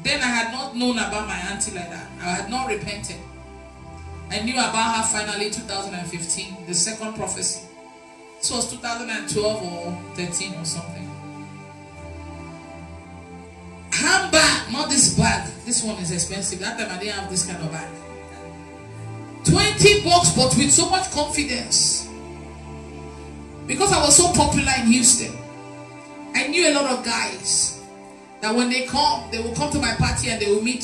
Speaker 1: Then I had not known about my auntie like that. I had not repented. I knew about her finally 2015, the second prophecy. This was 2012 or 13 or something. Handbag, not this bag. This one is expensive. That time I didn't have this kind of bag. $20, but with so much confidence. Because I was so popular in Houston, I knew a lot of guys that when they will come to my party and they will meet,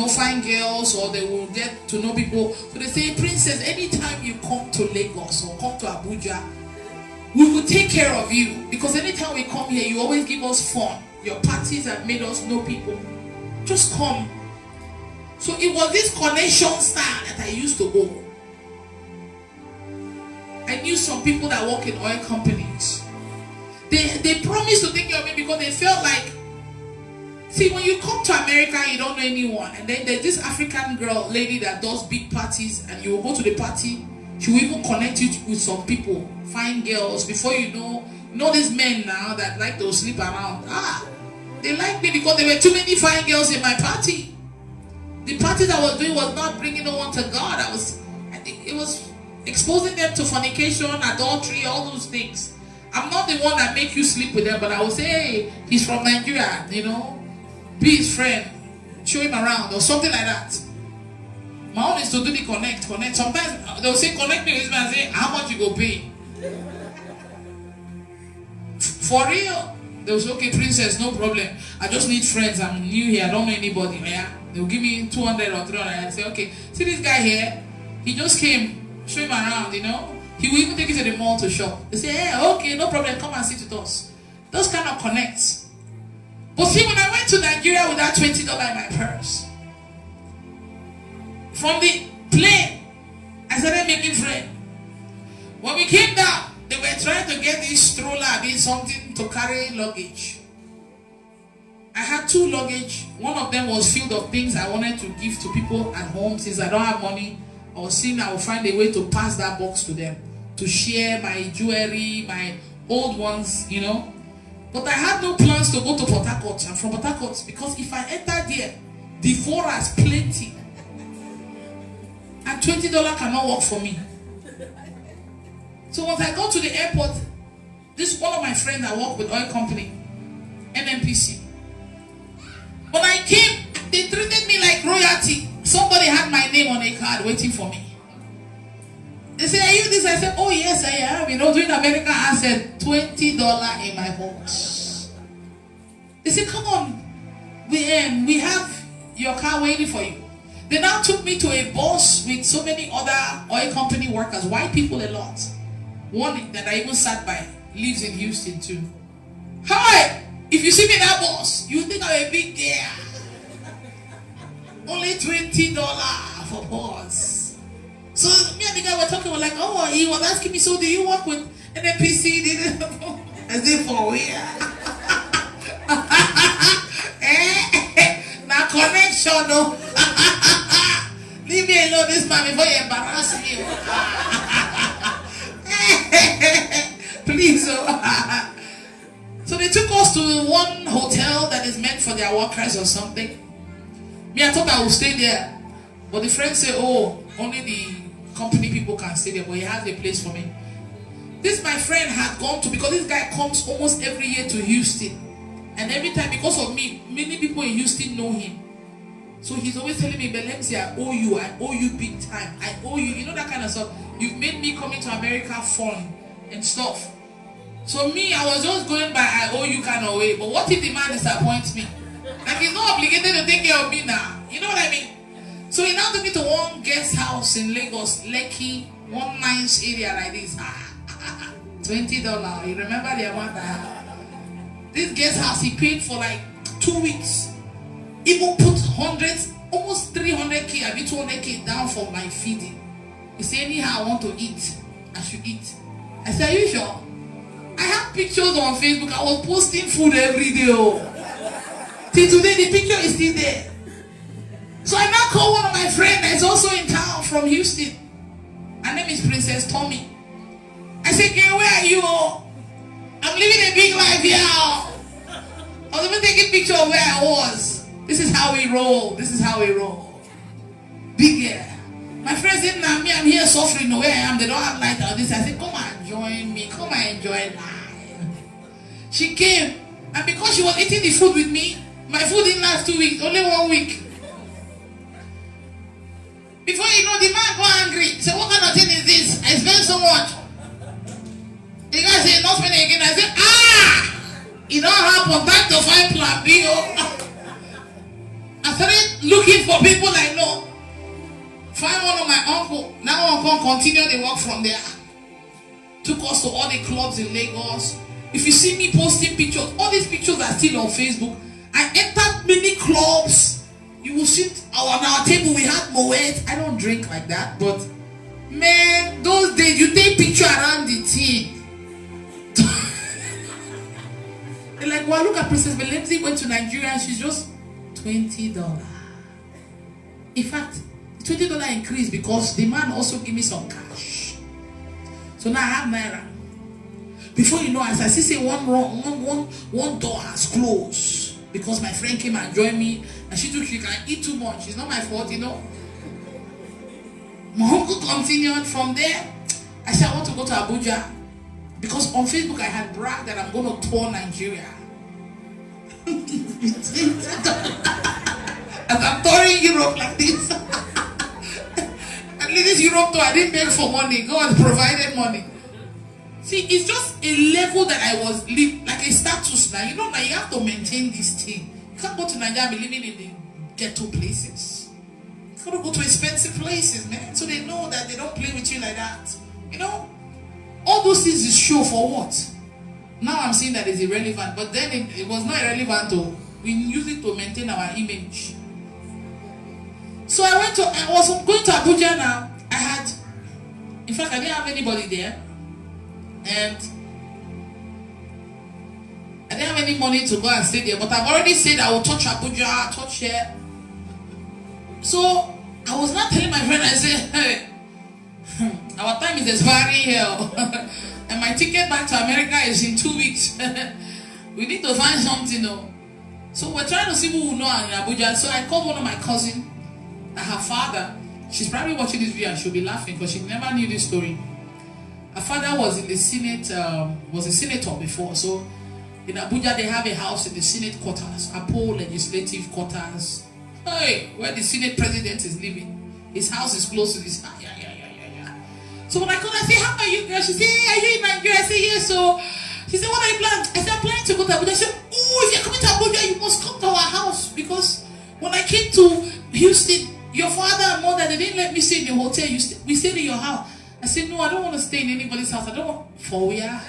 Speaker 1: fine girls, or they will get to know people. So they say, Princess, anytime you come to Lagos or come to Abuja, we will take care of you. Because anytime we come here, you always give us fun. Your parties have made us know people. Just come. So it was this connection style that I used to go. I knew some people that work in oil companies. They promised to take care of me because they felt like, see, when you come to America, you don't know anyone. And then there's this African lady that does big parties, and you will go to the party. She will even connect you with some people, fine girls. Before you know these men now that like to sleep around. They like me because there were too many fine girls in my party. The parties I was doing was not bringing no one to God. It was exposing them to fornication, adultery, all those things. I'm not the one that make you sleep with them, but I will say, hey, he's from Nigeria, be his friend, show him around, or something like that. My own is to do the connect. Sometimes they'll say, connect me with him and say, how much you go pay? For real. They'll say, okay, princess, no problem. I just need friends. I'm new here. I don't know anybody. Yeah? They'll give me 200 or 300. I say, okay, see this guy here? He just came. Show him around, He will even take you to the mall to shop. They say, hey, okay, no problem. Come and sit with us. Those kind of connects. But see, when I went to Nigeria with that $20 in my purse, from the plane, I started making friends. When we came down, they were trying to get this stroller, something to carry luggage. I had 2 luggage. One of them was filled of things I wanted to give to people at home. Since I don't have money, I was seeing I would find a way to pass that box to them, to share my jewelry, my old ones, But I had no plans to go to Port Harcourt. I'm from Port Harcourt because if I enter there, the forest plenty. And $20 cannot work for me. So once I go to the airport, this is one of my friends that work with oil company, NNPC. When I came, they treated me like royalty. Somebody had my name on a card waiting for me. They said, "Are you this?" I said, "Oh yes, I am." You know, doing American accent, $20 in my box. They said, "Come on, we have your car waiting for you." They now took me to a bus with so many other oil company workers, white people a lot. One that I even sat by lives in Houston too. Hi! If you see me in that bus, you think I'm a big girl. Only $20 for bus. So me and the guy were talking, we're like, oh, he was asking me, so do you work with NNPC? As if for where? Now connection, no. Leave me alone, this man, before you embarrass me. Please. So they took us to one hotel that is meant for their workers or something. Me, I thought I would stay there. But the friend said, oh, only the company people can stay there. But he has a place for me. This my friend had gone to, because this guy comes almost every year to Houston. And every time, because of me, many people in Houston know him. So he's always telling me, but let me say, I owe you big time. I owe you, you know, that kind of stuff. You've made me coming to America fun and stuff. So me, I was just going by I owe you kind of way. But what if the man disappoints me? Like, he's not obligated to take care of me now. You know what I mean? So he now took me to one guest house in Lagos, Lekki, one nice area like this. $20. You remember the amount that this guest house he paid for like 2 weeks. Even put hundreds, almost 300K, I mean 200K down for my feeding. He said, anyhow I want to eat, I should eat. I said, are you sure? I have pictures on Facebook. I was posting food every day. Oh. Till today, the picture is still there. So I now call one of my friends that is also in town from Houston. Her name is Princess Tommy. I said, girl, where are you? I'm living a big life here. I was even taking a picture of where I was. This is how we roll. This is how we roll. Big girl. My friends said, nah, me, I'm here suffering. No, where I am, they don't have light on this. I said, come and join me. Come and enjoy life. She came. And because she was eating the food with me, my food didn't last 2 weeks. Only 1 week. Before you know, the man got angry. He said, what kind of thing is this? I spent so much. The guy said, not spending again. I said, it don't happen. Time to find plan B. I started looking for people I know. Find one of my uncle. Now uncle continued the work from there. Took us to all the clubs in Lagos. If you see me posting pictures, all these pictures are still on Facebook. I entered many clubs. You will sit on our table. We had Moet. I don't drink like that, but man, those days you take picture around the tea. They're like, well, look at Princess Belenzi went to Nigeria and she's just $20. In fact, the $20 increased because the man also gave me some cash. So now I have Naira. Before you know, as I see say one door has closed because my friend came and joined me and she can eat too much. It's not my fault, you know. My uncle continued from there. I said I want to go to Abuja because on Facebook I had bragged that I'm going to tour Nigeria. As I'm touring Europe like this. At least this Europe tour, I didn't beg for money. God provided money. See, it's just a level that I was living, like a status now. You know, now you have to maintain this thing. You can't go to Nigeria and be living in the ghetto places. You gotta go to expensive places, man. So they know that they don't play with you like that. You know? All those things is show for what? Now I'm seeing that it's irrelevant, but then it was not irrelevant though. We use it to maintain our image. So I was going to Abuja now. In fact, I didn't have anybody there. And I didn't have any money to go and stay there. But I've already said I will touch Abuja, touch here. So I was not telling my friend, I said, hey, our time is expiring here. And my ticket back to America is in 2 weeks. We need to find something, no. So we're trying to see who will know her in Abuja. So I called one of my cousins, her father. She's probably watching this video and she'll be laughing because she never knew this story. Her father was in the Senate, was a senator before. So in Abuja, they have a house in the Senate quarters, Apo legislative quarters. Hey, where the Senate president is living. His house is close to this. So when I called, I said, how are you, girl? She said, hey, are you in Nigeria? I said, yes. So she said, what are you planning? I said, I'm planning to go to Abuja. She said, oh, if you're coming to Abuja, you must come to our house. Because when I came to Houston, your father and mother, they didn't let me stay in the hotel. We stayed in your house. I said, no, I don't want to stay in anybody's house. I don't want for we are.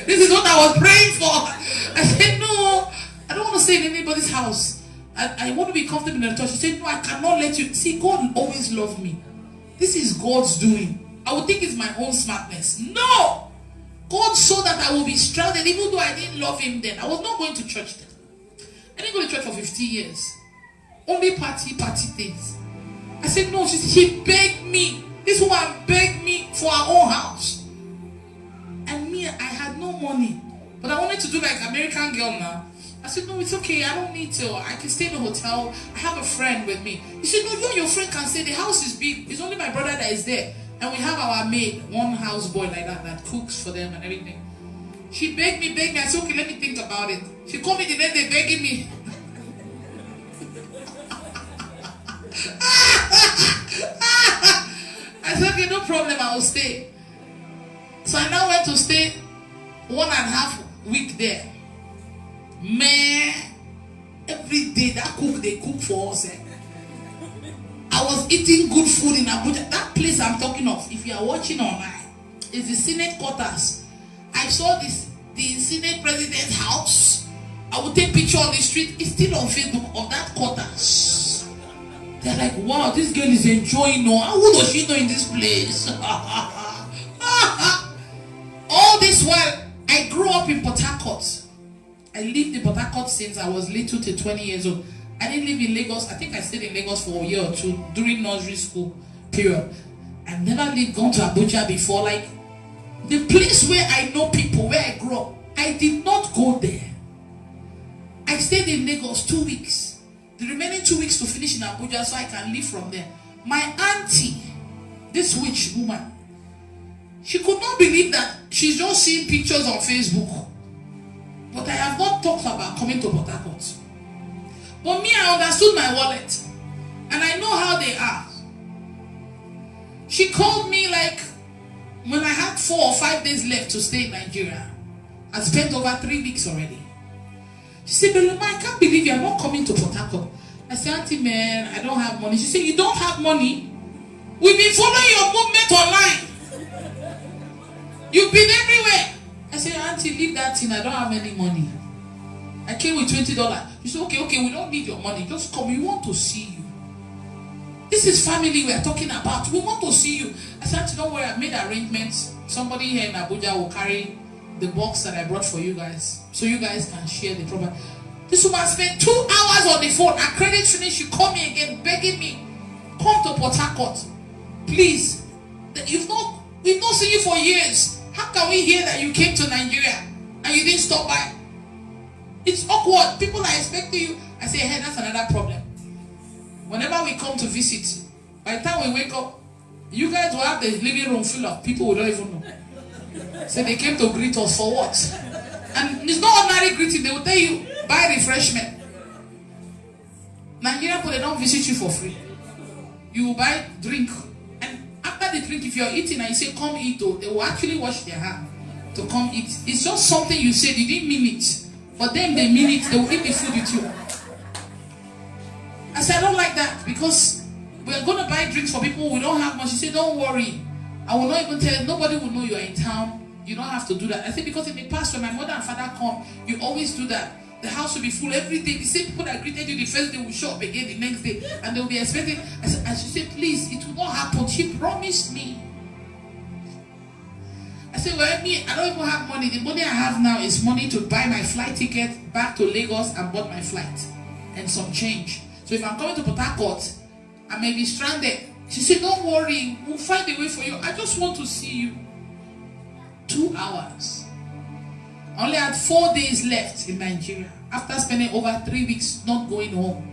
Speaker 1: This is what I was praying for. I said, no, I don't want to stay in anybody's house. I want to be comfortable in the church. She said, no, I cannot let you. See, God always loved me. This is God's doing. I would think it's my own smartness. No! God saw that I will be stranded even though I didn't love him then. I was not going to church then. I didn't go to church for 50 years. Only party things. I said, no, she begged me. This woman begged me for her own house. And me, I had no money. But I wanted to do like American Girl now. I said, no, it's okay. I don't need to. I can stay in the hotel. I have a friend with me. He said, no, you and your friend can stay. The house is big. It's only my brother that is there. And we have our maid, one house boy like that cooks for them and everything. She begged me. I said, okay, let me think about it. She called me the next day begging me. I said, okay, no problem, I will stay. So I now went to stay 1.5 weeks there. Man, every day that they cook for us. I was eating good food in Abuja. That place I'm talking of, if you are watching online, is the Senate quarters. I saw the Senate president's house. I would take picture on the street. It's still on Facebook of that quarters. They're like, wow, this girl is enjoying. No, how does she know in this place? All this while, I grew up in Port Harcourt. I lived in Port Harcourt since I was little to 20 years old. I didn't live in Lagos. I think I stayed in Lagos for a year or two during nursery school period. I've never gone to Abuja before. Like the place where I know people, where I grew up, I did not go there. I stayed in Lagos 2 weeks. The remaining 2 weeks to finish in Abuja so I can leave from there. My auntie, this witch woman, she could not believe that she's just seeing pictures on Facebook. But I have not talked about coming to Port Harcourt. But me, I understood my wallet. And I know how they are. She called me like when I had 4 or 5 days left to stay in Nigeria. I spent over 3 weeks already. She said, Belema, I can't believe you are not coming to Port Harcourt. I said, Auntie, man, I don't have money. She said, you don't have money? We've been following your movement online. You've been everywhere. I said, Auntie, leave that thing. I don't have any money. I came with $20. She said, okay, we don't need your money. Just come. We want to see you. This is family we are talking about. We want to see you. I said, Auntie, don't worry. I made arrangements. Somebody here in Abuja will carry the box that I brought for you guys. So you guys can share the property. This woman spent 2 hours on the phone. Her credit finished. She called me again, begging me, come to Port Harcourt. Please. We've not seen you for years. How can we hear that you came to Nigeria and you didn't stop by? It's awkward. People are expecting you. I say, hey, that's another problem. Whenever we come to visit, by the time we wake up, you guys will have the living room full of people we don't even know. So they came to greet us for what? And it's not ordinary greeting. They will tell you, buy refreshment. Nigerian people, they don't visit you for free. You will buy drink. And after the drink, if you're eating and you say, come eat, they will actually wash their hand to come eat. It's just something you said. You didn't mean it. For them, they mean it. They will eat the food with you. I said, I don't like that because we're going to buy drinks for people we don't have much. She said, don't worry. I will not even tell you. Nobody will know you are in town. You don't have to do that. I said, because in the past, when my mother and father come, you always do that. The house will be full every day. The same people that greeted you the first day will show up again the next day. And they will be expecting. I she said, please, it will not happen. She promised me. I said, well, me, I don't even have money. The money I have now is money to buy my flight ticket back to Lagos and bought my flight. And some change. So if I'm coming to Port Harcourt, I may be stranded. She said, don't worry. We'll find a way for you. I just want to see you. 2 hours. I only had 4 days left in Nigeria after spending over 3 weeks not going home.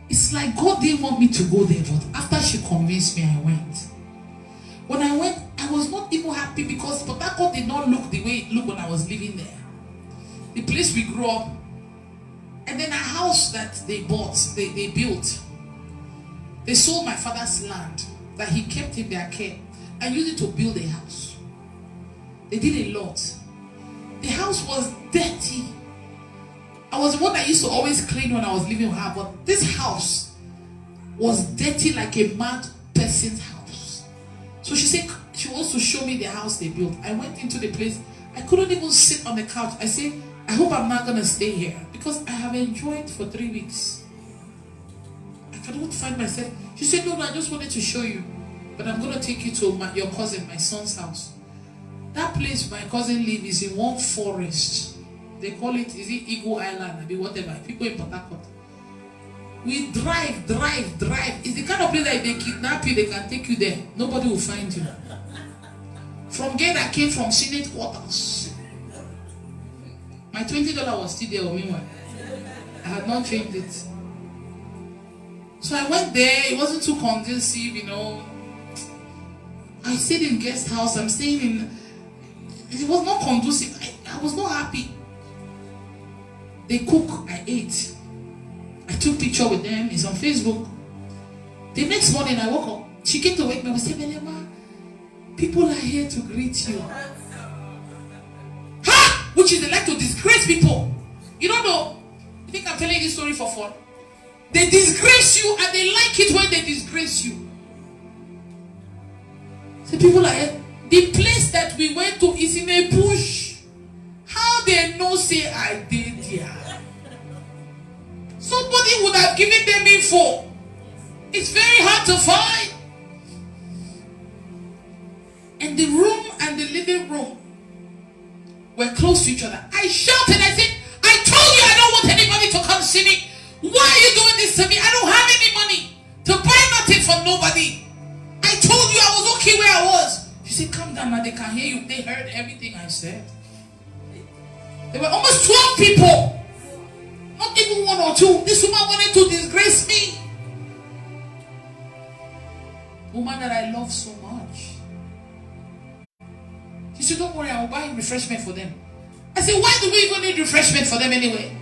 Speaker 1: It's like God didn't want me to go there, but after she convinced me, I went. When I went, I was not even happy because Port Harcourt did not look the way it looked when I was living there. The place we grew up, and then a house that they bought, they built. They sold my father's land that he kept in their care and used it to build a house. They did a lot. The house was dirty. I was the one that used to always clean when I was living with her, but this house was dirty like a mad person's house. So she said she wants to show me the house they built. I went into the place. I couldn't even sit on the couch. I said, I hope I'm not going to stay here because I have enjoyed for 3 weeks. I cannot find myself. She said, no, I just wanted to show you, but I'm going to take you to your cousin, my son's house. That place my cousin lives is in one forest. They call it, is it Eagle Island, maybe whatever. People in Port Harcourt. We drive. It's the kind of place that if they kidnap you, they can take you there. Nobody will find you. From there, I came from Senate quarters. My $20 was still there, meanwhile. I had not changed it. So I went there. It wasn't too conducive, you know. I stayed in guest house. I'm staying in. It was not conducive. I was not happy. They cook. I ate. I took picture with them. It's on Facebook. The next morning I woke up. She came to wake me up and said, Belema, people are here to greet you. Ha! Which is they like to disgrace people. You don't know. You think I'm telling you this story for fun? They disgrace you and they like it when they disgrace you. So people are here. The place that we went to is in a bush. How they know say I did there? Somebody would have given them info. It's very hard to find. And the room and the living room were close to each other. I shouted, I said, I told you I don't want anybody to come see me. Why are you doing this to me? I don't have any money to buy nothing for nobody. I told you I was okay where I was. She said, calm down now, they can hear you. They heard everything I said. There were almost 12 people. Not even 1 or 2. This woman wanted to disgrace me. Woman that I love so much. She said, don't worry, I will buy refreshment for them. I said, why do we even need refreshment for them anyway?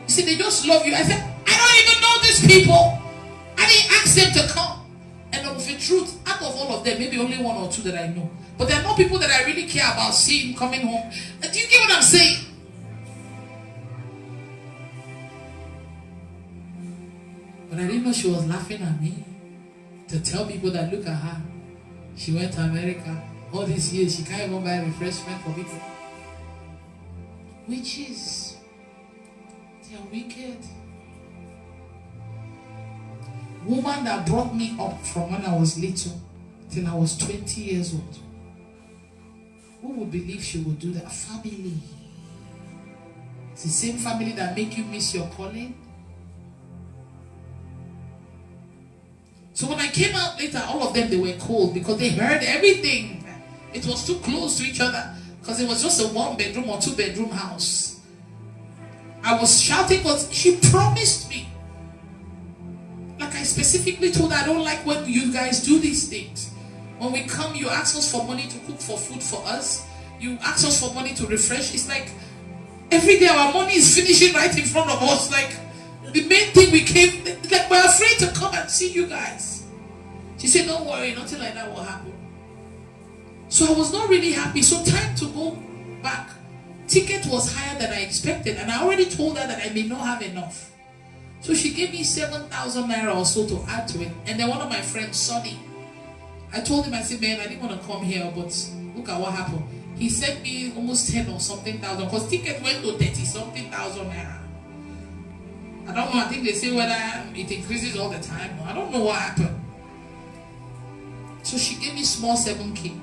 Speaker 1: He said, they just love you. I said, I don't even know these people. I didn't ask them to come. And of the truth, out of all of them, maybe only 1 or 2 that I know. But there are not people that I really care about seeing coming home. Do you get what I'm saying? But I didn't know she was laughing at me. To tell people that look at her. She went to America. All these years, she can't even buy refreshment for people. Witches. They are wicked. Woman that brought me up from when I was little till I was 20 years old. Who would believe she would do that? Family. It's the same family that make you miss your calling. So when I came out later, all of them, they were cold because they heard everything. It was too close to each other because it was just a 1-bedroom or 2-bedroom house. I was shouting because she promised me. Like I specifically told her, I don't like when you guys do these things. When we come, you ask us for money to cook for food for us. You ask us for money to refresh. It's like every day our money is finishing right in front of us. Like the main thing we came, like we're afraid to come and see you guys. She said, don't worry, nothing like that will happen. So I was not really happy. So time to go back. Ticket was higher than I expected. And I already told her that I may not have enough. So she gave me 7,000 naira or so to add to it. And then one of my friends, Sonny, I told him, I said, man, I didn't want to come here, but look at what happened. He sent me almost 10 or something thousand because ticket went to 30 something thousand naira. I don't know, I think they say whether it increases all the time. I don't know what happened. So she gave me small 7K.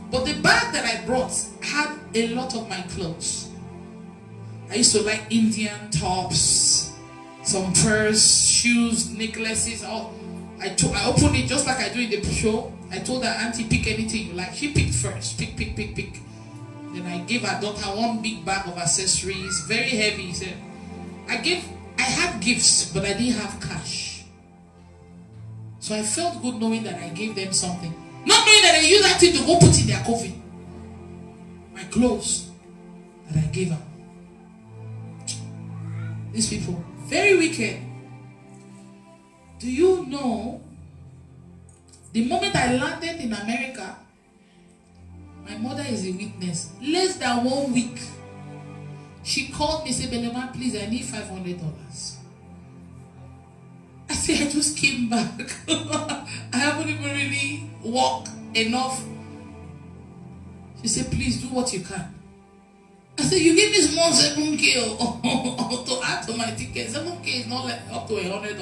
Speaker 1: But the bag that I brought had a lot of my clothes. I used to like Indian tops, some purse, shoes, necklaces. All. I opened it just like I do in the show. I told her, Auntie, pick anything you like. She picked first. Pick. Then I gave her daughter one big bag of accessories, very heavy. So I had gifts, but I didn't have cash. So I felt good knowing that I gave them something. Not knowing that they use that thing to go put in their coffin. My clothes that I gave her. These people, very wicked. Do you know, the moment I landed in America, my mother is a witness. Less than 1 week, she called me and said, Belema, please, I need $500. I said, I just came back. I haven't even really walked enough. She said, please do what you can. I said, you give me small 7K to add to my ticket. 7K is not like up to $100.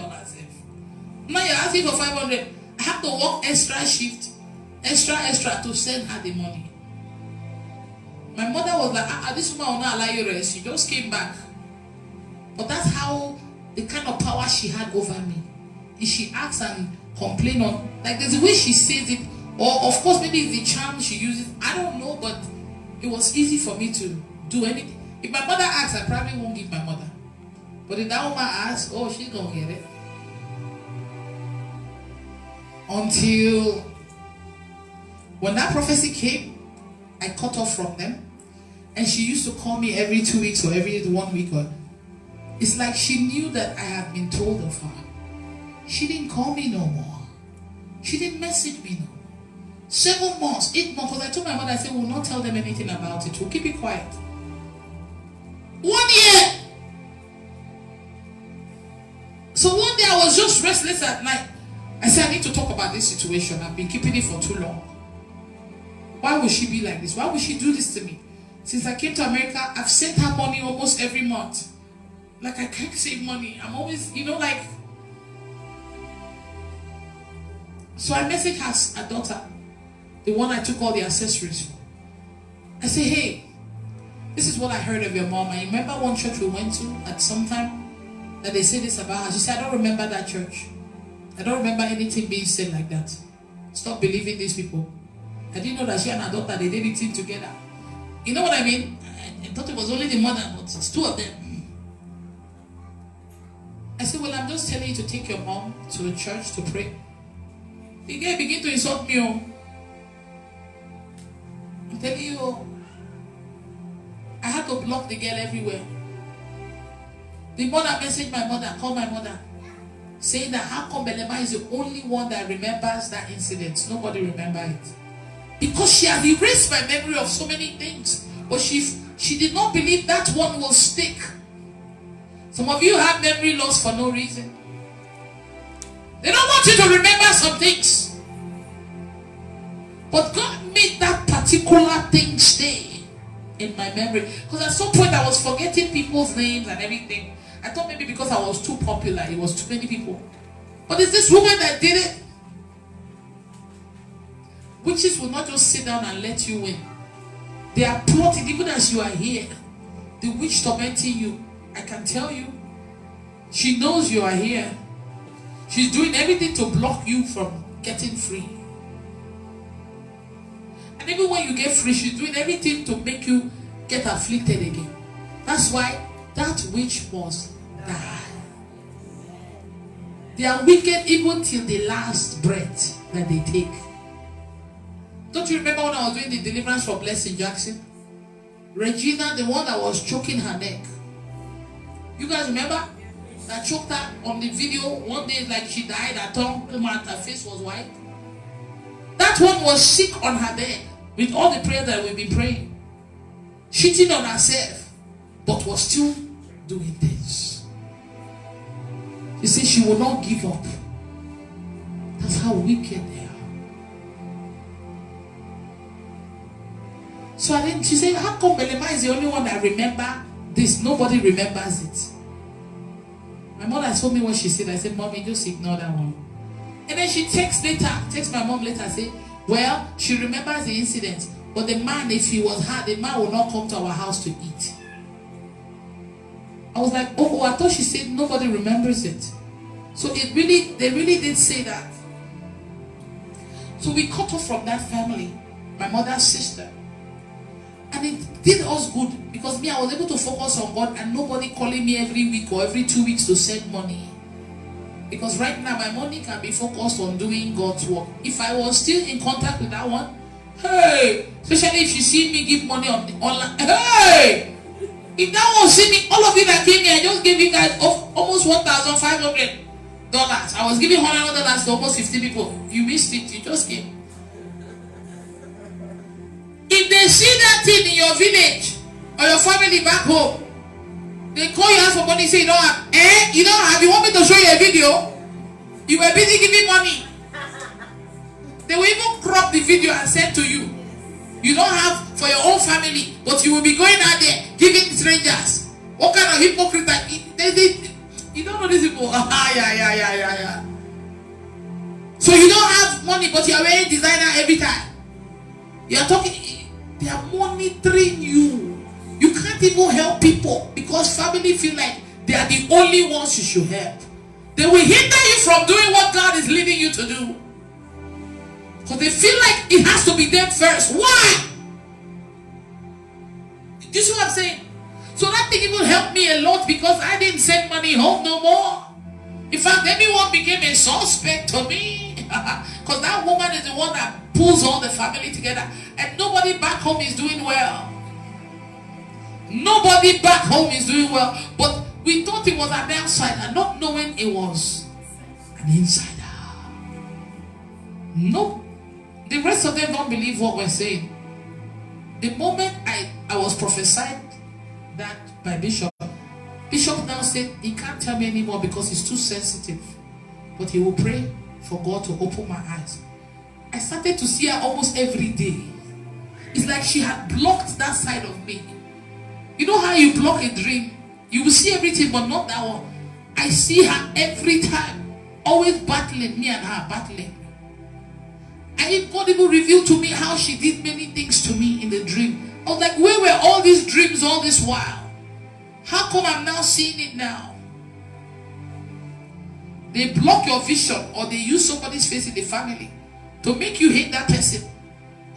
Speaker 1: Now you're asking for 500. I have to work extra shift, extra to send her the money. My mother was like, this woman will not allow you rest. She just came back. But that's how, the kind of power she had over me. If she acts and complain on, like there's a way she says it, or of course maybe it's the charm she uses. I don't know, but it was easy for me to do anything. If my mother asks, I probably won't give my mother. But if that woman asks, oh, she's gonna get it. Until when that prophecy came, I cut off from them. And she used to call me every 2 weeks or every 1 week. It's like she knew that I had been told of her. She didn't call me no more. She didn't message me no more. 7 months, 8 months. Because I told my mother, I said, we'll not tell them anything about it. We'll keep it quiet. 1 year. So one day I was just restless at night. I said, I need to talk about this situation. I've been keeping it for too long. Why would she be like this? Why would she do this to me? Since I came to America, I've sent her money almost every month. Like I can't save money. I'm always, like. So I messaged her daughter, the one I took all the accessories for. I say, hey, this is what I heard of your mom. I remember one church we went to at some time that they said this about her. She said, I don't remember that church. I don't remember anything being said like that. Stop believing these people. I didn't know that she and her daughter, they did it together. You know what I mean? I thought it was only the mother, but it's 2 of them. I said, well, I'm just telling you to take your mom to a church to pray. The guy began to insult me. I'm telling you, I had to block the girl everywhere. The mother messaged my mother, called my mother, saying that how come Belema is the only one that remembers that incident. Nobody remembers it. Because she had erased my memory of so many things. But she did not believe that one will stick. Some of you have memory loss for no reason. They don't want you to remember some things. But God made that particular thing stay in my memory. Because at some point I was forgetting people's names and everything. I thought maybe because I was too popular, it was too many people. But it's this woman that did it. Witches will not just sit down and let you win. They are plotting even as you are here. The witch tormenting you, I can tell you, she knows you are here. She's doing everything to block you from getting free. And even when you get free, she's doing everything to make you get afflicted again. That's why that witch must die. They are wicked even till the last breath that they take. Don't you remember when I was doing the deliverance for Blessing Jackson? Regina, the one that was choking her neck. You guys remember? That choked her on the video one day, like she died, her tongue came out, her face was white. That one was sick on her bed with all the prayers that we've been praying. Cheating on herself, but was still doing this. She said she will not give up. That's how wicked they are. So she said, how come Belema is the only one that remember this? Nobody remembers it. My mother told me what she said. I said, Mommy, just ignore that one. And then she texts my mom later and say, well, she remembers the incident, but the man, if he was her, the man will not come to our house to eat. I was like, oh, I thought she said nobody remembers it. So they really did say that. So we cut off from that family, my mother's sister. And it did us good because me, I was able to focus on God and nobody calling me every week or every 2 weeks to send money. Because right now my money can be focused on doing God's work. If I was still in contact with that one, hey, especially if you see me give money on the online, hey, if that one see me, all of you that came here, I just gave you guys almost $1,500. I was giving $100 to almost 50 people. You missed it, you just came. If they see that thing in your village or your family back home, they call you, ask for money, say you don't have. You don't have. You want me to show you a video? You were busy giving money. They will even crop the video and send to you. You don't have for your own family, but you will be going out there giving strangers. What kind of hypocrite? You don't know these people. Yeah. So you don't have money, but you are wearing designer every time. You are talking. They are monitoring you. You can't even help people because family feel like they are the only ones you should help. They will hinder you from doing what God is leading you to do. Because they feel like it has to be them first. Why? Do you see what I'm saying? So that thing even helped me a lot because I didn't send money home no more. In fact, everyone became a suspect to me. Because that woman is the one that pulls all the family together. And nobody back home is doing well. Nobody back home is doing well. But we thought it was an outsider, not knowing it was an insider. No. The rest of them don't believe what we're saying. The moment I was prophesied that by Bishop now said he can't tell me anymore because he's too sensitive. But he will pray for God to open my eyes. I started to see her almost every day. It's like she had blocked that side of me. You know how you block a dream? You will see everything, but not that one. I see her every time, always battling, me and her battling. And God even revealed to me how she did many things to me in the dream. I was like, where were all these dreams all this while? How come I'm now seeing it now? They block your vision or they use somebody's face in the family to make you hate that person.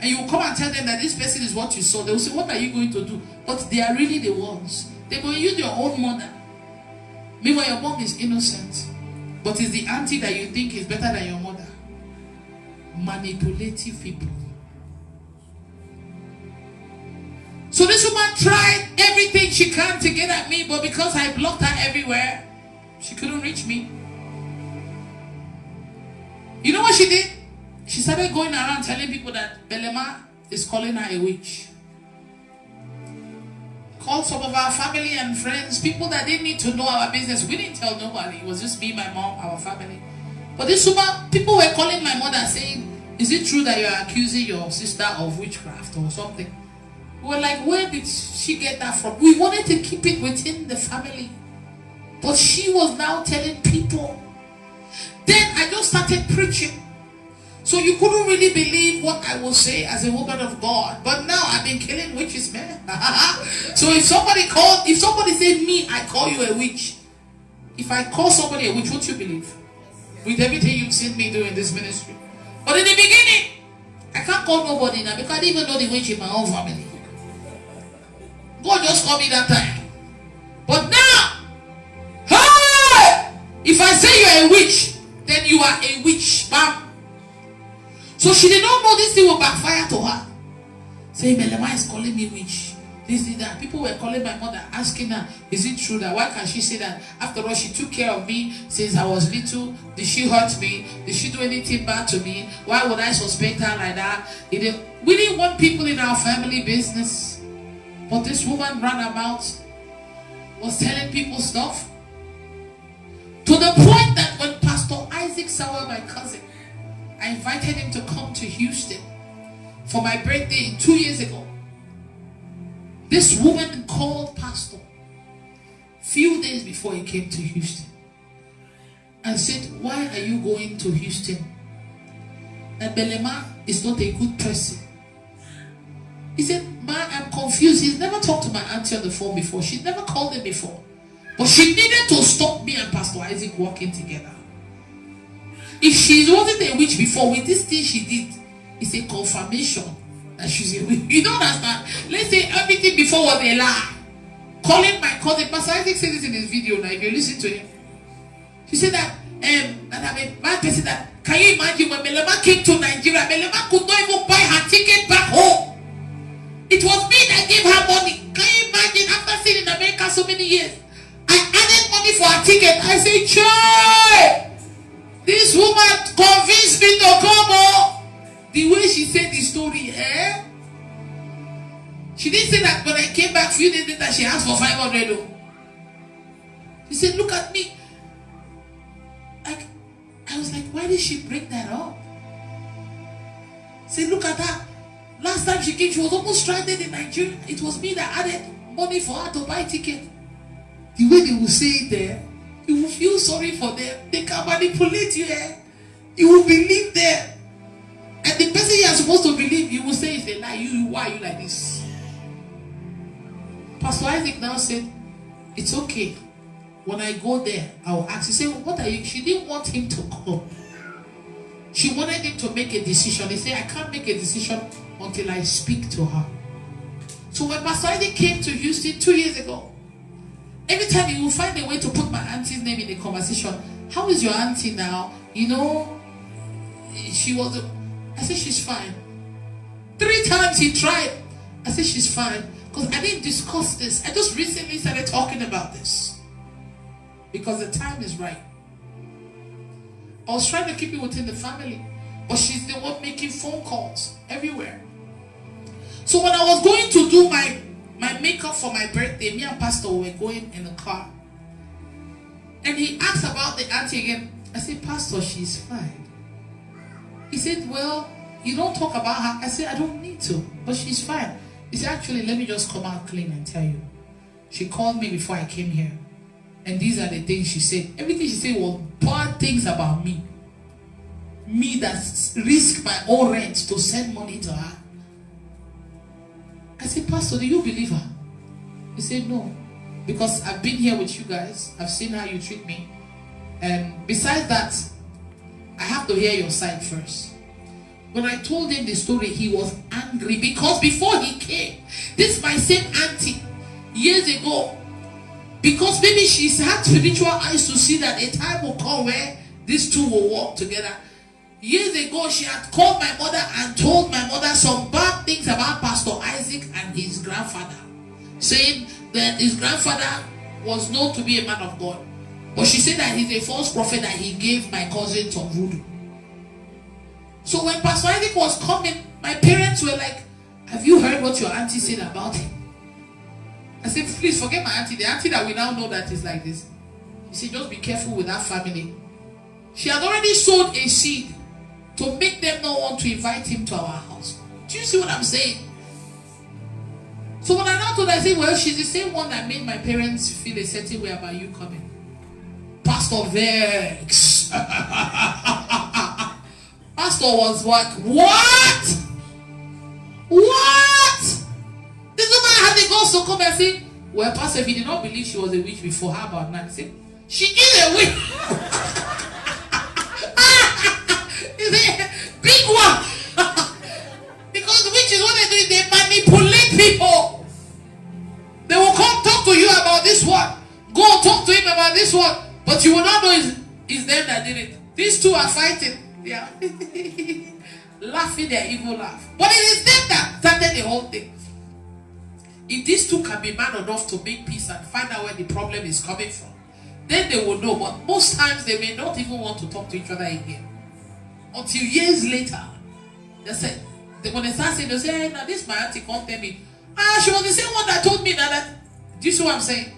Speaker 1: And you come and tell them that this person is what you saw. They will say, what are you going to do? But they are really the ones. They will use your own mother. Meanwhile, your mom is innocent. But it's the auntie that you think is better than your mother. Manipulative people. So this woman tried everything she can to get at me, but because I blocked her everywhere, she couldn't reach me. You know what she did? She started going around telling people that Belema is calling her a witch. Called some of our family and friends, people that didn't need to know our business. We didn't tell nobody. It was just me, my mom, our family. But this woman, people were calling my mother saying, is it true that you are accusing your sister of witchcraft or something? We were like, where did she get that from? We wanted to keep it within the family. But she was now telling people. Then I just started preaching. So you couldn't really believe what I will say as a woman of God. But now I've been killing witches, man. So if somebody say me, I call you a witch. If I call somebody a witch, what you believe? With everything you've seen me do in this ministry. But in the beginning, I can't call nobody now because I didn't even know the witch in my own family. God just called me that time. But now, hey! If I say you're a witch, then you are a witch, ma'am. So she did not know this thing will backfire to her. Say, Belema is calling me witch. This is that. People were calling my mother, asking her, is it true that? Why can't she say that? After all, she took care of me since I was little. Did she hurt me? Did she do anything bad to me? Why would I suspect her like that? We didn't want people in our family business. But this woman ran about, was telling people stuff. To the point that when Pastor Isaac Sauer, my cousin, I invited him to come to Houston for my birthday 2 years ago. This woman called Pastor few days before he came to Houston and said, why are you going to Houston? And Belema is not a good person. He said, Ma, I'm confused. He's never talked to my auntie on the phone before. She's never called him before. But she needed to stop me and Pastor Isaac working together. If she wasn't a witch before, with this thing she did, it's a confirmation that she's a witch. You don't understand. Let's say everything before was a lie. Calling my cousin, Pastor Isaac said this in his video now, if you listen to him. She said that I'm a bad person. That, can you imagine when Melema came to Nigeria, Melema could not even buy her ticket back home. It was me that gave her money. Can you imagine, after staying in America so many years, I added money for her ticket. I said, Chai, this woman convinced me to come home. The way she said the story, she didn't say that when I came back a few days later, she asked for 500. She said, look at me. I was like, why did she bring that up? Say, look at her. Last time she came, she was almost stranded in Nigeria. It was me that added money for her to buy a ticket. The way they will say it there, you will feel sorry for them. They can manipulate you. You will believe them. And the person you are supposed to believe, you will say it's a lie. Why are you like this? Pastor Isaac now said, it's okay. When I go there, I will ask. He said, what are you? She didn't want him to come. She wanted him to make a decision. He said, I can't make a decision until I speak to her. So when Pastor Isaac came to Houston 2 years ago, every time he will find a way to put my auntie's name in the conversation. How is your auntie now? You know, she was... I said, she's fine. 3 times he tried. I said, she's fine. Because I didn't discuss this. I just recently started talking about this. Because the time is right. I was trying to keep it within the family. But she's the one making phone calls everywhere. So when I was going to do my makeup for my birthday, me and Pastor were going in the car. And he asked about the auntie again. I said, Pastor, she's fine. He said, well, you don't talk about her. I said, I don't need to, but she's fine. He said, actually, let me just come out clean and tell you. She called me before I came here. And these are the things she said. Everything she said was bad things about me. Me that risked my own rent to send money to her. I said, Pastor, do you believe her? He said, no. Because I've been here with you guys. I've seen how you treat me. And besides that, I have to hear your side first. When I told him the story, he was angry. Because before he came, this my same auntie, years ago, because maybe she's had spiritual eyes to see that a time will come where these two will walk together. Years ago, she had called my mother and told my mother some bad things about Pastor Isaac and his grandfather, saying that his grandfather was known to be a man of God. But she said that he's a false prophet, that he gave my cousin some voodoo. So when Pastor Isaac was coming, my parents were like, have you heard what your auntie said about him? I said, please forget my auntie. The auntie that we now know that is like this. He said, just be careful with that family. She had already sowed a seed to make them not want to invite him to our house. Do you see what I'm saying? So when I now told her, I said, well, she's the same one that made my parents feel a certain way about you coming. Pastor Vex. Pastor was like, what? What? This woman had the guts to come and say, well, Pastor, if he did not believe she was a witch before, how about now? He said, she is a witch. He said, big one. Because witches, what they do is they manipulate people. They will come talk to you about this one. Go talk to him about this one. But you will not know it's them that did it. These two are fighting. They are laughing their evil laugh. But it is them that started the whole thing. If these two can be man enough to make peace and find out where the problem is coming from, then they will know. But most times they may not even want to talk to each other again. Until years later, they said, when they start saying, they say, hey, now this my auntie can't tell me. She was the same one that told me that. Do you see what I'm saying?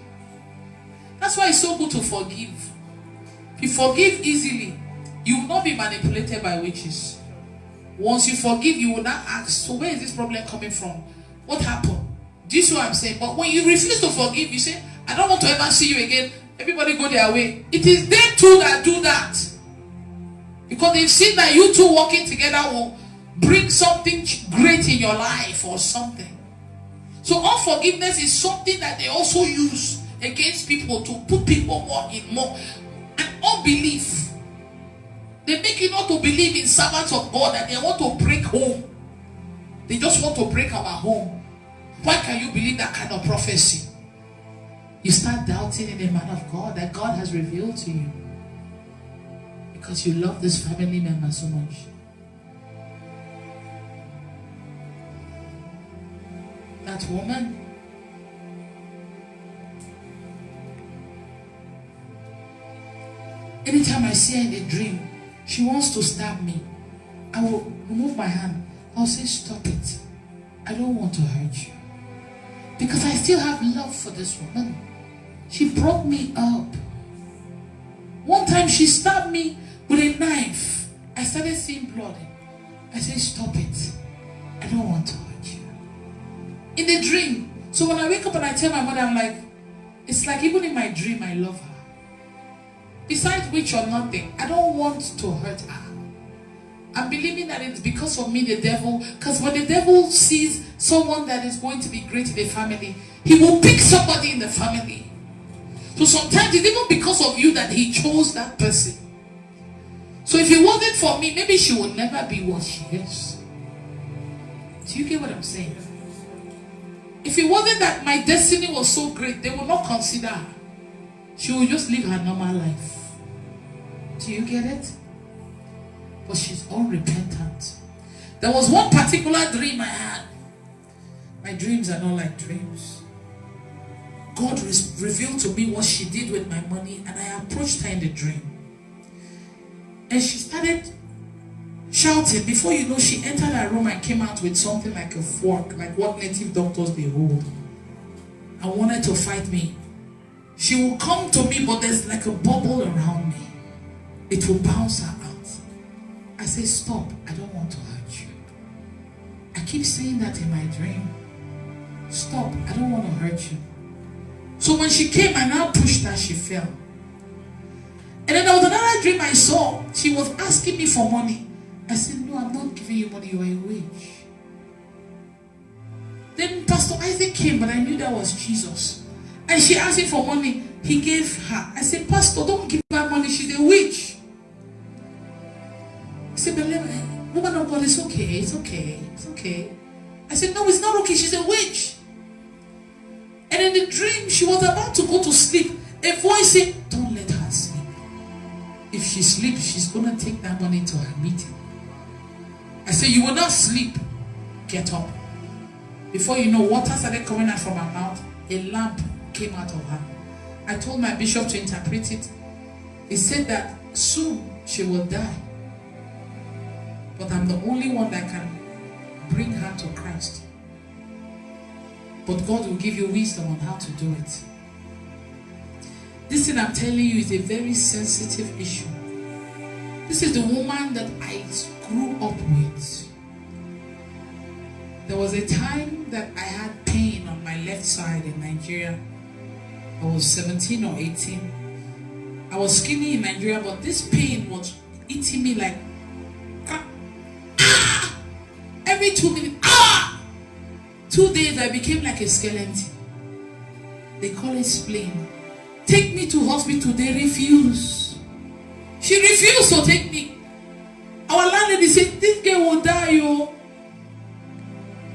Speaker 1: That's why it's so good to forgive. If you forgive easily, you will not be manipulated by witches. Once you forgive, you will not ask, so where is this problem coming from? What happened? Do you see what I'm saying? But when you refuse to forgive, you say, I don't want to ever see you again. Everybody go their way. It is them two that do that. Because they've seen that you two working together will bring something great in your life or something. So unforgiveness is something that they also use against people to put people more. And unbelief. They make you not to believe in servants of God, and they want to break home. They just want to break our home. Why can you believe that kind of prophecy? You start doubting in a man of God that God has revealed to you. Because you love this family member so much. That woman, anytime I see her in a dream, she wants to stab me. I will remove my hand. I'll say, stop it. I don't want to hurt you. Because I still have love for this woman. She brought me up. One time she stabbed me with a knife. I started seeing blood. I said, stop it. I don't want to hurt you. In the dream. So when I wake up and I tell my mother, I'm like, it's like even in my dream, I love her. Besides which or nothing, I don't want to hurt her. I'm believing that it's because of me, the devil. Because when the devil sees someone that is going to be great in the family, he will pick somebody in the family. So sometimes it's even because of you that he chose that person. So if it wasn't for me, maybe she would never be what she is. Do you get what I'm saying? If it wasn't that my destiny was so great, they would not consider her. She will just live her normal life. Do you get it? But she's unrepentant. There was one particular dream I had. My dreams are not like dreams. God revealed to me what she did with my money, and I approached her in the dream. And she started shouting. Before you know, she entered her room and came out with something like a fork, like what native doctors they hold, and wanted to fight me. She will come to me, but there's like a bubble around me. It will bounce her out. I say, stop, I don't want to hurt you. I keep saying that in my dream. Stop, I don't want to hurt you. So when she came, I now pushed her, she fell. And then there was another dream I saw. She was asking me for money. I said, no, I'm not giving you money, you are a witch. Then Pastor Isaac came, but I knew that was Jesus. And she asked him for money. He gave her. I said, Pastor, don't give her money, she's a witch. He said, but woman of God, it's okay, it's okay, it's okay. I said, no, it's not okay, she's a witch. And in the dream, she was about to go to sleep. A voice said, don't let her sleep. If she sleeps, she's going to take that money to her meeting. I said, you will not sleep. Get up. Before you know, water started coming out from her mouth. A lamp came out of her. I told my bishop to interpret it. He said that soon she will die. But I'm the only one that can bring her to Christ. But God will give you wisdom on how to do it. This thing I'm telling you is a very sensitive issue. This is the woman that I grew up with. There was a time that I had pain on my left side in Nigeria. I was 17 or 18. I was skinny in Nigeria, but this pain was eating me like every 2 minutes. 2 days I became like a skeleton. They call it spleen. Take me to hospital. They refuse. She refused to take me. Our landlady said, this girl will die, yo.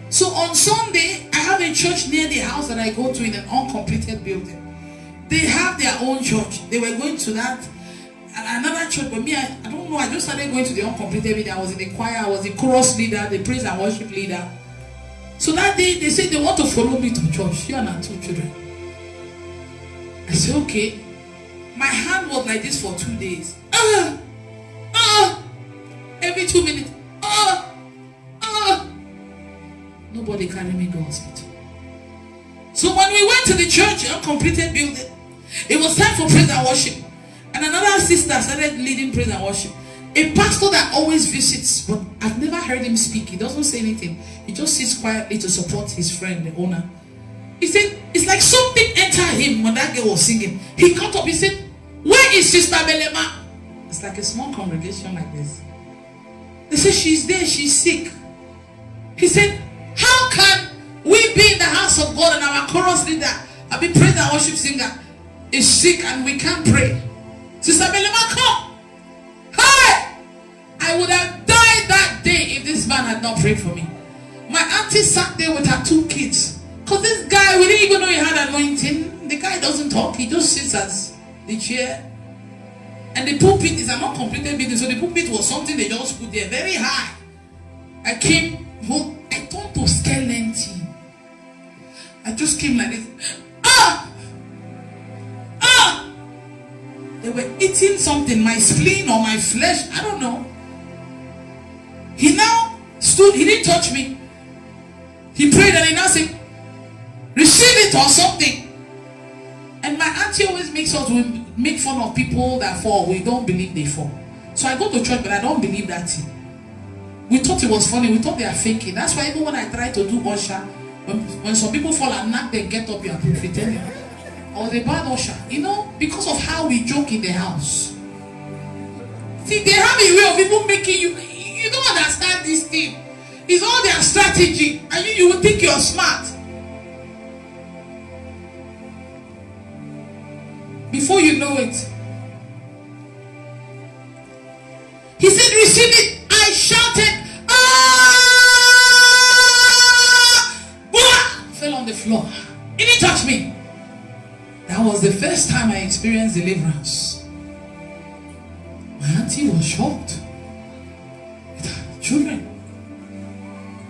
Speaker 1: So on Sunday, I have a church near the house that I go to in an uncompleted building. They have their own church. They were going to that another church, but me, I don't know. I just started going to the uncompleted building. I was in the choir. I was the chorus leader, the praise and worship leader. So that day, they said they want to follow me to church. You and our 2 children. I said, okay. My hand was like this for 2 days. Every 2 minutes. Nobody carried me to the hospital. So when we went to the church, a completed building, it was time for praise and worship. And another sister started leading praise and worship. A pastor that always visits, but I've never heard him speak. He doesn't say anything. He just sits quietly to support his friend, the owner. He said, it's like something entered him when that girl was singing. He got up, he said, where is Sister Belema? It's like a small congregation like this. They said, she's there, she's sick. He said, how can we be in the house of God and our chorus leader, I mean praise and worship singer, is sick and we can't pray? Sister Belema, come. Hey! I would have died that day if this man had not prayed for me. My auntie sat there with her 2 kids. Because this guy, we didn't even know he had anointing. The guy doesn't talk. He just sits as the chair. And the pulpit is a not completed building. So the pulpit was something they just put there. Very high. I came home. I turned to skeleton. I just came like this. Ah! Ah! They were eating something. My spleen or my flesh. I don't know. He now stood. He didn't touch me. He prayed and he now said, receive it or something. And my auntie always makes us make fun of people that fall. We don't believe they fall. So I go to church, but I don't believe that thing. We thought it was funny. We thought they are faking. That's why even when I try to do usher, when some people fall and knock, they get up, you are pretending. I was a bad usher. You know, because of how we joke in the house. See, they have a way of even making you. You don't understand this thing. It's all their strategy. And you will think you're smart. Before you know it, he said, receive it. I shouted, ah! Fell on the floor. He didn't touch me. That was the first time I experienced deliverance. My auntie was shocked with her children.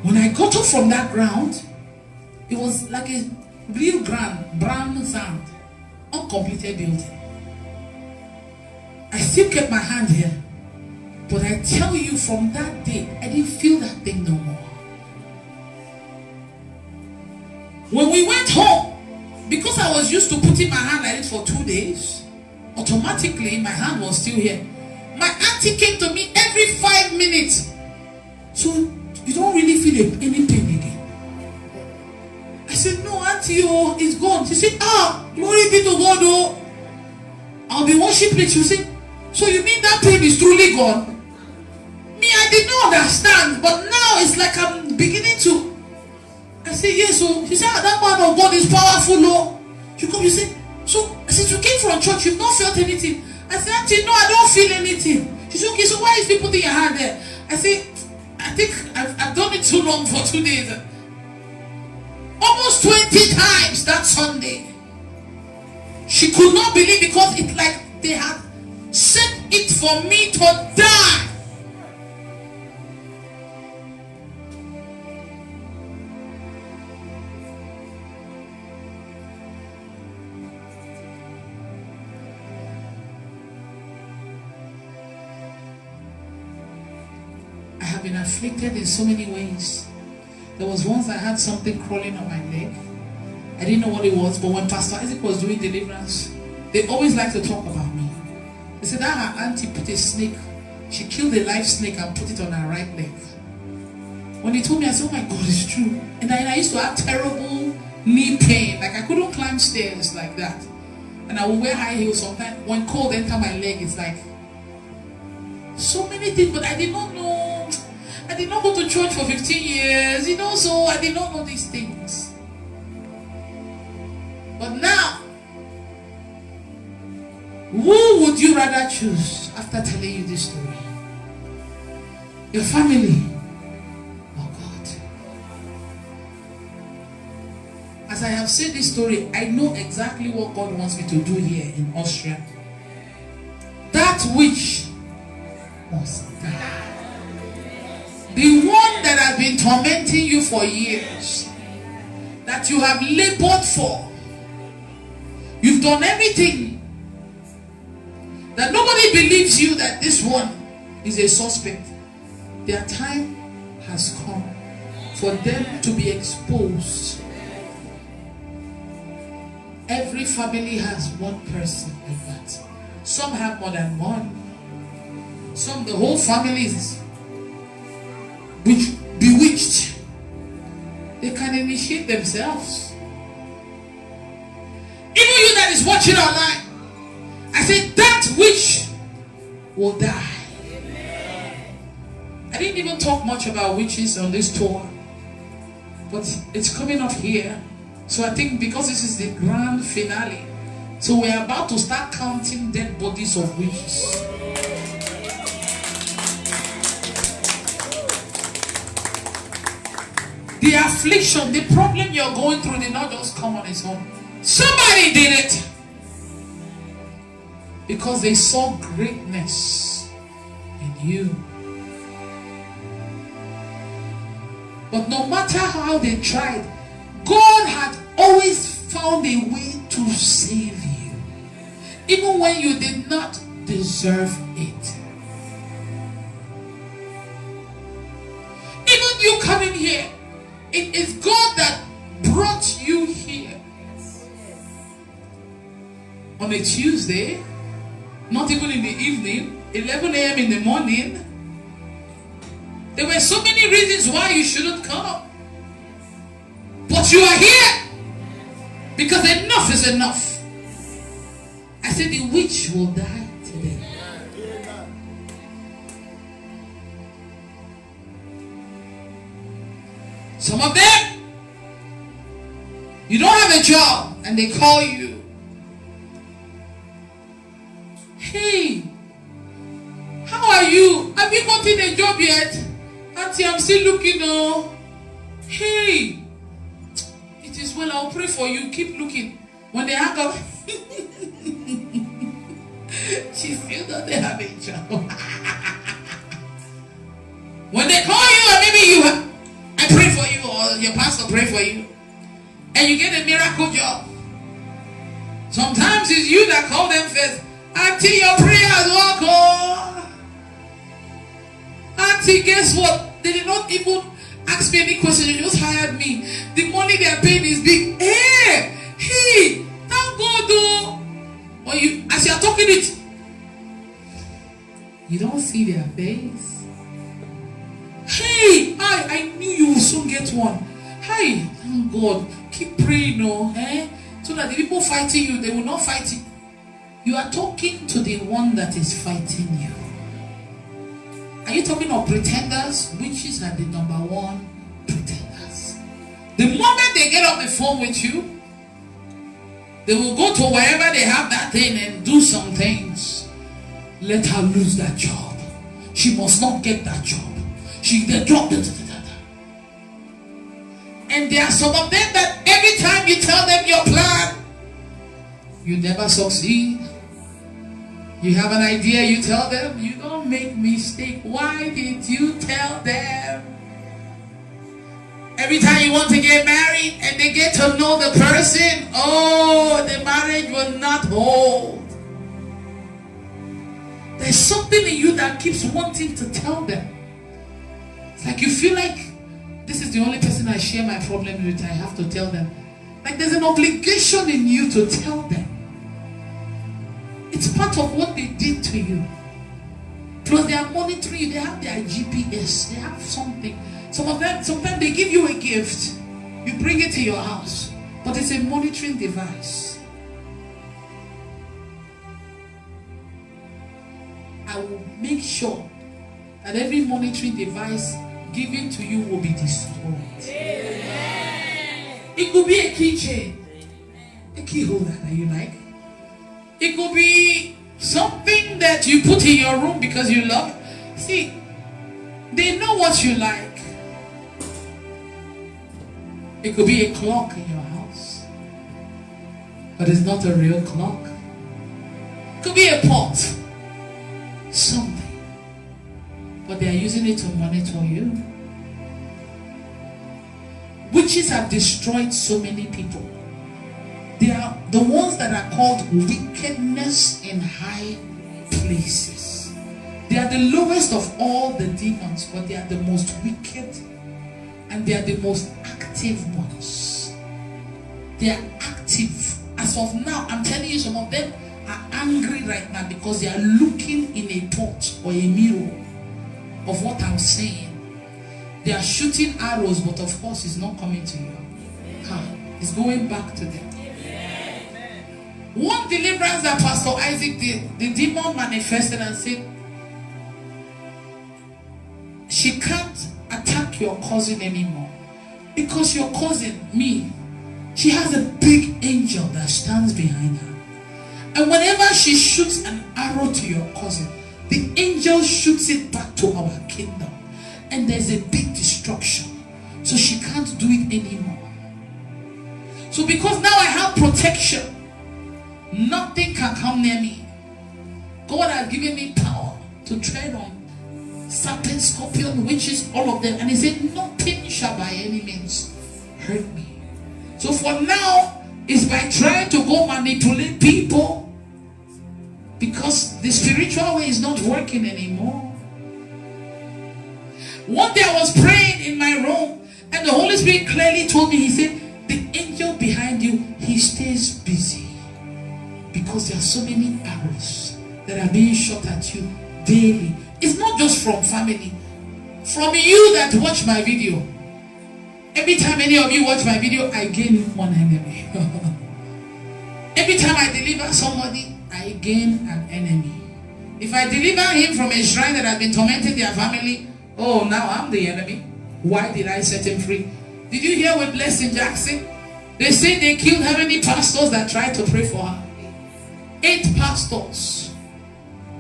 Speaker 1: When I got up from that ground, it was like a real brown sand. Uncompleted building. I still kept my hand here, but I tell you, from that day I didn't feel that thing no more. When we went home, because I was used to putting my hand like this for 2 days, automatically my hand was still here. My auntie came to me every 5 minutes. So you don't really feel any pain again? I said, no, auntie, oh, it's gone. She said, ah, glory be to God, oh. I'll be worshiping it. She said, so you mean that pain is truly gone? Me, I did not understand, but now it's like I'm beginning to. I said, yes, oh. She said, ah, that man of God is powerful, oh. She come, you say, so I said, you came from church, you've not felt anything. I said, auntie, no, I don't feel anything. She said, okay, so why is people putting your hand there? I said, I think I've done it too long for 2 days. Almost 20 times that Sunday. She could not believe, because it's like they had set it for me to die. I have been afflicted in so many ways. There was once I had something crawling on my leg. I didn't know what it was, but when Pastor Isaac was doing deliverance, they always like to talk about me. They said that her auntie put a snake. She killed a live snake and put it on her right leg. When he told me, I said, oh my God, it's true. And then I used to have terrible knee pain. Like I couldn't climb stairs like that. And I would wear high heels sometimes. When cold enter my leg, it's like so many things, but I did not know. I did not go to church for 15 years, you know, so I did not know these things. But now, who would you rather choose after telling you this story? Your family or God? As I have said this story, I know exactly what God wants me to do here in Austria. That which must die. The one that has been tormenting you for years, that you have labored for, you've done everything, that nobody believes you that this one is a suspect. Their time has come for them to be exposed. Every family has one person like that. Some have more than one. Some, the whole family is bewitched. They can initiate themselves. Even you that is watching online, I said that which will die. I didn't even talk much about witches on this tour, but it's coming up here. So I think because this is the grand finale, so we're about to start counting dead bodies of witches. The affliction, the problem you're going through did not just come on its own. Somebody did it. Because they saw greatness in you. But no matter how they tried, God had always found a way to save you. Even when you did not deserve it. Even you coming here, it is God that brought you here. On a Tuesday, not even in the evening, 11 a.m. in the morning. There were so many reasons why you shouldn't come. But you are here. Because enough is enough. I said the witch will die today. Some of them, you don't have a job and they call you. Hey, how are you? Have you gotten a job yet? Auntie, I'm still looking. Oh, hey, it is well. I'll pray for you. Keep looking. When they hang up, she still doesn't have a job. When they call you, or maybe you, I pray for you, or your pastor pray for you, and you get a miracle job. Sometimes it's you that call them first. Auntie, your prayers work. Oh, Auntie, guess what? They did not even ask me any question. They just hired me. The money they are paying is big. Hey, thank God, though. Or you, as you are talking it, you don't see their face. Hey, I knew you would soon get one. Hey, thank God. Keep praying, no, so that the people fighting you, they will not fight you. You are talking to the one that is fighting you. Are you talking of pretenders? Witches are the number one pretenders. The moment they get off the phone with you, they will go to wherever they have that thing and do some things. Let her lose that job. She must not get that job. They dropped it. And there are some of them that every time you tell them your plan, you never succeed. You have an idea, you tell them, you don't make mistake. Why did you tell them? Every time you want to get married and they get to know the person, oh, the marriage will not hold. There's something in you that keeps wanting to tell them. It's like you feel like this is the only person I share my problem with. I have to tell them. Like there's an obligation in you to tell them. It's part of what they did to you. Plus they are monitoring you. They have their GPS. They have something. Some of them, sometimes they give you a gift. You bring it to your house. But it's a monitoring device. I will make sure that every monitoring device given to you will be destroyed. Amen. It could be a keychain. A key holder that you like. It could be something that you put in your room because you love it. See, they know what you like. It could be a clock in your house, but it's not a real clock. It could be a pot, something, but they are using it to monitor you. Witches have destroyed so many people. They are the ones that are called wickedness in high places. They are the lowest of all the demons, but they are the most wicked and they are the most active ones. They are active. As of now, I'm telling you, some of them are angry right now because they are looking in a pot or a mirror of what I'm saying. They are shooting arrows, but of course it's not coming to you. It's going back to them. One deliverance that Pastor Isaac did, the demon manifested and said, she can't attack your cousin anymore. Because your cousin, me, she has a big angel that stands behind her. And whenever she shoots an arrow to your cousin, the angel shoots it back to our kingdom. And there's a big destruction. So she can't do it anymore. So because now I have protection, nothing can come near me. God has given me power to tread on serpent, scorpion, witches, all of them. And he said, nothing shall by any means hurt me. So for now, it's by trying to go manipulate people, because the spiritual way is not working anymore. One day I was praying in my room, and the Holy Spirit clearly told me, he said, the angel behind you, he stays busy, because there are so many arrows that are being shot at you daily. It's not just from family, from you that watch my video. Every time any of you watch my video, I gain one enemy. Every time I deliver somebody, I gain an enemy. If I deliver him from a shrine that has been tormenting their family, oh, now I'm the enemy. Why did I set him free? Did you hear with Blessing Jackson? They say they killed how many pastors that tried to pray for her? 8 pastors.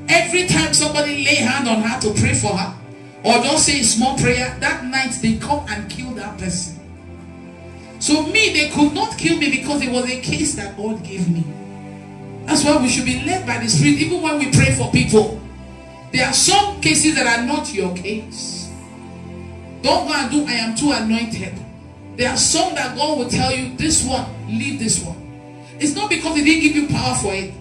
Speaker 1: Every time somebody lay hand on her to pray for her, or just say a small prayer, that night they come and kill that person. So me, they could not kill me because it was a case that God gave me. That's why we should be led by the Spirit even when we pray for people. There are some cases that are not your case. Don't go and do, I am too anointed. There are some that God will tell you, this one, leave this one. It's not because he didn't give you power for it.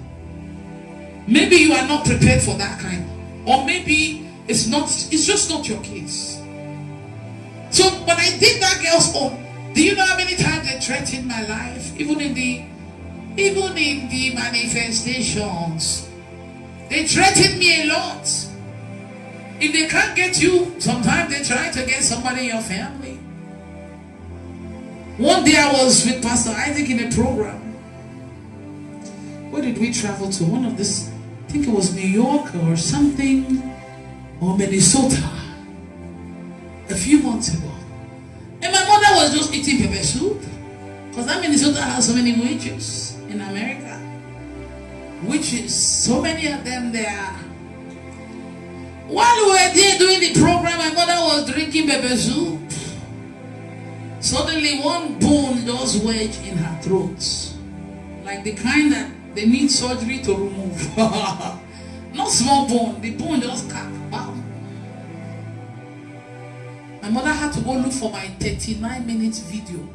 Speaker 1: Maybe you are not prepared for that kind. Or maybe it's just not your case. So when I did that girl's own, do you know how many times they threatened my life? Even in the manifestations. They threatened me a lot. If they can't get you, sometimes they try to get somebody in your family. One day I was with Pastor Isaac in a program. Where did we travel to? One of this, I think it was New York or something, or Minnesota, a few months ago. And my mother was just eating pepper soup, because that Minnesota has so many witches in America. Witches, so many of them there. While we were there doing the program, my mother was drinking pepper soup. Suddenly one bone just wedged in her throat, like the kind that they need surgery to remove. Not small bone, the bone just cracked. Wow. My mother had to go look for my 39 minutes video.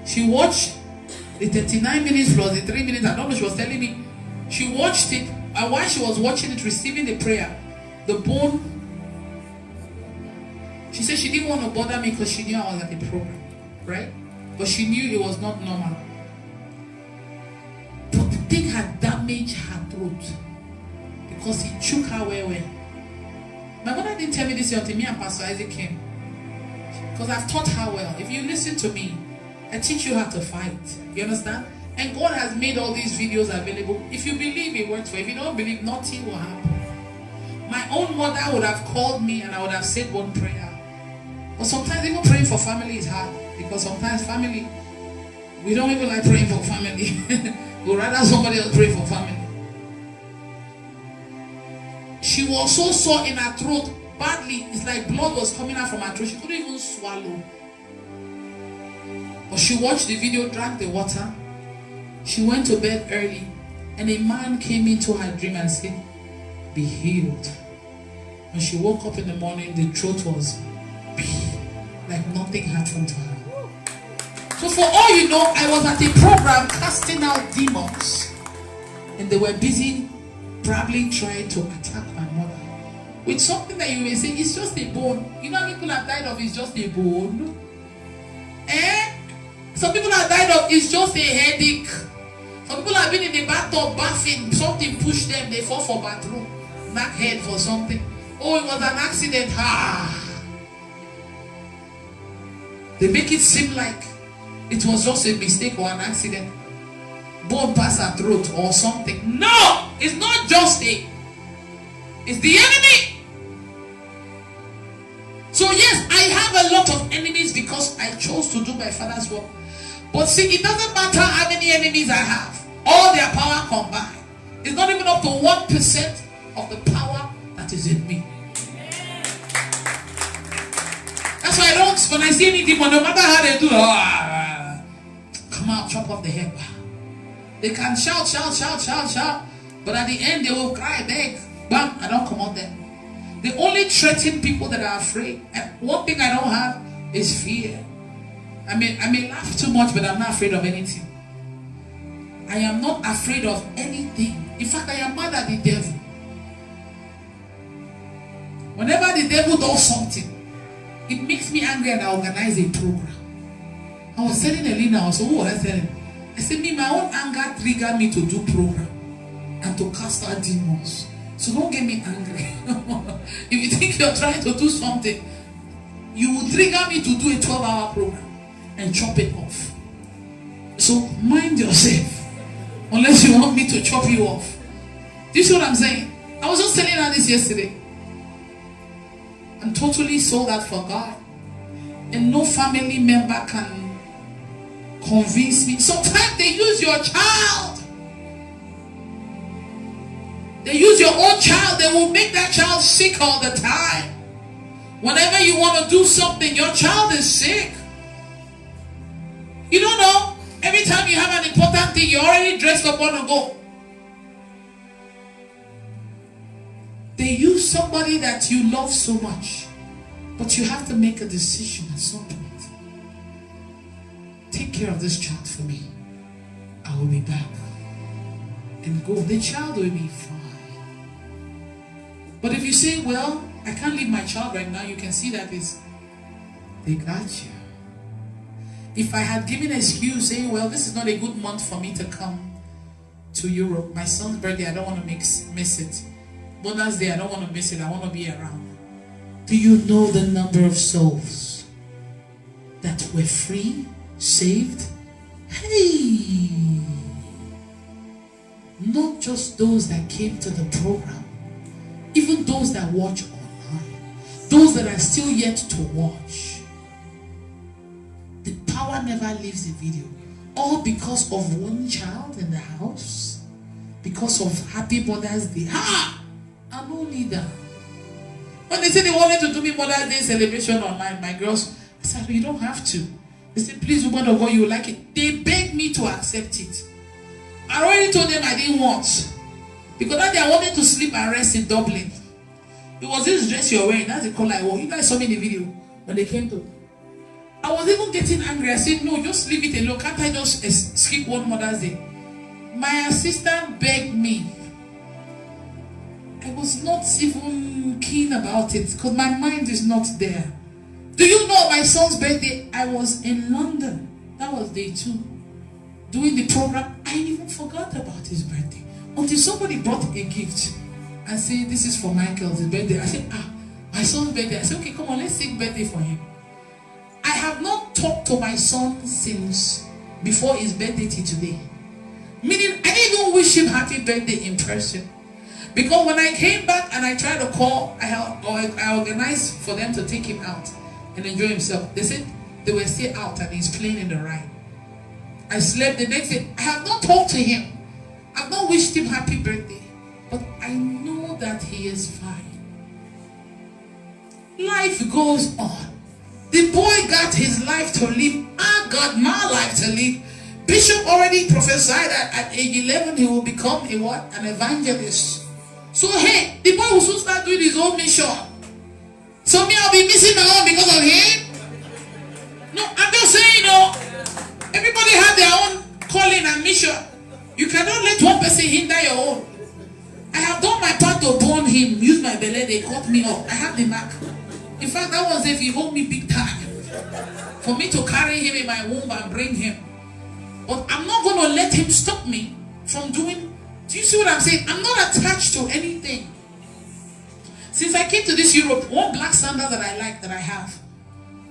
Speaker 1: She watched the 39 minutes plus the 3 minutes. I don't know, she was telling me. She watched it, and while she was watching it, receiving the prayer, the bone, she said she didn't want to bother me because she knew I was at the program, right? But she knew it was not normal. But the thing had damaged her throat because it shook her well. My mother didn't tell me this until me and Pastor Isaac came. Because I've taught her well. If you listen to me, I teach you how to fight. You understand? And God has made all these videos available. If you believe, it works for you. If you don't believe, nothing will happen. My own mother would have called me and I would have said one prayer. But sometimes even praying for family is hard. Because sometimes family, we don't even like praying for family. We'd rather somebody else pray for family. She was so sore in her throat badly. It's like blood was coming out from her throat. She couldn't even swallow. But she watched the video, drank the water. She went to bed early. And a man came into her dream and said, be healed. When she woke up in the morning, the throat was like nothing happened to her. So for all you know, I was at a program casting out demons. And they were busy probably trying to attack my mother. With something that you may say, it's just a bone. You know how many people have died of it's just a bone? Some people have died of it's just a headache. Some people have been in the bathtub bathing. Something pushed them, they fall for bathroom. Knock head for something. Oh, it was an accident. They make it seem like it was just a mistake or an accident. Bone past her throat or something. No! It's not just it's the enemy. So yes, I have a lot of enemies because I chose to do my Father's work. But see, it doesn't matter how many enemies I have. All their power combined. It's not even up to 1% of the power that is in me. That's why I don't boss, when I see any demon, no matter how they do, come out, chop off the head. They can shout, but at the end they will cry, beg, bang, I don't come out there. They only threaten people that are afraid. And one thing I don't have is fear. I may laugh too much, but I'm not afraid of anything. I am not afraid of anything. In fact, I am mad at the devil. Whenever the devil does something, it makes me angry, and I organize a program. I was telling Elena, so who was I telling? I said, my own anger triggered me to do program and to cast out demons. So don't get me angry. If you think you're trying to do something, you will trigger me to do a 12-hour program and chop it off. So mind yourself, unless you want me to chop you off. Do you see what I'm saying? I was just telling her this yesterday. I'm totally sold out for God, and no family member can convince me. Sometimes they use your child. They use your own child. They will make that child sick all the time. Whenever you want to do something, your child is sick. You don't know. Every time you have an important thing, you're already dressed up, want to go. They use somebody that you love so much, but you have to make a decision at some point. Take care of this child for me. I will be back. And go. The child will be fine. But if you say, well, I can't leave my child right now, you can see that they got you. If I had given an excuse saying, well, this is not a good month for me to come to Europe. My son's birthday, I don't want to miss it. Mother's Day, I don't want to miss it. I want to be around. Do you know the number of souls that were free, saved? Hey! Not just those that came to the program. Even those that watch online. Those that are still yet to watch. The power never leaves the video. All because of one child in the house. Because of Happy Mother's Day. Ha! I'm only that. When they said they wanted to do me Mother's Day celebration online, my girls, I said, you don't have to. They said, please, woman of God, you like it. They begged me to accept it. I already told them I didn't want. Because that day I wanted to sleep and rest in Dublin. It was this dress you're wearing. That's the color I wore. You guys saw me in the video when they came to. I was even getting angry. I said, no, just leave it alone. Can't I just skip one Mother's Day? My assistant begged me. I was not even keen about it because my mind is not there. Do you know my son's birthday? I was in London. That was day 2. Doing the program. I even forgot about his birthday. Until somebody brought a gift and said, this is for Michael's birthday. I said, my son's birthday. I said, okay, come on, let's sing birthday for him. I have not talked to my son since before his birthday till today. Meaning, I didn't even wish him happy birthday in person. Because when I came back and I tried to call, I organized for them to take him out and enjoy himself. They said they were still out and he's playing in the ride. I slept the next day. I have not talked to him. I've not wished him happy birthday. But I know that he is fine. Life goes on. The boy got his life to live. I got my life to live. Bishop already prophesied that at age 11 he will become a what? An evangelist. So hey, the boy will soon start doing his own mission. So me, I'll be missing my own because of him? No, I'm just saying, everybody have their own calling and mission. You cannot let one person hinder your own. I have done my part to burn him, use my belly, they cut me up. I have the mark. In fact, that was if he hold me big time. For me to carry him in my womb and bring him. But I'm not going to let him stop me from doing. Do you see what I'm saying? I'm not attached to anything. Since I came to this Europe, one black sandal that I like that I have.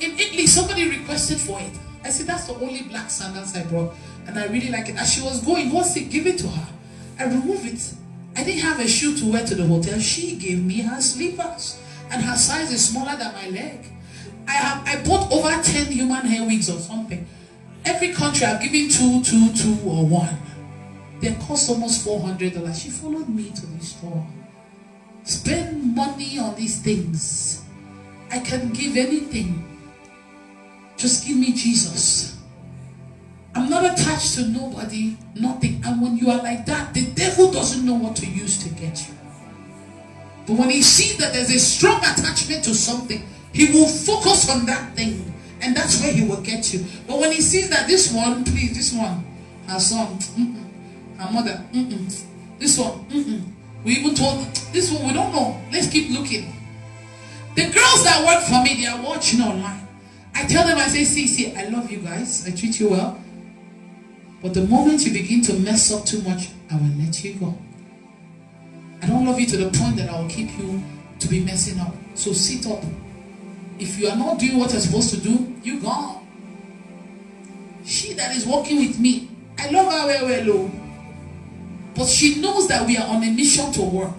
Speaker 1: In Italy, somebody requested for it. I said, that's the only black sandals I brought. And I really like it. As she was going, God said, give it to her. I removed it. I didn't have a shoe to wear to the hotel. She gave me her slippers. And her size is smaller than my leg. I bought over 10 human hair wigs or something. Every country I've given two or one. They cost almost $400. She followed me to the store. Spend money on these things. I can give anything. Just give me Jesus. I'm not attached to nobody, nothing. And when you are like that, the devil doesn't know what to use to get you. But when he sees that there's a strong attachment to something, he will focus on that thing. And that's where he will get you. But when he sees that this one, please, this one, her son, her mother, this one, we even told this one, we don't know. Let's keep looking. The girls that work for me, they are watching online. I tell them, I say, see, I love you guys. I treat you well. But the moment you begin to mess up too much, I will let you go. I don't love you to the point that I will keep you to be messing up. So sit up. If you are not doing what you're supposed to do, you gone. She that is working with me, I love her very well, but she knows that we are on a mission to work.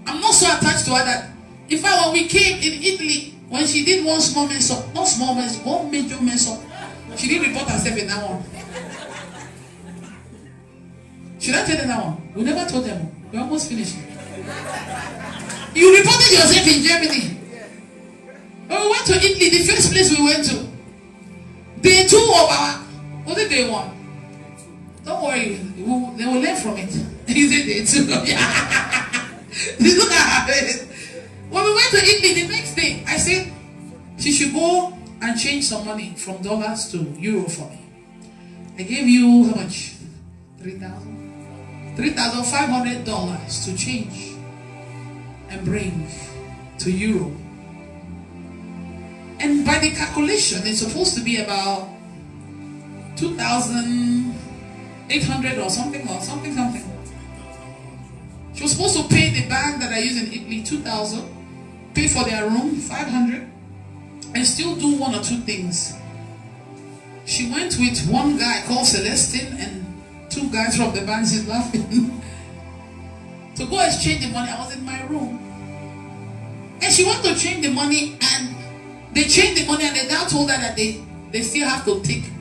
Speaker 1: I'm not so attached to her that in fact when we came in Italy, when she did one small mess up, not small mess, one major mess up, she didn't report herself in that one. Should I tell them that one? We never told them. We're almost finished. You reported yourself in Germany. When we went to Italy, the first place we went to, day 2 of our, what did day 1? Don't worry, they will learn from it. He said day 2. Look at her. When we went to Italy the next day, I said she should go and change some money from dollars to euro for me. I gave you how much? $3,500 to change and bring to euro. And by the calculation, it's supposed to be about 2,800 or something. She was supposed to pay the bank that I use in Italy 2,000, pay for their room 500, and still do 1 or 2 things. She went with one guy called Celestine and 2 guys from the bank. She's laughing. To go exchange the money. I was in my room, and she wanted to change the money, and they changed the money, and they now told her that they still have to take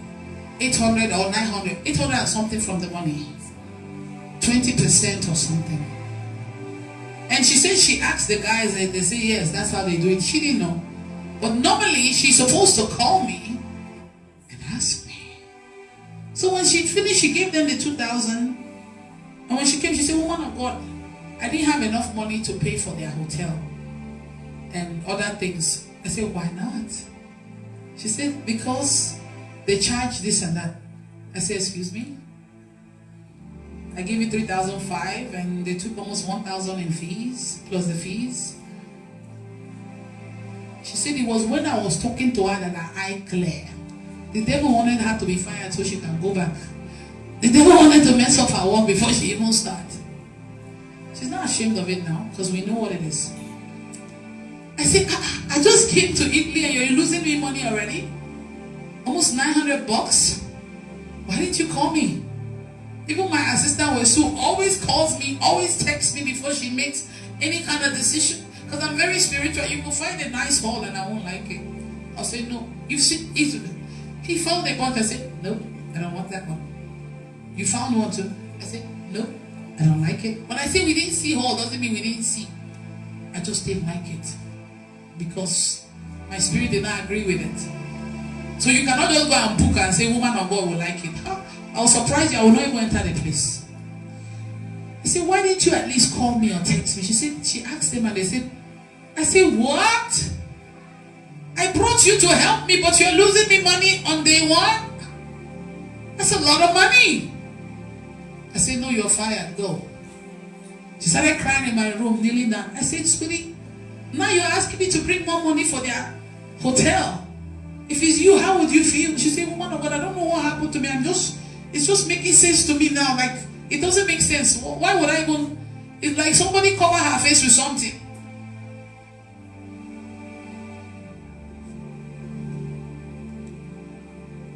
Speaker 1: 800 or 900, 800 and something from the money, 20% or something. And she said she asked the guys, and they say yes, that's how they do it. She didn't know. But normally she's supposed to call me and ask me. So when she finished, she gave them the 2,000. And when she came, she said, woman of God, I didn't have enough money to pay for their hotel and other things. I said, why not? She said, because they charge this and that. I said, excuse me? I gave you 3,500 and they took almost 1,000 in fees, plus the fees. She said it was when I was talking to her that her eye clear. The devil wanted her to be fired so she can go back. The devil wanted to mess up her work before she even started. She's not ashamed of it now because we know what it is. I said, I just came to Italy and you're losing me money already? Almost $900. Why didn't you call me? Even my assistant Wesu always calls me, always texts me before she makes any kind of decision. Because I'm very spiritual. You will find a nice hall and I won't like it. I'll say, no. You've seen it. He found a bunch. I said, no, I don't want that one. You found one too. I said, no, I don't like it. When I say we didn't see hall, doesn't mean we didn't see. I just didn't like it. Because my spirit did not agree with it. So you cannot just go and book and say, woman or God will like it. I was surprised I will not even enter the place. I said, why didn't you at least call me or text me? She said, she asked them and they said, I said, what? I brought you to help me, but you're losing me money on day 1? That's a lot of money. I said, no, you're fired. Go. She started crying in my room, kneeling down. I said, sweetie, now you're asking me to bring more money for their hotel. If it's you, how would you feel? She said, woman of God, I don't know what happened to me. It's just making sense to me now. Like, it doesn't make sense. Why would I go? It's like somebody cover her face with something.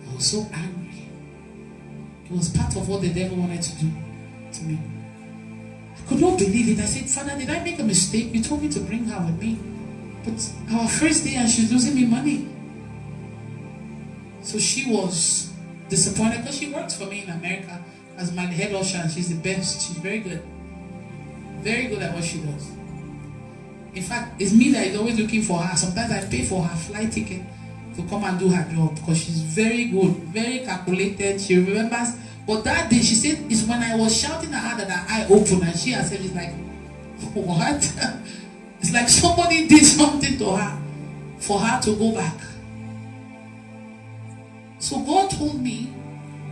Speaker 1: I was so angry. It was part of what the devil wanted to do to me. I could not believe it. I said, Father, did I make a mistake? You told me to bring her with me. But our first day and she's losing me money. So she was disappointed because she works for me in America as my head usher and she's the best. She's very good. Very good at what she does. In fact, it's me that is always looking for her. Sometimes I pay for her flight ticket to come and do her job because she's very good, very calculated. She remembers. But that day, she said, it's when I was shouting at her that her eye opened, and she herself is like, what? It's like somebody did something to her for her to go back. So God told me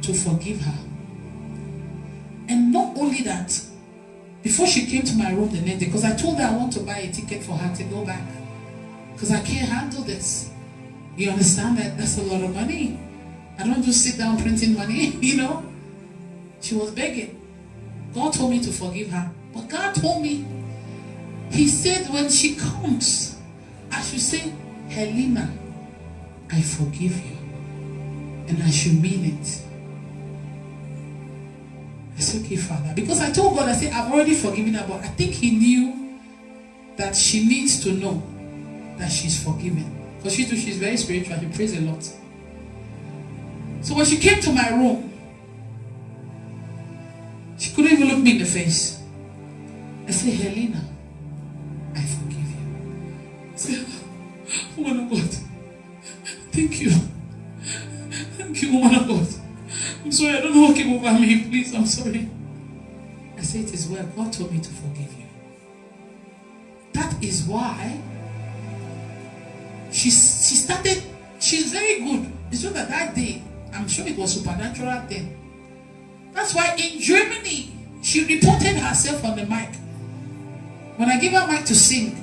Speaker 1: to forgive her. And not only that, before she came to my room the next day, because I told her I want to buy a ticket for her to go back, because I can't handle this. You understand that? That's a lot of money. I don't just sit down printing money, you know. She was begging. God told me to forgive her. But God told me, He said when she comes, I should say, Helena, I forgive you. And I should mean it. I said, okay, Father. Because I told God, I said, I've already forgiven her, but I think He knew that she needs to know that she's forgiven. Because she's very spiritual. She prays a lot. So when she came to my room, she couldn't even look me in the face. I said, Helena, I forgive you. I said, woman of God, thank you. Thank you, woman of God. I'm sorry, I don't know what came over me. Please, I'm sorry. I said, it is well. God told me to forgive you. That is why she started, she's very good. It's just that day, I'm sure it was supernatural then. That's why in Germany, she reported herself on the mic. When I gave her mic to sing,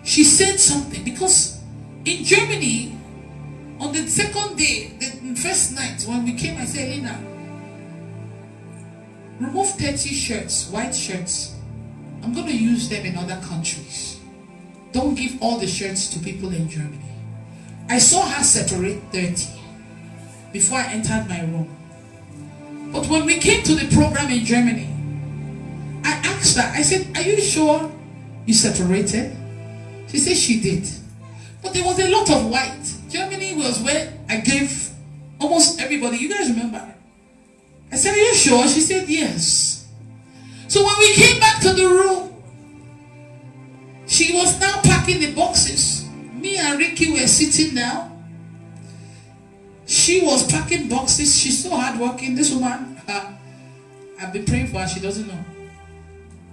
Speaker 1: she said something. Because in Germany, on the second day, the first night, when we came, I said, Lena, remove 30 shirts, white shirts. I'm going to use them in other countries. Don't give all the shirts to people in Germany. I saw her separate 30 before I entered my room. But when we came to the program in Germany, I asked her, I said, are you sure you separated? She said she did. But there was a lot of white. Germany was where I gave almost everybody. You guys remember? I said, are you sure? She said, yes. So when we came back to the room, she was now packing the boxes. Me and Ricky were sitting down. She was packing boxes. She's so hardworking. This woman, I've been praying for her. She doesn't know.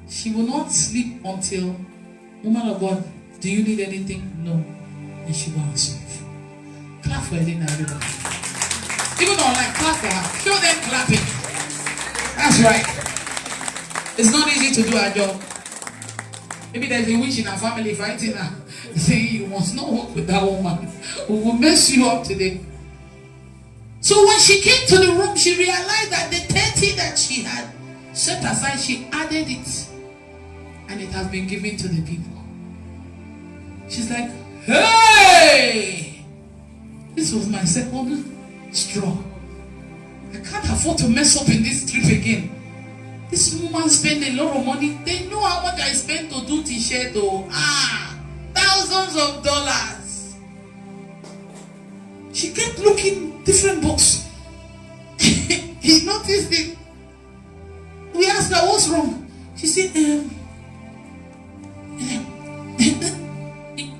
Speaker 1: She will not sleep until, woman of God, do you need anything? No. And she will answer. Clap for Elena, everybody. Even online, clap for her. Show them clapping. That's right. It's not easy to do her job. Maybe there's a witch in her family fighting her, saying you must not work with that woman. We will mess you up today. So when she came to the room, she realized that the 30 that she had set aside, she added it. And it has been given to the people. She's like, hey! This was my second straw. I can't afford to mess up in this trip again. This woman spent a lot of money. They know how much I spent to do t-shirt. Thousands of dollars. She kept looking different books. He noticed it. We asked her, what's wrong? She said,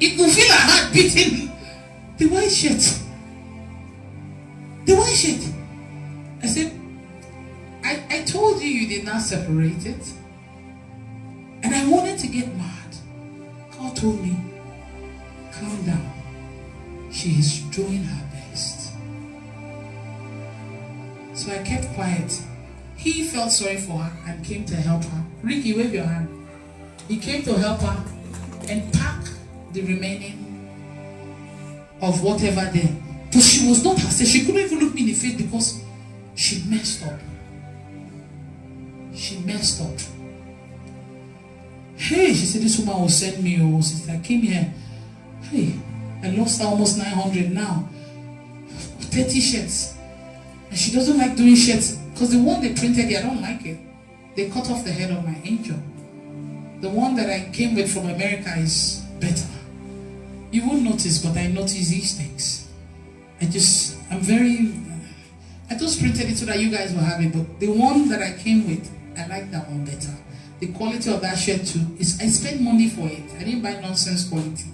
Speaker 1: it could feel her heart beating. The white shirt. The white shirt. I said, I told you did not separate it. And I wanted to get mad. God told me, calm down. She is doing her best. So I kept quiet. He felt sorry for her and came to help her. Ricky, wave your hand. He came to help her and pack the remaining of whatever there. But she was not herself. She couldn't even look me in the face because she messed up. She messed up. Hey, she said, this woman will send me. Oh, since I came here. Hey, I lost almost 900 now. 30 shirts. And she doesn't like doing shirts. Because the one they printed here, I don't like it. They cut off the head of my angel. The one that I came with from America is better. You won't notice, but I notice these things. I just printed it so that you guys will have it. But the one that I came with, I like that one better. The quality of that shirt too, I spent money for it. I didn't buy nonsense quality.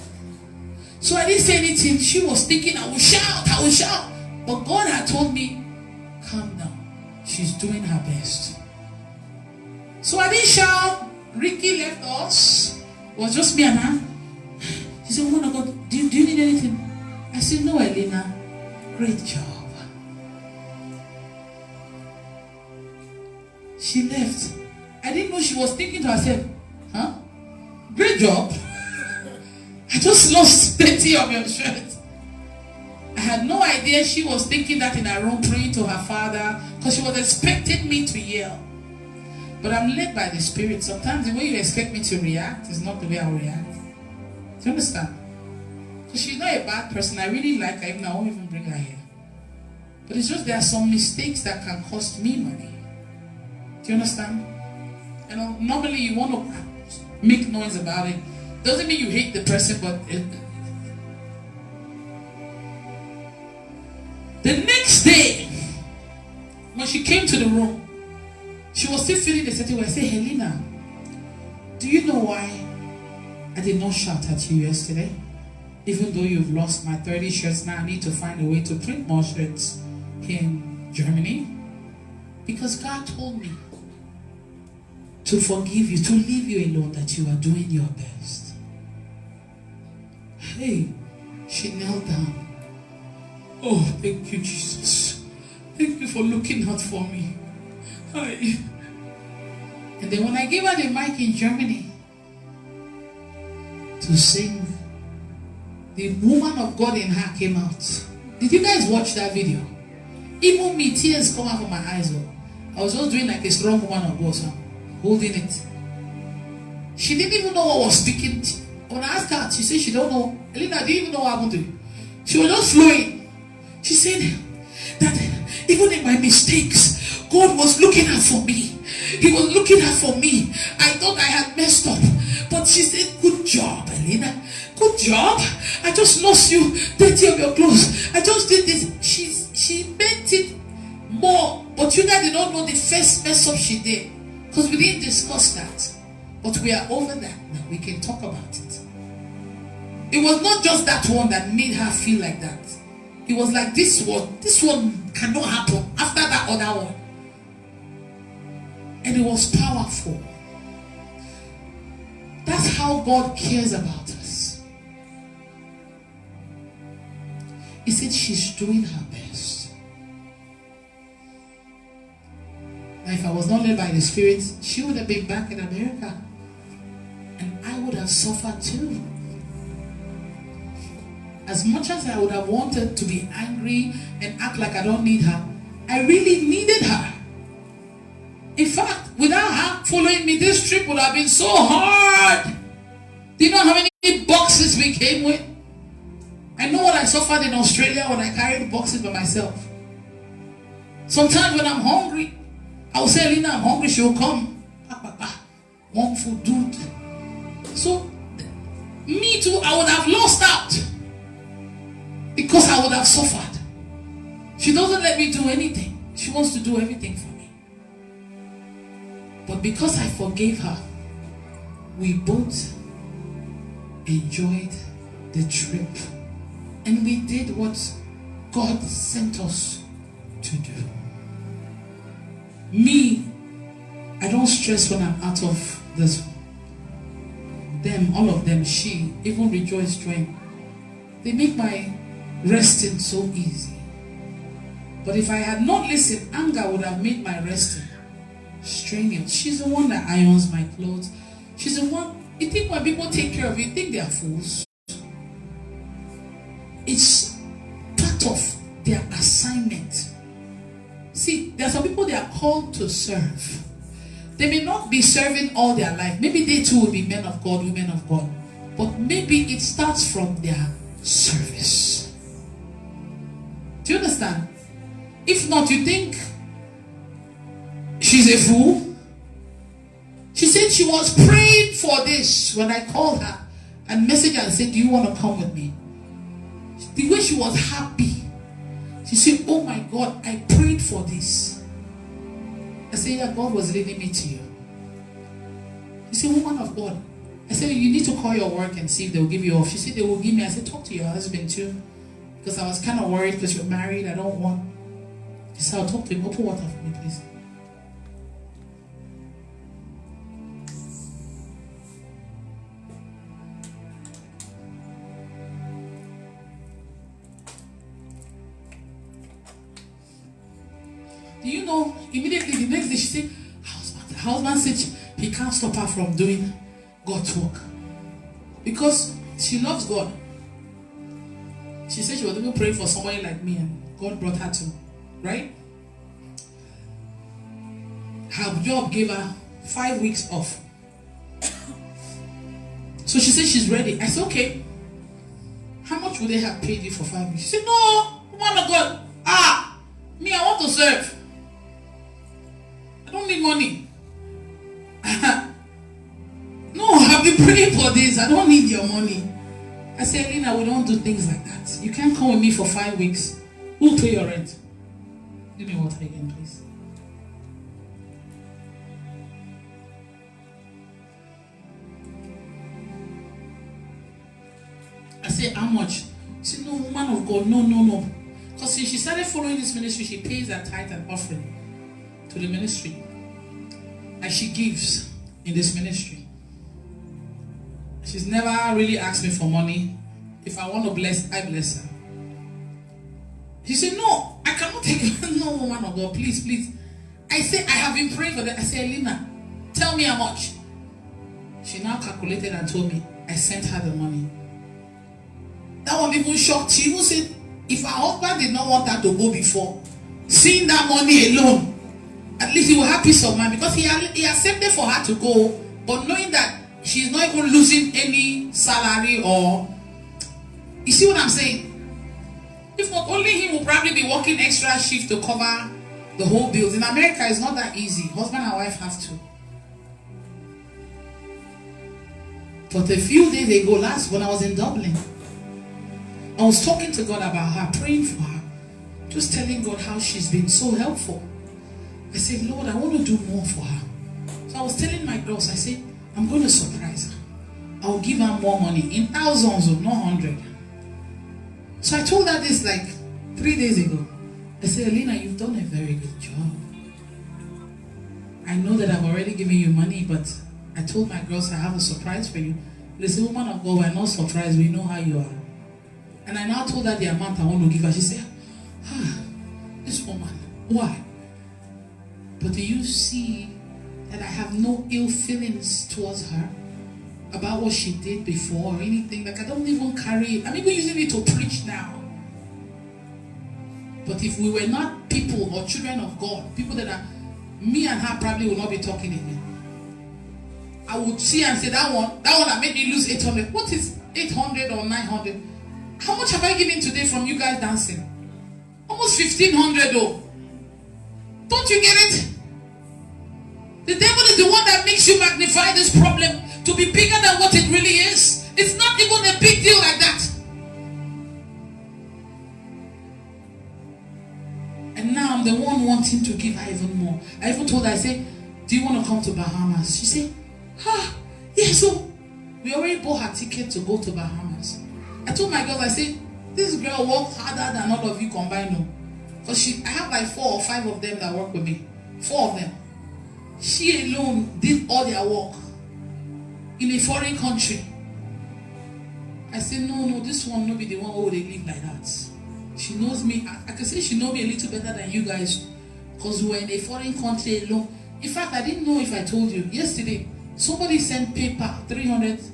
Speaker 1: So I didn't say anything. She was thinking I will shout. But God had told me, calm down. She's doing her best. So I didn't shout. Ricky left us. It was just me and her. She said, woman of God, do you need anything? I said, no, Elena. Great job. She left. I didn't know she was thinking to herself, huh? Great job. I just lost 30 of your shirts. I had no idea she was thinking that in her room, praying to her father, because she was expecting me to yell. But I'm led by the Spirit. Sometimes the way you expect me to react is not the way I will react. Do you understand? So she's not a bad person. I really like her, even I won't even bring her here. But it's just there are some mistakes that can cost me money. Do you understand? And normally you want to make noise about it. Doesn't mean you hate the person, but the next day, when she came to the room, she was still feeling the certain way. I said, Helena, do you know why I did not shout at you yesterday? Even though you've lost my 30 shirts, now I need to find a way to print more shirts in Germany. Because God told me to forgive you, to leave you alone, that you are doing your best. Hey, she knelt down. Oh, thank you, Jesus. Thank you for looking out for me. Hi. And then when I gave her the mic in Germany to sing, the woman of God in her came out. Did you guys watch that video? Even me, tears come out from my eyes. I was just doing like a strong woman of God, so holding it. She didn't even know what was speaking. When I asked her, she said she don't know. Elena, I didn't even know what happened to you. She was just flowing. She said that even in my mistakes, God was looking out for me. He was looking out for me. I thought I had messed up. But she said, good job, Elena. Good job. I just lost you 30 of your clothes. I just did this. She meant it more. But you guys did not know the first mess up she did. Because we didn't discuss that. But we are over that now. We can talk about it. It was not just that one that made her feel like that. It was like this one cannot happen after that other one. And it was powerful. That's how God cares about us. He said she's doing her best. Now if I was not led by the Spirit, she would have been back in America. And I would have suffered too. As much as I would have wanted to be angry and act like I don't need her, I really needed her. In fact, without her following me, this trip would have been so hard. Do you know how many boxes we came with? I know what I suffered in Australia when I carried boxes by myself. Sometimes when I'm hungry, I will say, Lina, I'm hungry. She will come. Want food, dude. So, me too, I would have lost out. Because I would have suffered. She doesn't let me do anything. She wants to do everything for me. But because I forgave her, we both enjoyed the trip. And we did what God sent us to do. Me, I don't stress when I'm out of this. Them, all of them, she, even Rejoice, Join. They make my resting so easy. But if I had not listened, anger would have made my resting strenuous. She's the one that irons my clothes. She's the one. You think when people take care of you, you think they are fools. It's part of their assignment. See, there are some people they are called to serve. They may not be serving all their life. Maybe they too will be men of God, women of God. But maybe it starts from their service. Do you understand? If not, you think she's a fool? She said she was praying for this when I called her and messaged her and said, do you want to come with me? The way she was happy. She said, oh my God, I prayed for this. I said, yeah, God was leading me to you. She said, woman of God, I said, you need to call your work and see if they'll give you off. She said, they will give me. I said, talk to your husband too. Because I was kind of worried because you're married. I don't want. She said, I'll talk to him. Open water for me, please. Do you know, immediately the next day she said, the husband said he can't stop her from doing God's work. Because she loves God. She said she was even praying for somebody like me and God brought her to, right? Her job gave her 5 weeks off. So she said she's ready. I said, okay. How much would they have paid you for 5 weeks? She said, no, woman of God. Me, I want to serve. I don't need money. No, I've been praying for this. I don't need your money. I said, Lina, we don't do things like that. You can't come with me for 5 weeks. Who'll pay your rent? Give me water again, please. I said, how much? She said, no, woman of God, no. Because since she started following this ministry, she pays her tithe and offering to the ministry. And she gives in this ministry. She's never really asked me for money. If I want to bless, I bless her. She said, no, I cannot take it. No, woman of God, please. I said, I have been praying for that. I said, Lina, tell me how much. She now calculated and told me. I sent her the money. That one even shocked. She even said, if her husband did not want her to go before, seeing that money alone, at least he will have peace of mind. Because he accepted for her to go, but knowing that she's not even losing any salary or... You see what I'm saying? If not, only him will probably be working extra shift to cover the whole bills. In America, it's not that easy. Husband and wife have to. But a few days ago, when I was in Dublin, I was talking to God about her, praying for her, just telling God how she's been so helpful. I said, Lord, I want to do more for her. So I was telling my girls, I said, I'm going to surprise her. I'll give her more money in thousands of, not 100. So I told her this like 3 days ago. I said, Alina, you've done a very good job. I know that I've already given you money, but I told my girls I have a surprise for you. They said, woman of God, we're not surprised. We know how you are. And I now told her the amount I want to give her. She said, this woman, why? But do you see that I have no ill feelings towards her about what she did before or anything? Like, I don't even carry it. I'm even using it to preach now. But if we were not people or children of God, people that are, me and her probably will not be talking again. I would see and say, that one that made me lose 800. What is 800 or 900? How much have I given today from you guys dancing? Almost 1,500 though. Don't you get it? The devil is the one that makes you magnify this problem to be bigger than what it really is. It's not even a big deal like that. And now I'm the one wanting to give her even more. I even told her, I said, do you want to come to Bahamas? She said, yeah, so we already bought her ticket to go to Bahamas. I told my girls, I said, this girl works harder than all of you combined. Because I have like 4 or 5 of them that work with me. 4 of them. She alone did all their work in a foreign country. I said, no, this one will be the one who they live like that. She knows me. I can say she knows me a little better than you guys. Because we were in a foreign country alone. In fact, I didn't know if I told you. Yesterday, somebody sent paper, $300.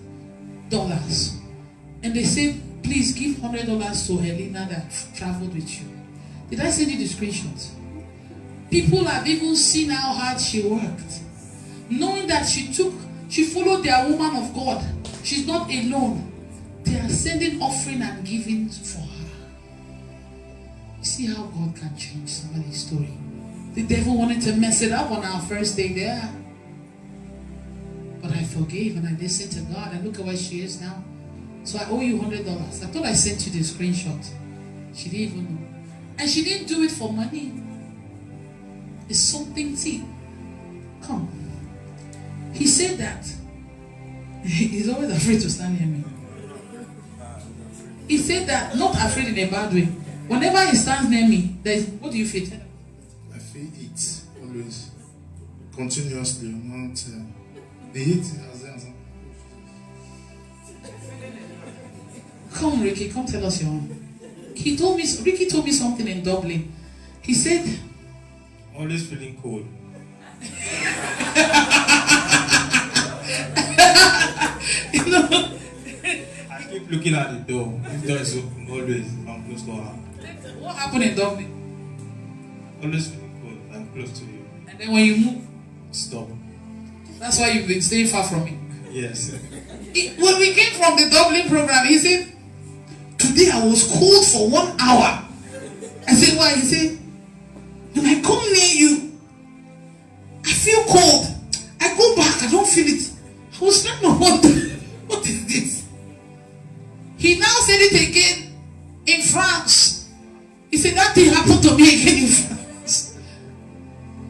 Speaker 1: And they said, please give $100 to Helena that traveled with you. Did I send you the screenshots? People have even seen how hard she worked. Knowing that she followed their woman of God. She's not alone. They are sending offering and giving for her. You see how God can change somebody's story. The devil wanted to mess it up on our first day there. But I forgave and I listened to God. And look at where she is now. So I owe you $100. I thought I sent you the screenshot. She didn't even know. And she didn't do it for money. It's something, see. Come. He said that He's always afraid to stand near me. He said that, not afraid in a bad way. Whenever he stands near me, what do you feel?
Speaker 8: I feel it always, continuously. Not the heat has done.
Speaker 1: Come, Ricky, come tell us your own. Ricky told me something in Dublin. He said,
Speaker 6: Always feeling cold.
Speaker 1: you know,
Speaker 6: I keep looking at the door. If the door is open, always I'm close to her.
Speaker 1: what happened in Dublin?
Speaker 6: Always feeling cold. I'm close to you.
Speaker 1: And then when you move,
Speaker 6: Stop.
Speaker 1: that's why you've been staying far from me.
Speaker 6: Yes.
Speaker 1: When we came from the Dublin program, he said, today I was cold for 1 hour. I said, why? He said, when I come near you, I feel cold. I go back, I don't feel it. I was trying to wonder, what is this? He now said it again in France. He said, that thing happened to me again in France.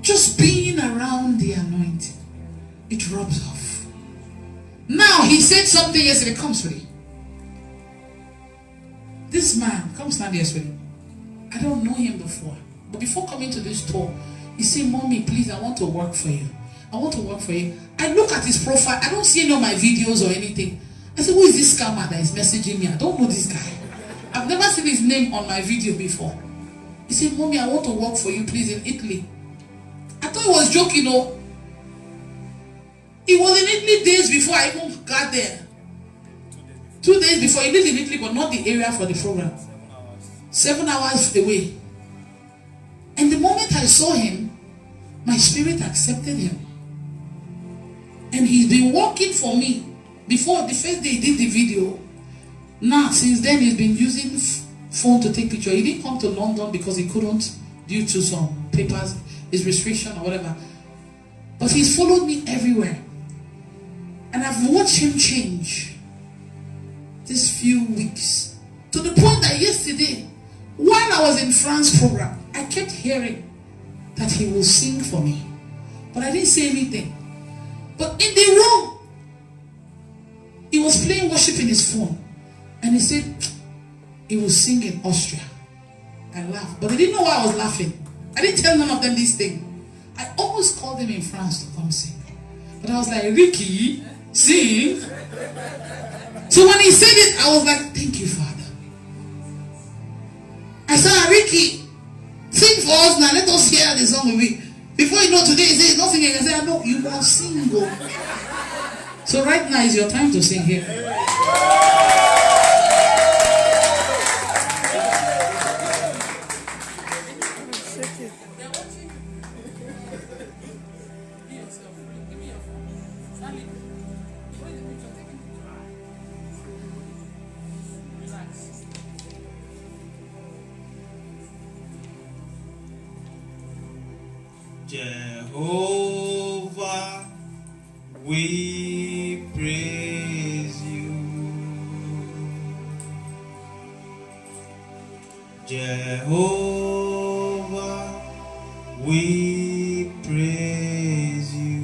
Speaker 1: Just being around the anointing, it rubs off. Now, he said something yesterday. Come, sweetie. This man, come stand here, sweetie. I don't know him before. But before coming to this tour, he said, Mommy, please, I want to work for you. I want to work for you. I look at his profile. I don't see any of my videos or anything. I said, who is this scammer that is messaging me? I don't know this guy. I've never seen his name on my video before. He said, Mommy, I want to work for you, please, in Italy. I thought he was joking, no. He was in Italy days before I even got there. 2 days before. He lived in Italy, but not the area for the program. 7 hours away. And the moment I saw him, my spirit accepted him. And he's been working for me. Before the first day he did the video. Now, since then, he's been using phone to take pictures. He didn't come to London because he couldn't due to some papers, his restriction or whatever. But he's followed me everywhere. And I've watched him change these few weeks. To the point that yesterday, while I was in France program, I kept hearing that he will sing for me. But I didn't say anything. But in the room, he was playing worship in his phone. And he said he will sing in Austria. I laughed. But they didn't know why I was laughing. I didn't tell none of them this thing. I almost called him in France to come sing. But I was like, Ricky, sing. So when he said it, I was like, thank you, Father. I said, Ricky, sing for us now. Let us hear the song with me. Before you know, today he says, not singing. I said, no, you must sing. Go. So right now is your time to sing here.
Speaker 6: Jehovah, we praise you. Jehovah, we praise you.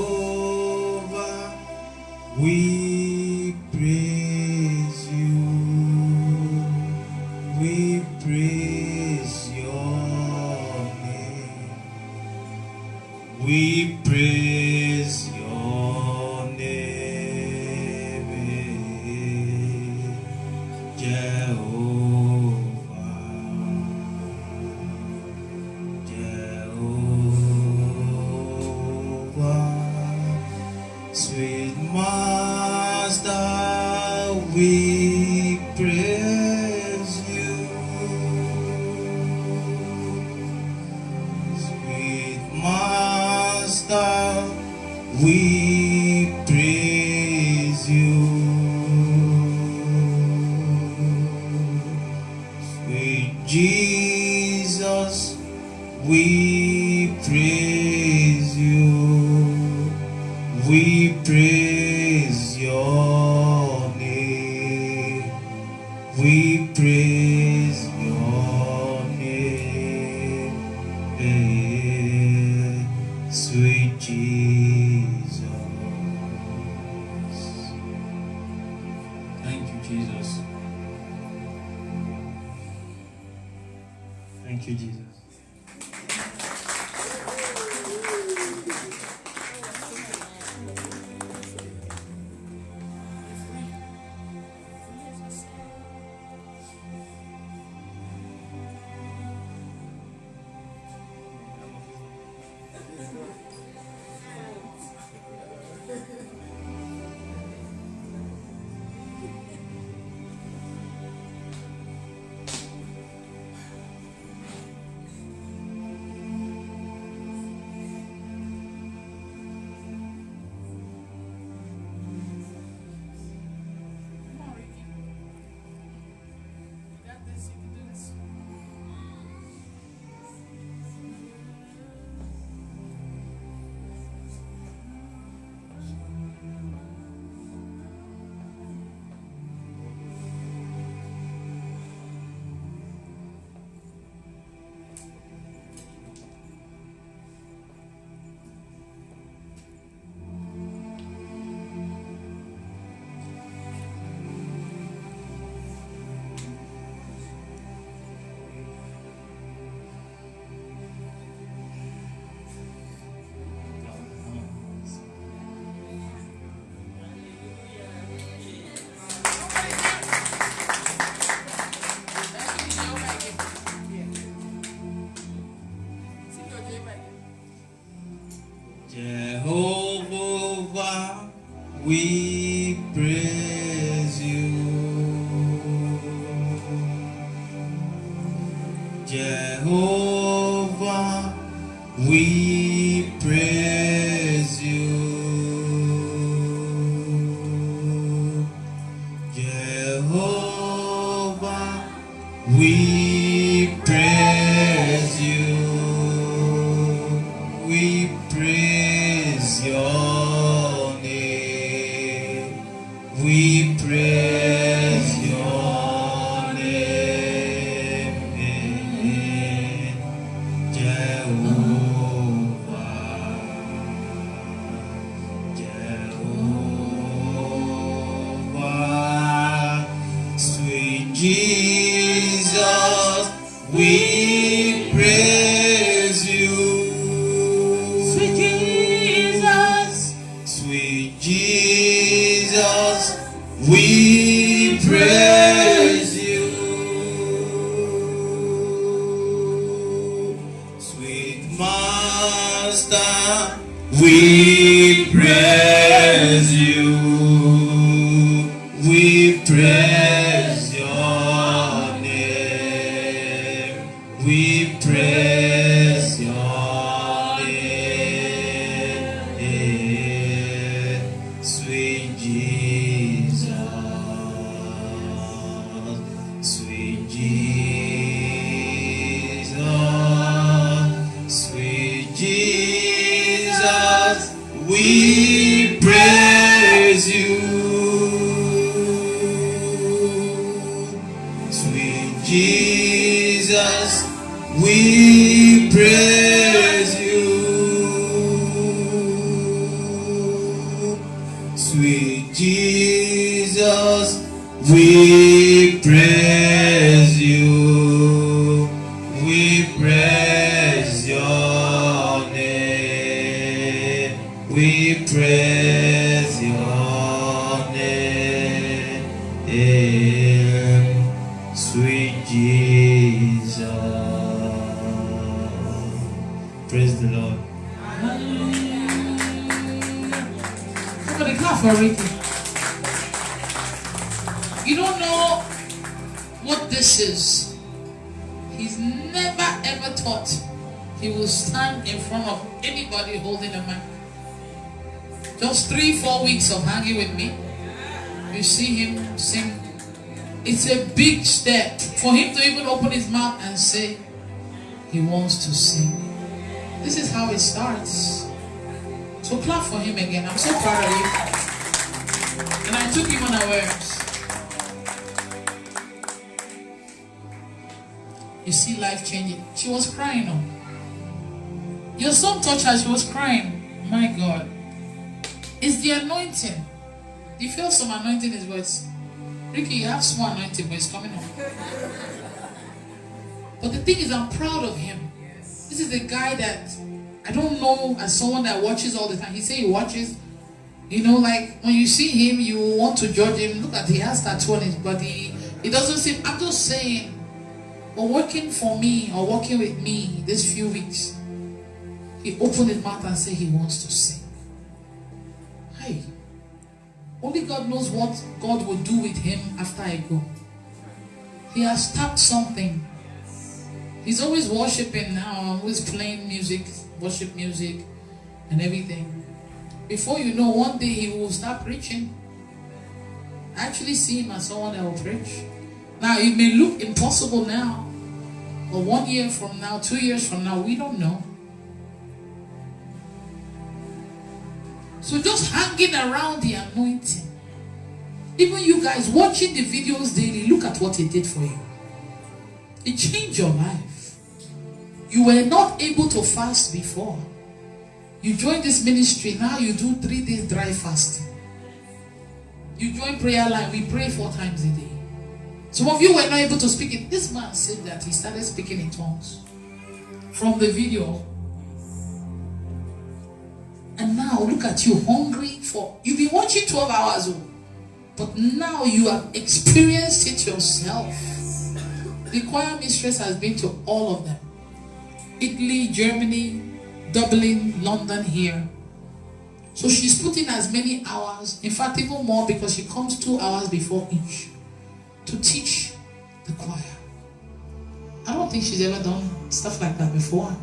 Speaker 6: Jehovah, we praise you. We praise your name. We praise your name, Jehovah. Jehovah, sweet Master, we praise you. Sweet Master, we praise you. Sweet Jesus, we praise you. We praise your name. We praise your name. Jesus. Thank you, Jesus.
Speaker 9: Jehovah, we praise you. Jehovah, we praise you. Jehovah, we praise you. We praise your name. We praise your name. Jehovah, Jehovah, sweet Jesus, we praise you. Sweet Jesus, sweet Jesus, we praise you. Sweet Master, we praise you. We praise your name. We praise your name. Sweet Jesus, sweet Jesus, sweet Jesus, we praise you. Sweet Jesus, we praise you. Sweet Jesus, we praise you. We praise your name. We praise your name. Sweet Jesus. Praise the Lord.
Speaker 1: Somebody clap for Ricky. You don't know what this is. He's never ever thought he will stand in front of anybody holding a mic. Just 3-4 weeks of hanging with me, you see him sing. It's a big step for him to even open his mouth and say he wants to sing. This is how it starts. So clap for him again. I'm so proud of you. And I took him unawares. You see life changing. She was crying. Oh. Your song touched her. She was crying. My God. It's the anointing. Do you feel some anointing in his voice? Ricky, you have small anointing, but it's coming on. But the thing is, I'm proud of him. This is a guy that I don't know as someone that watches all the time. He say he watches. You know, like when you see him, you want to judge him. Look at, he has tattoo on his body. It doesn't seem, I'm just saying, but working for me or working with me this few weeks, he opened his mouth and said he wants to sing. Hey, only God knows what God will do with him after I go. He has tapped something. He's always worshiping now, always playing music, worship music and everything. Before you know, one day he will start preaching. I actually see him as someone that will preach. Now, it may look impossible now, but 1 year from now, 2 years from now, we don't know. So just hanging around the anointing. Even you guys watching the videos daily, look at what it did for you. It changed your life. You were not able to fast before. You joined this ministry, now you do 3 days dry fasting. You join prayer line, we pray 4 times a day. Some of you were not able to speak it. This man said that he started speaking in tongues from the video. And now look at you, hungry for, you've been watching 12 hours old, but now you have experienced it yourself. The choir mistress has been to all of them. Italy, Germany, Dublin, London, here. So she's put in as many hours, in fact even more, because she comes 2 hours before each to teach the choir. I don't think she's ever done stuff like that before.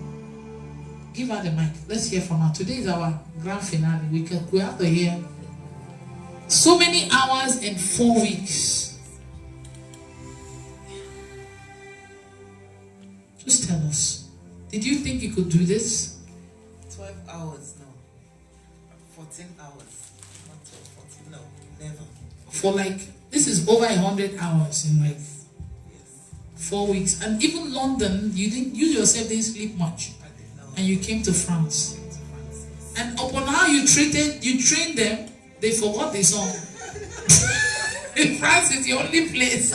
Speaker 1: Give her the mic. Let's hear from her. Today is our grand finale. We have to hear so many hours in 4 weeks. Just tell us. Did you think you could do this?
Speaker 2: 12 hours, no. 14 hours. Not 12, 14, no, never.
Speaker 1: For like, this is over 100 hours in like 4 weeks. And even London, you yourself didn't sleep much. And you came to France. And upon how you trained them, they forgot the song. In France is the only place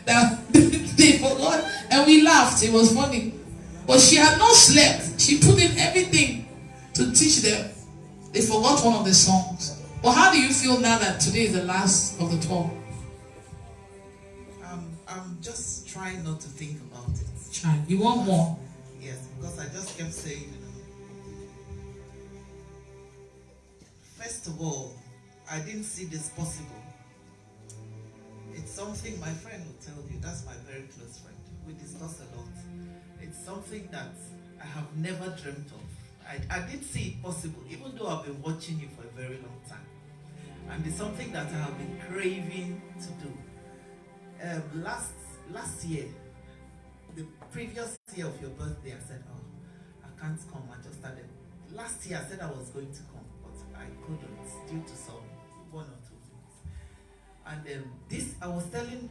Speaker 1: that they forgot. And we laughed, it was funny. But she had not slept. She put in everything to teach them. They forgot one of the songs. But how do you feel now that today is the last of the 12?
Speaker 2: I'm just trying not to think about it.
Speaker 1: Try. You want more?
Speaker 2: Yes, because I just kept saying, first of all, I didn't see this possible. It's something my friend will tell you. That's my very close friend. We discuss a lot. It's something that I have never dreamt of. I did see it possible, even though I've been watching you for a very long time. And it's something that I have been craving to do. Last year, the previous year of your birthday, I said, oh, I can't come. I just started. Last year, I said I was going to come, but I couldn't due to some 1 or 2 things. And I was telling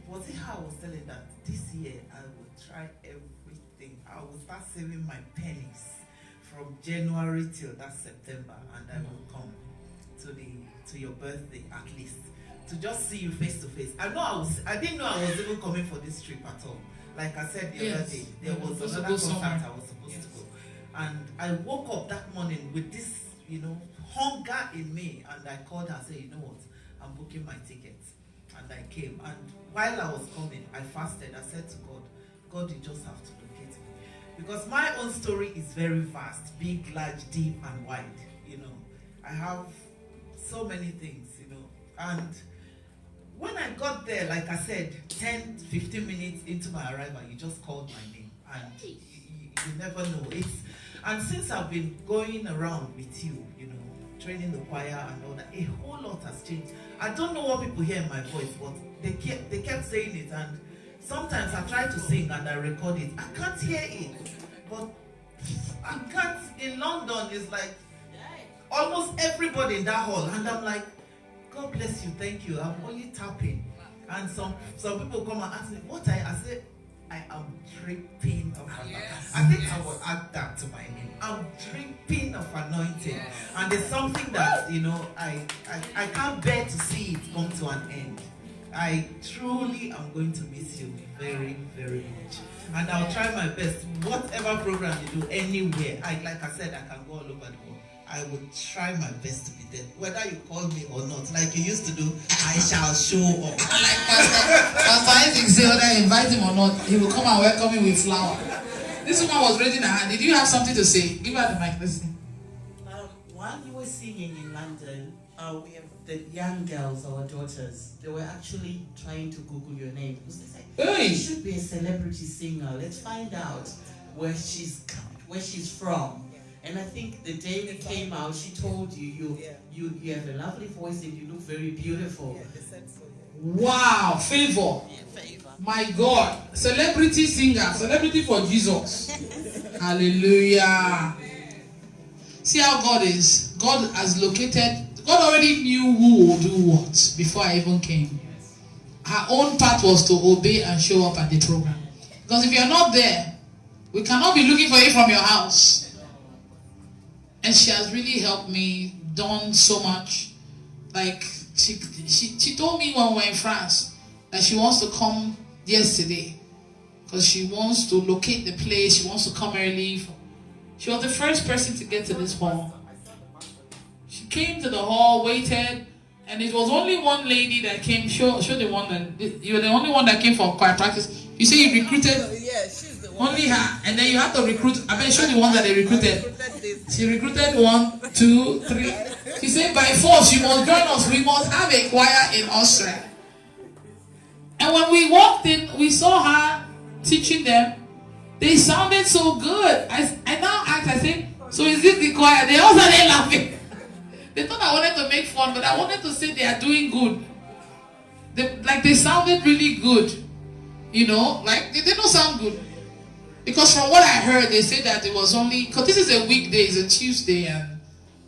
Speaker 2: that this year I will try everything. I will start saving my pennies from January till that September, and I will come to your birthday at least to just see you face to face. I didn't know I was even coming for this trip at all. Like I said the other day, there was another concert I was supposed to go, and I woke up that morning with this, hunger in me, and I called her and said, you know what, I'm booking my tickets, and I came. And while I was coming, I fasted. I said to God, you just have to locate me, because my own story is very vast, big, large, deep, and wide. I have so many things, and when I got there, like I said, 10, 15 minutes into my arrival, you just called my name, and you never know. And since I've been going around with you, training the choir and all that, a whole lot has changed. I don't know what people hear in my voice, but they kept saying it, and sometimes I try to sing and I record it. I can't hear it, but I can't. In London, it's like almost everybody in that hall, and I'm like, God bless you, thank you. I'm only tapping. And some people come and ask me, what I say, I am dripping of anointing. I think I will add that to my name. I'm dripping of anointing. And there's something that, I can't bear to see it come to an end. I truly am going to miss you very, very much. And I'll try my best. Whatever program you do, anywhere. Like I said, I can go all over the world. I will try my best to be there. Whether you call me or not, like you used to do, I shall show up.
Speaker 1: Like Pastor Isaac said, whether I invite him or not, he will come and welcome me with flower. This woman was raising her hand. Did you have something to say? Give her the mic. Listen.
Speaker 2: While you were singing in London, we have the young girls, our daughters, they were actually trying to Google your name. Because they said, she should be a celebrity singer. Let's find out where she's from. And I think the day we came out, she told you have a lovely voice and you look very beautiful.
Speaker 1: Wow, favor. My God, celebrity singer, celebrity for Jesus. Hallelujah. See how God is. God has located. God already knew who would do what before I even came. Her own part was to obey and show up at the program. Because if you're not there, we cannot be looking for you from your house. And she has really helped me, done so much. Like, she told me when we were in France that she wants to come yesterday. Because she wants to locate the place. She wants to come early. She was the first person to get to this hall. She came to the hall, waited, and it was only one lady that came. Show the one that you were the only one that came for choir practice. You say you recruited
Speaker 2: she's the one.
Speaker 1: only her, and then you have to recruit. I mean, show the one that they recruited. She recruited 1, 2, 3. She said, by force, you must join us. We must have a choir in Austria. And when we walked in, we saw her teaching them. They sounded so good. I now asked, I said, so is this the choir? They all started laughing. They thought I wanted to make fun, but I wanted to say they are doing good. They sounded really good. You know, like they don't sound good. Because from what I heard, they said that it was only, because this is a weekday, it's a Tuesday, and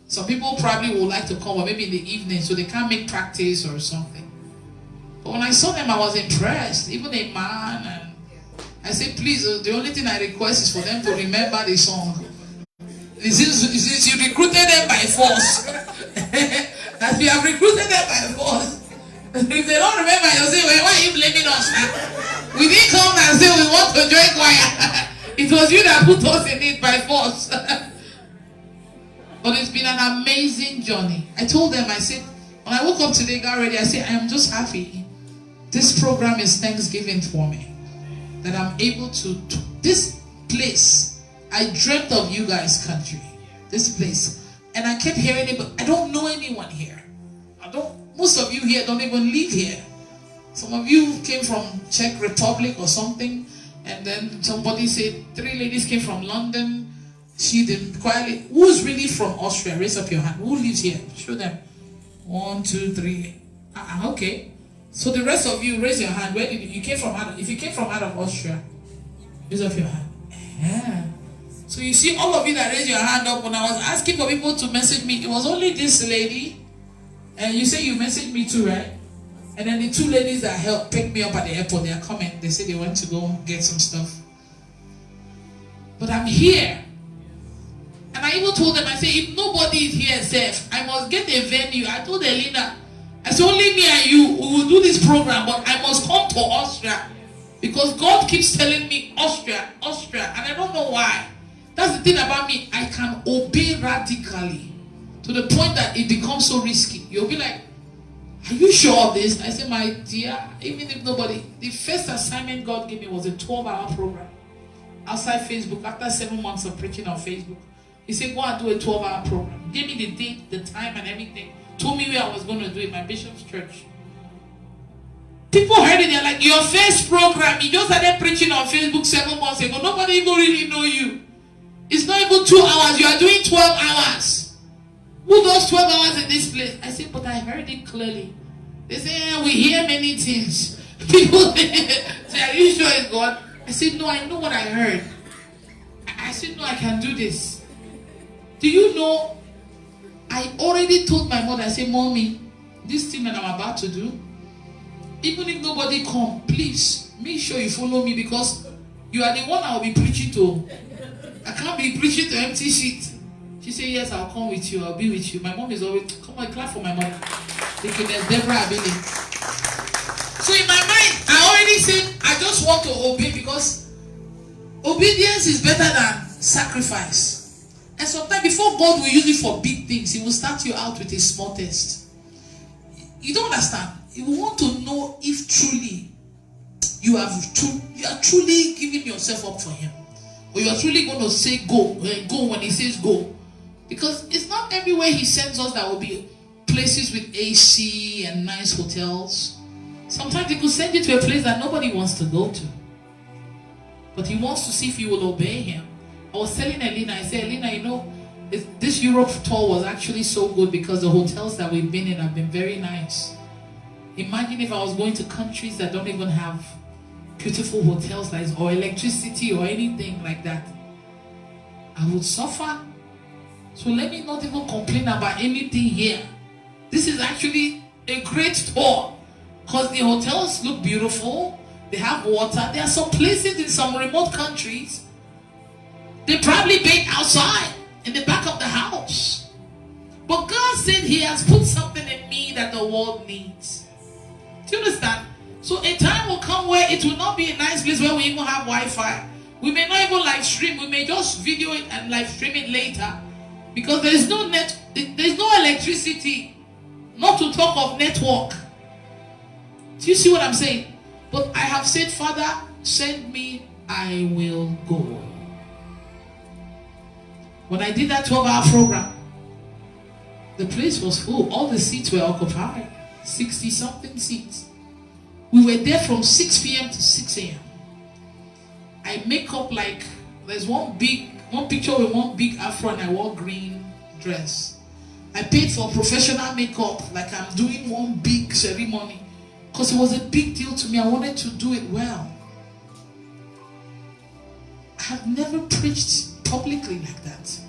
Speaker 1: some people probably would like to come, or maybe in the evening, so they can't make practice or something. But when I saw them, I was impressed. Even a man, and I said, please, the only thing I request is for them to remember the song. Since you recruited them by force, that we have recruited them by force. If they don't remember, you'll say, well, why are you blaming us? We didn't come and say we want to join choir. It was you that put us in it by force. But it's been an amazing journey. I told them, I said, when I woke up today, got ready, I said, I am just happy. This program is Thanksgiving for me. That I'm able to this place. I dreamt of you guys' country. This place. And I kept hearing it, but I don't know anyone here. Most of you here don't even live here. Some of you came from Czech Republic or something, and then somebody said 3 ladies came from London. She did quietly. Who's really from Austria? Raise up your hand. Who lives here? Show them. 1, 2, 3. Okay. So the rest of you, raise your hand. Where did you came from? If you came from out of Austria, raise up your hand. Yeah. So you see, all of you that raised your hand up when I was asking for people to message me, it was only this lady. And you say you messaged me too, right? And then the 2 ladies that helped pick me up at the airport, they are coming. They say they went to go get some stuff. But I'm here. And I even told them, I said, if nobody is here safe, I must get a venue. I told Elena, I said, only me and you will do this program, but I must come to Austria. Because God keeps telling me, Austria, Austria. And I don't know why. That's the thing about me. I can obey radically. To the point that it becomes so risky. You'll be like, are you sure of this? I said, my dear, even if nobody, the first assignment God gave me was a 12-hour program. Outside Facebook, after 7 months of preaching on Facebook. He said, go and do a 12-hour program. Gave me the date, the time, and everything. Told me where I was going to do it, my bishop's church. People heard it, they're like, your first program, you just started preaching on Facebook 7 months ago. Nobody even really know you. It's not even 2 hours, you are doing 12 hours. Who does 12 hours in this place? I said, but I heard it clearly. They say, we hear many things. People say, are you sure it's God? I said, no, I know what I heard. I said, no, I can do this. Do you know, I already told my mother, I said, Mommy, this thing that I'm about to do, even if nobody come, please, make sure you follow me because you are the one I will be preaching to. I can't be preaching to empty sheet. She said, yes, I'll come with you. I'll be with you. My mom is always, come on, clap for my mother. Deaconess Deborah Abili. So in my mind, I already said I just want to obey, because obedience is better than sacrifice. And sometimes before God will use it for big things, He will start you out with a small test. You don't understand. He will want to know if truly you are truly giving yourself up for Him, or you are truly going to say go when He says go. Because it's not everywhere He sends us that will be places with AC and nice hotels. Sometimes He could send you to a place that nobody wants to go to, but He wants to see if you will obey Him. I was telling Elena, I said, Elena, you know, this Europe tour was actually so good because the hotels that we've been in have been very nice. Imagine if I was going to countries that don't even have beautiful hotels or electricity or anything like that. I would suffer. So let me not even complain about anything here. This is actually a great tour because the hotels look beautiful. They have water. There are some places in some remote countries, they probably bathe outside in the back of the house. But God said He has put something in me that the world needs. Do you understand? So a time will come where it will not be a nice place where we even have Wi-Fi. We may not even live stream. We may just video it and live stream it later. Because there is no there's no electricity. Not to talk of network. Do you see what I'm saying? But I have said, Father, send me, I will go. When I did that 12-hour program, the place was full. All the seats were occupied. 60-something seats. We were there from 6 p.m. to 6 a.m. I make up like, there's one picture with one big afro and I wore green dress. I paid for professional makeup like I'm doing one big ceremony because it was a big deal to me. I wanted to do it well. I have never preached publicly like that,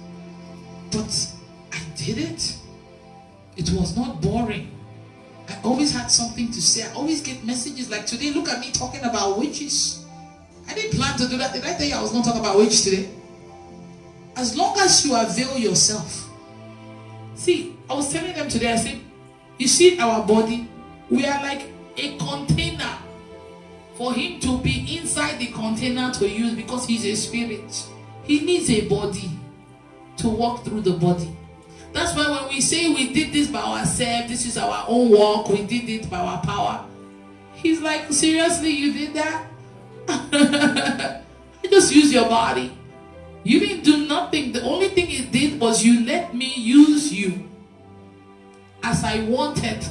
Speaker 1: but I did it. It was not boring. I always had something to say. I always get messages like today. Look at me talking about witches. I didn't plan to do that. Did I tell you I was going to talk about witches today? As long as you avail yourself. See, I was telling them today, I said, you see our body, we are like a container for Him to be inside the container to use, because He's a spirit. He needs a body to walk through the body. That's why when we say we did this by ourselves, this is our own work, we did it by our power. He's like, seriously, you did that? You just use your body. You didn't do nothing. The only thing you did was you let me use you as I wanted.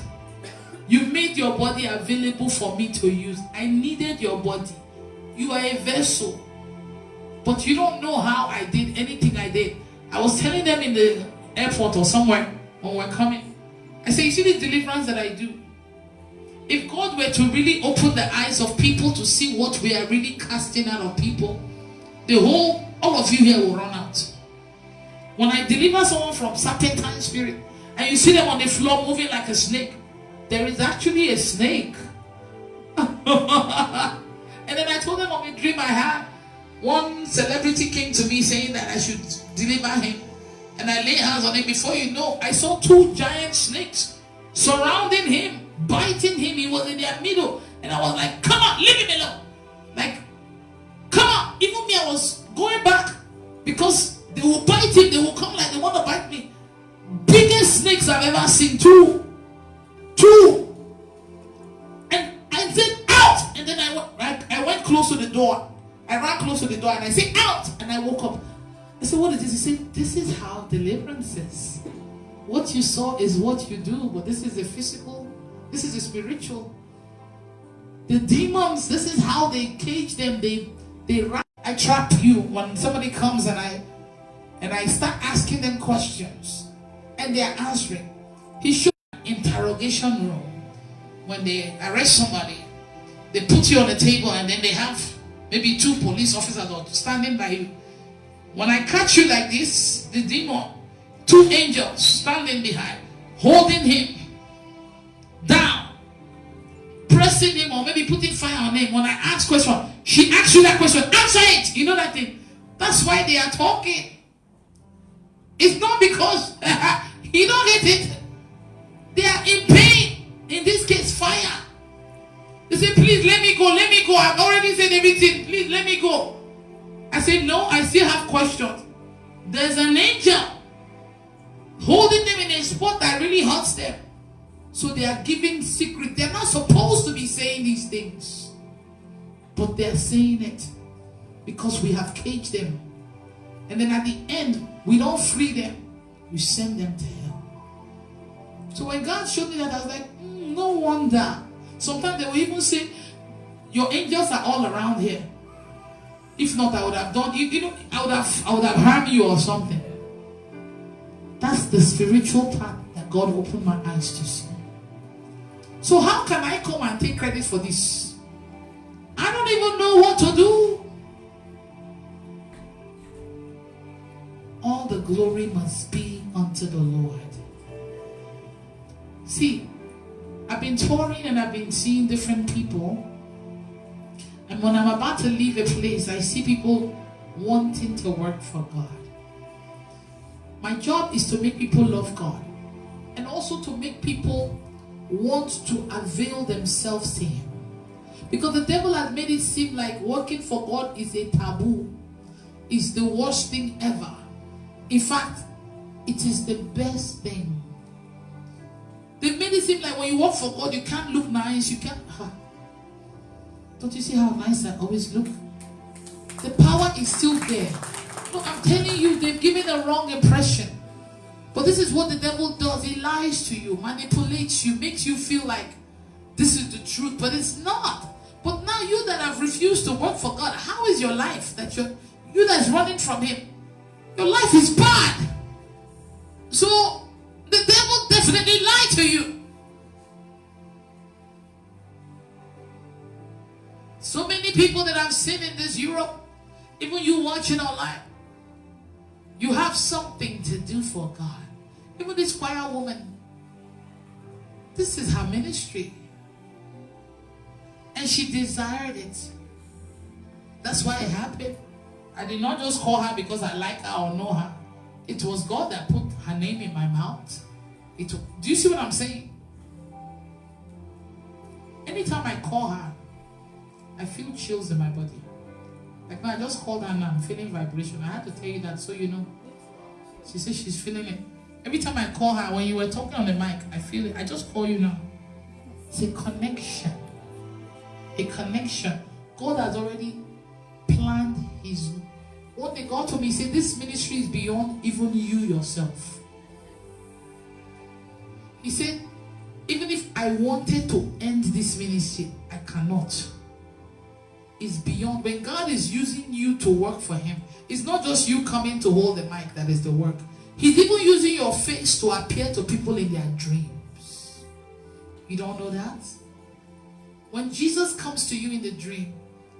Speaker 1: You made your body available for me to use. I needed your body. You are a vessel. But you don't know how I did anything I did. I was telling them in the airport or somewhere when we're coming. I say, you see the deliverance that I do? If God were to really open the eyes of people to see what we are really casting out of people, all of you here will run out. When I deliver someone from serpentine spirit and you see them on the floor moving like a snake, there is actually a snake. And then I told them of a dream I had. One celebrity came to me saying that I should deliver him. And I lay hands on him. Before you know, I saw 2 giant snakes surrounding him, biting him. He was in their middle. And I was like, come on, leave him alone. Like, come on. Even me, I was going back because they will bite him. They will come like they want to bite me. Biggest snakes I've ever seen. 2. And I said, out. And then I went close to the door. I ran close to the door and I said, out. And I woke up. I said, what is this? He said, this is how deliverance is. What you saw is what you do, but this is a physical, this is a spiritual. The demons, this is how they cage them. I trap you when somebody comes and I start asking them questions and they are answering. He showed an interrogation room. When they arrest somebody, they put you on the table and then they have maybe 2 police officers standing by you. When I catch you like this, the demon, 2 angels standing behind, holding him down, pressing him, or maybe putting fire on him. When I ask question, she asks you that question, answer it. You know that thing. That's why they are talking. It's not because you don't get it. They are in pain. In this case, fire. The They said, please let me go, let me go. I've already said everything. Please let me go. I said, no, I still have questions. There's an angel holding them in a spot that really hurts them. So they are giving secret. They're not supposed to be saying these things. But they're saying it because we have caged them. And then at the end, we don't free them. We send them to hell. So when God showed me that, I was like, no wonder. Sometimes they will even say, your angels are all around here. If not, I would have done, I would have harmed you or something. That's the spiritual part that God opened my eyes to see. So how can I come and take credit for this? I don't even know what to do. All the glory must be unto the Lord. See, I've been touring and I've been seeing different people. And when I'm about to leave a place, I see people wanting to work for God. My job is to make people love God. And also to make people want to avail themselves to Him. Because the devil has made it seem like working for God is a taboo. It's the worst thing ever. In fact, it is the best thing. They've made it seem like when you work for God, you can't look nice. You can't... Don't you see how nice I always look? The power is still there. No, I'm telling you, they've given a wrong impression. But this is what the devil does. He lies to you, manipulates you, makes you feel like this is the truth, but it's not. But now you that have refused to work for God, how is your life? That you that's running from Him, your life is bad. So the devil definitely lied to you. So many people that I've seen in this Europe, even you watching online, you have something to do for God. Even this choir woman, this is her ministry. And she desired it. That's why it happened. I did not just call her because I like her or know her. It was God that put her name in my mouth. Do you see what I'm saying? Anytime I call her, I feel chills in my body. Like now, I just called her now, I'm feeling vibration. I had to tell you that so you know. She says she's feeling it. Every time I call her, when you were talking on the mic, I feel it. I just call you now. It's a connection. A connection. God has already planned His... One day God told me, He said, this ministry is beyond even you yourself. He said, even if I wanted to end this ministry, I cannot. It's beyond. When God is using you to work for Him, it's not just you coming to hold the mic that is the work. He's even using your face to appear to people in their dreams. You don't know that? When Jesus comes to you in the dream,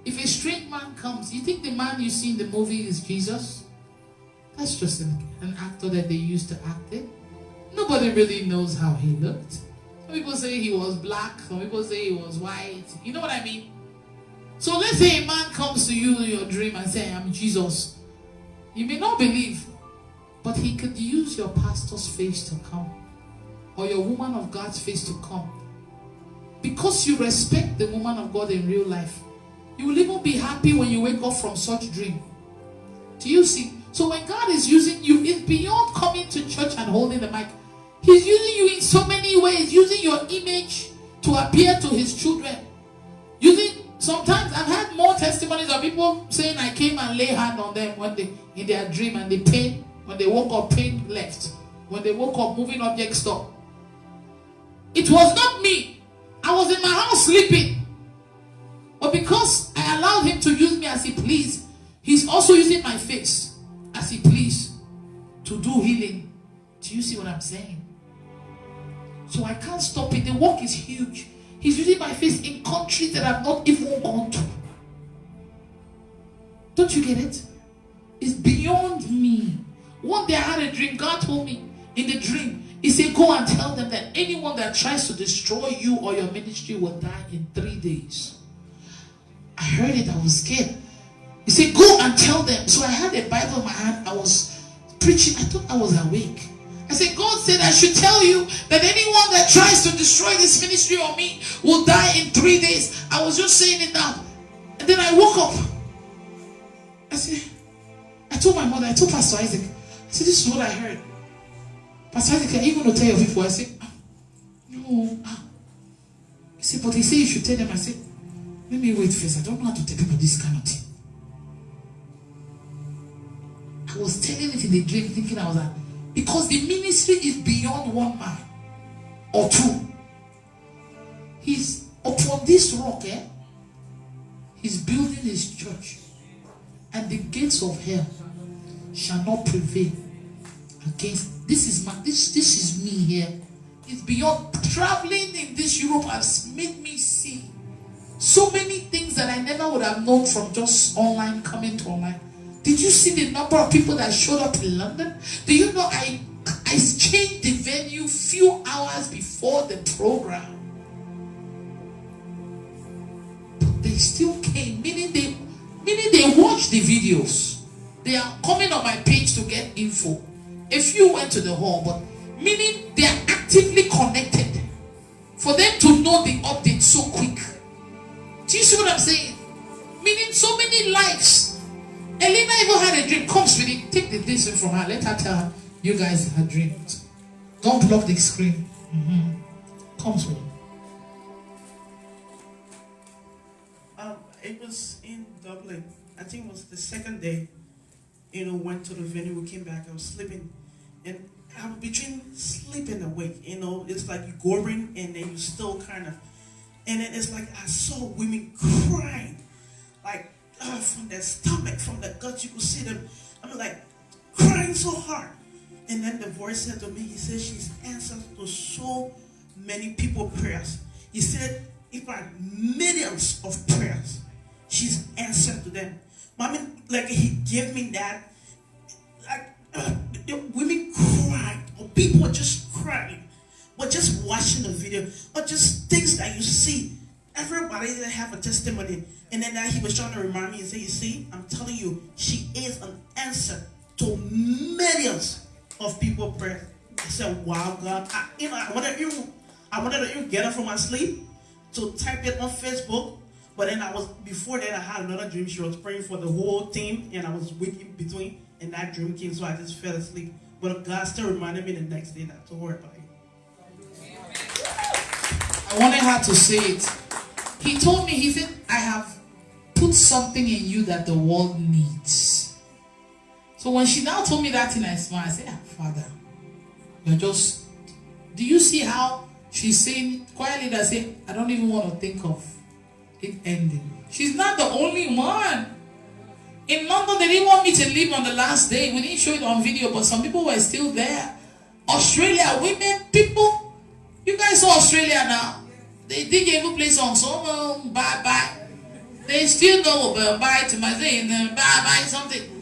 Speaker 1: if a strange man comes, you think the man you see in the movie is Jesus? That's just an actor that they used to act it. Nobody really knows how he looked. Some people say he was black, some people say he was white. You know what I mean? So let's say a man comes to you in your dream and say, I'm Jesus. You may not believe, but he could use your pastor's face to come, or your woman of God's face to come. Because you respect the woman of God in real life, you will even be happy when you wake up from such dream. Do you see? So when God is using you, it's beyond coming to church and holding the mic. He's using you in so many ways, using your image to appear to His children. Sometimes I've had more testimonies of people saying I came and lay hand on them when they in their dream, and the pain, when they woke up, pain left. When they woke up, moving objects stopped. It was not me. I was in my house sleeping. But because I allowed Him to use me as He pleased, He's also using my face as He pleased to do healing. Do you see what I'm saying? So I can't stop it. The work is huge. He's using my face in countries that I've not even gone to. Don't you get it? It's beyond me. One day I had a dream. God told me in the dream, He said, go and tell them that anyone that tries to destroy you or your ministry will die in 3 days. I heard it. I was scared. He said, go and tell them. So I had a Bible in my hand. I was preaching. I thought I was awake. I said, God said I should tell you that anyone that tries to destroy this ministry or me will die in 3 days. I was just saying it now. And then I woke up. I said, I told my mother, I told Pastor Isaac, I said, this is what I heard. Pastor Isaac, are you going to tell your people? I said, no. He said, but he said you should tell them. I said, let me wait first. I don't know how to tell people this kind of thing. I was telling it in the dream, thinking I was like, because the ministry is beyond one man or two. He's upon this rock, he's building his church, and the gates of hell shall not prevail against. This is me here. It's beyond. Traveling in this Europe has made me see so many things that I never would have known from just online, coming to online. Did you see the number of people that showed up in London? Do you know I changed the venue few hours before the program? But they still came, meaning they watched the videos. They are coming on my page to get info. A few went to the hall, but meaning they are actively connected. For them to know the update so quick. Do you see what I'm saying? Meaning so many lives. Elena even had a dream. Comes with it. Take the this from her. Let her tell her, you guys had dreams. Don't block the screen. Comes with it.
Speaker 10: It was in Dublin. I think it was the second day. Went to the venue. We came back. I was sleeping, and I'm between sleep and awake. It's like you're goring, and then you still kind of, and then it's like I saw women crying, like from their stomach, from the gut. You could see them. I'm like crying so hard, and then the voice said to me, he said she's answered to so many people's prayers. He said, if I millions of prayers, she's answered to them. Mommy, like he gave me that, women cried, or people were just crying, but just watching the video, or just things that you see. Everybody that have a testimony, and then he was trying to remind me and say, you see, I'm telling you, she is an answer to millions of people prayers. I said, wow, God, I wanted to even get up from my sleep to type it on Facebook. But then before that, I had another dream. She was praying for the whole team, and I was weak in between, and that dream came, so I just fell asleep. But God still reminded me the next day not to worry about it.
Speaker 1: I wanted her to say it. He told me, he said, I have put something in you that the world needs. So when she now told me that thing, I smiled. I said, Father, you're just, do you see how she's saying quietly that say, I don't even want to think of it ending. She's not the only one. In London, they didn't want me to leave on the last day. We didn't show it on video, but some people were still there. Australia, women, people. You guys saw Australia now. They didn't even play songs. So, bye-bye. They still know bye to my thing, bye-bye something.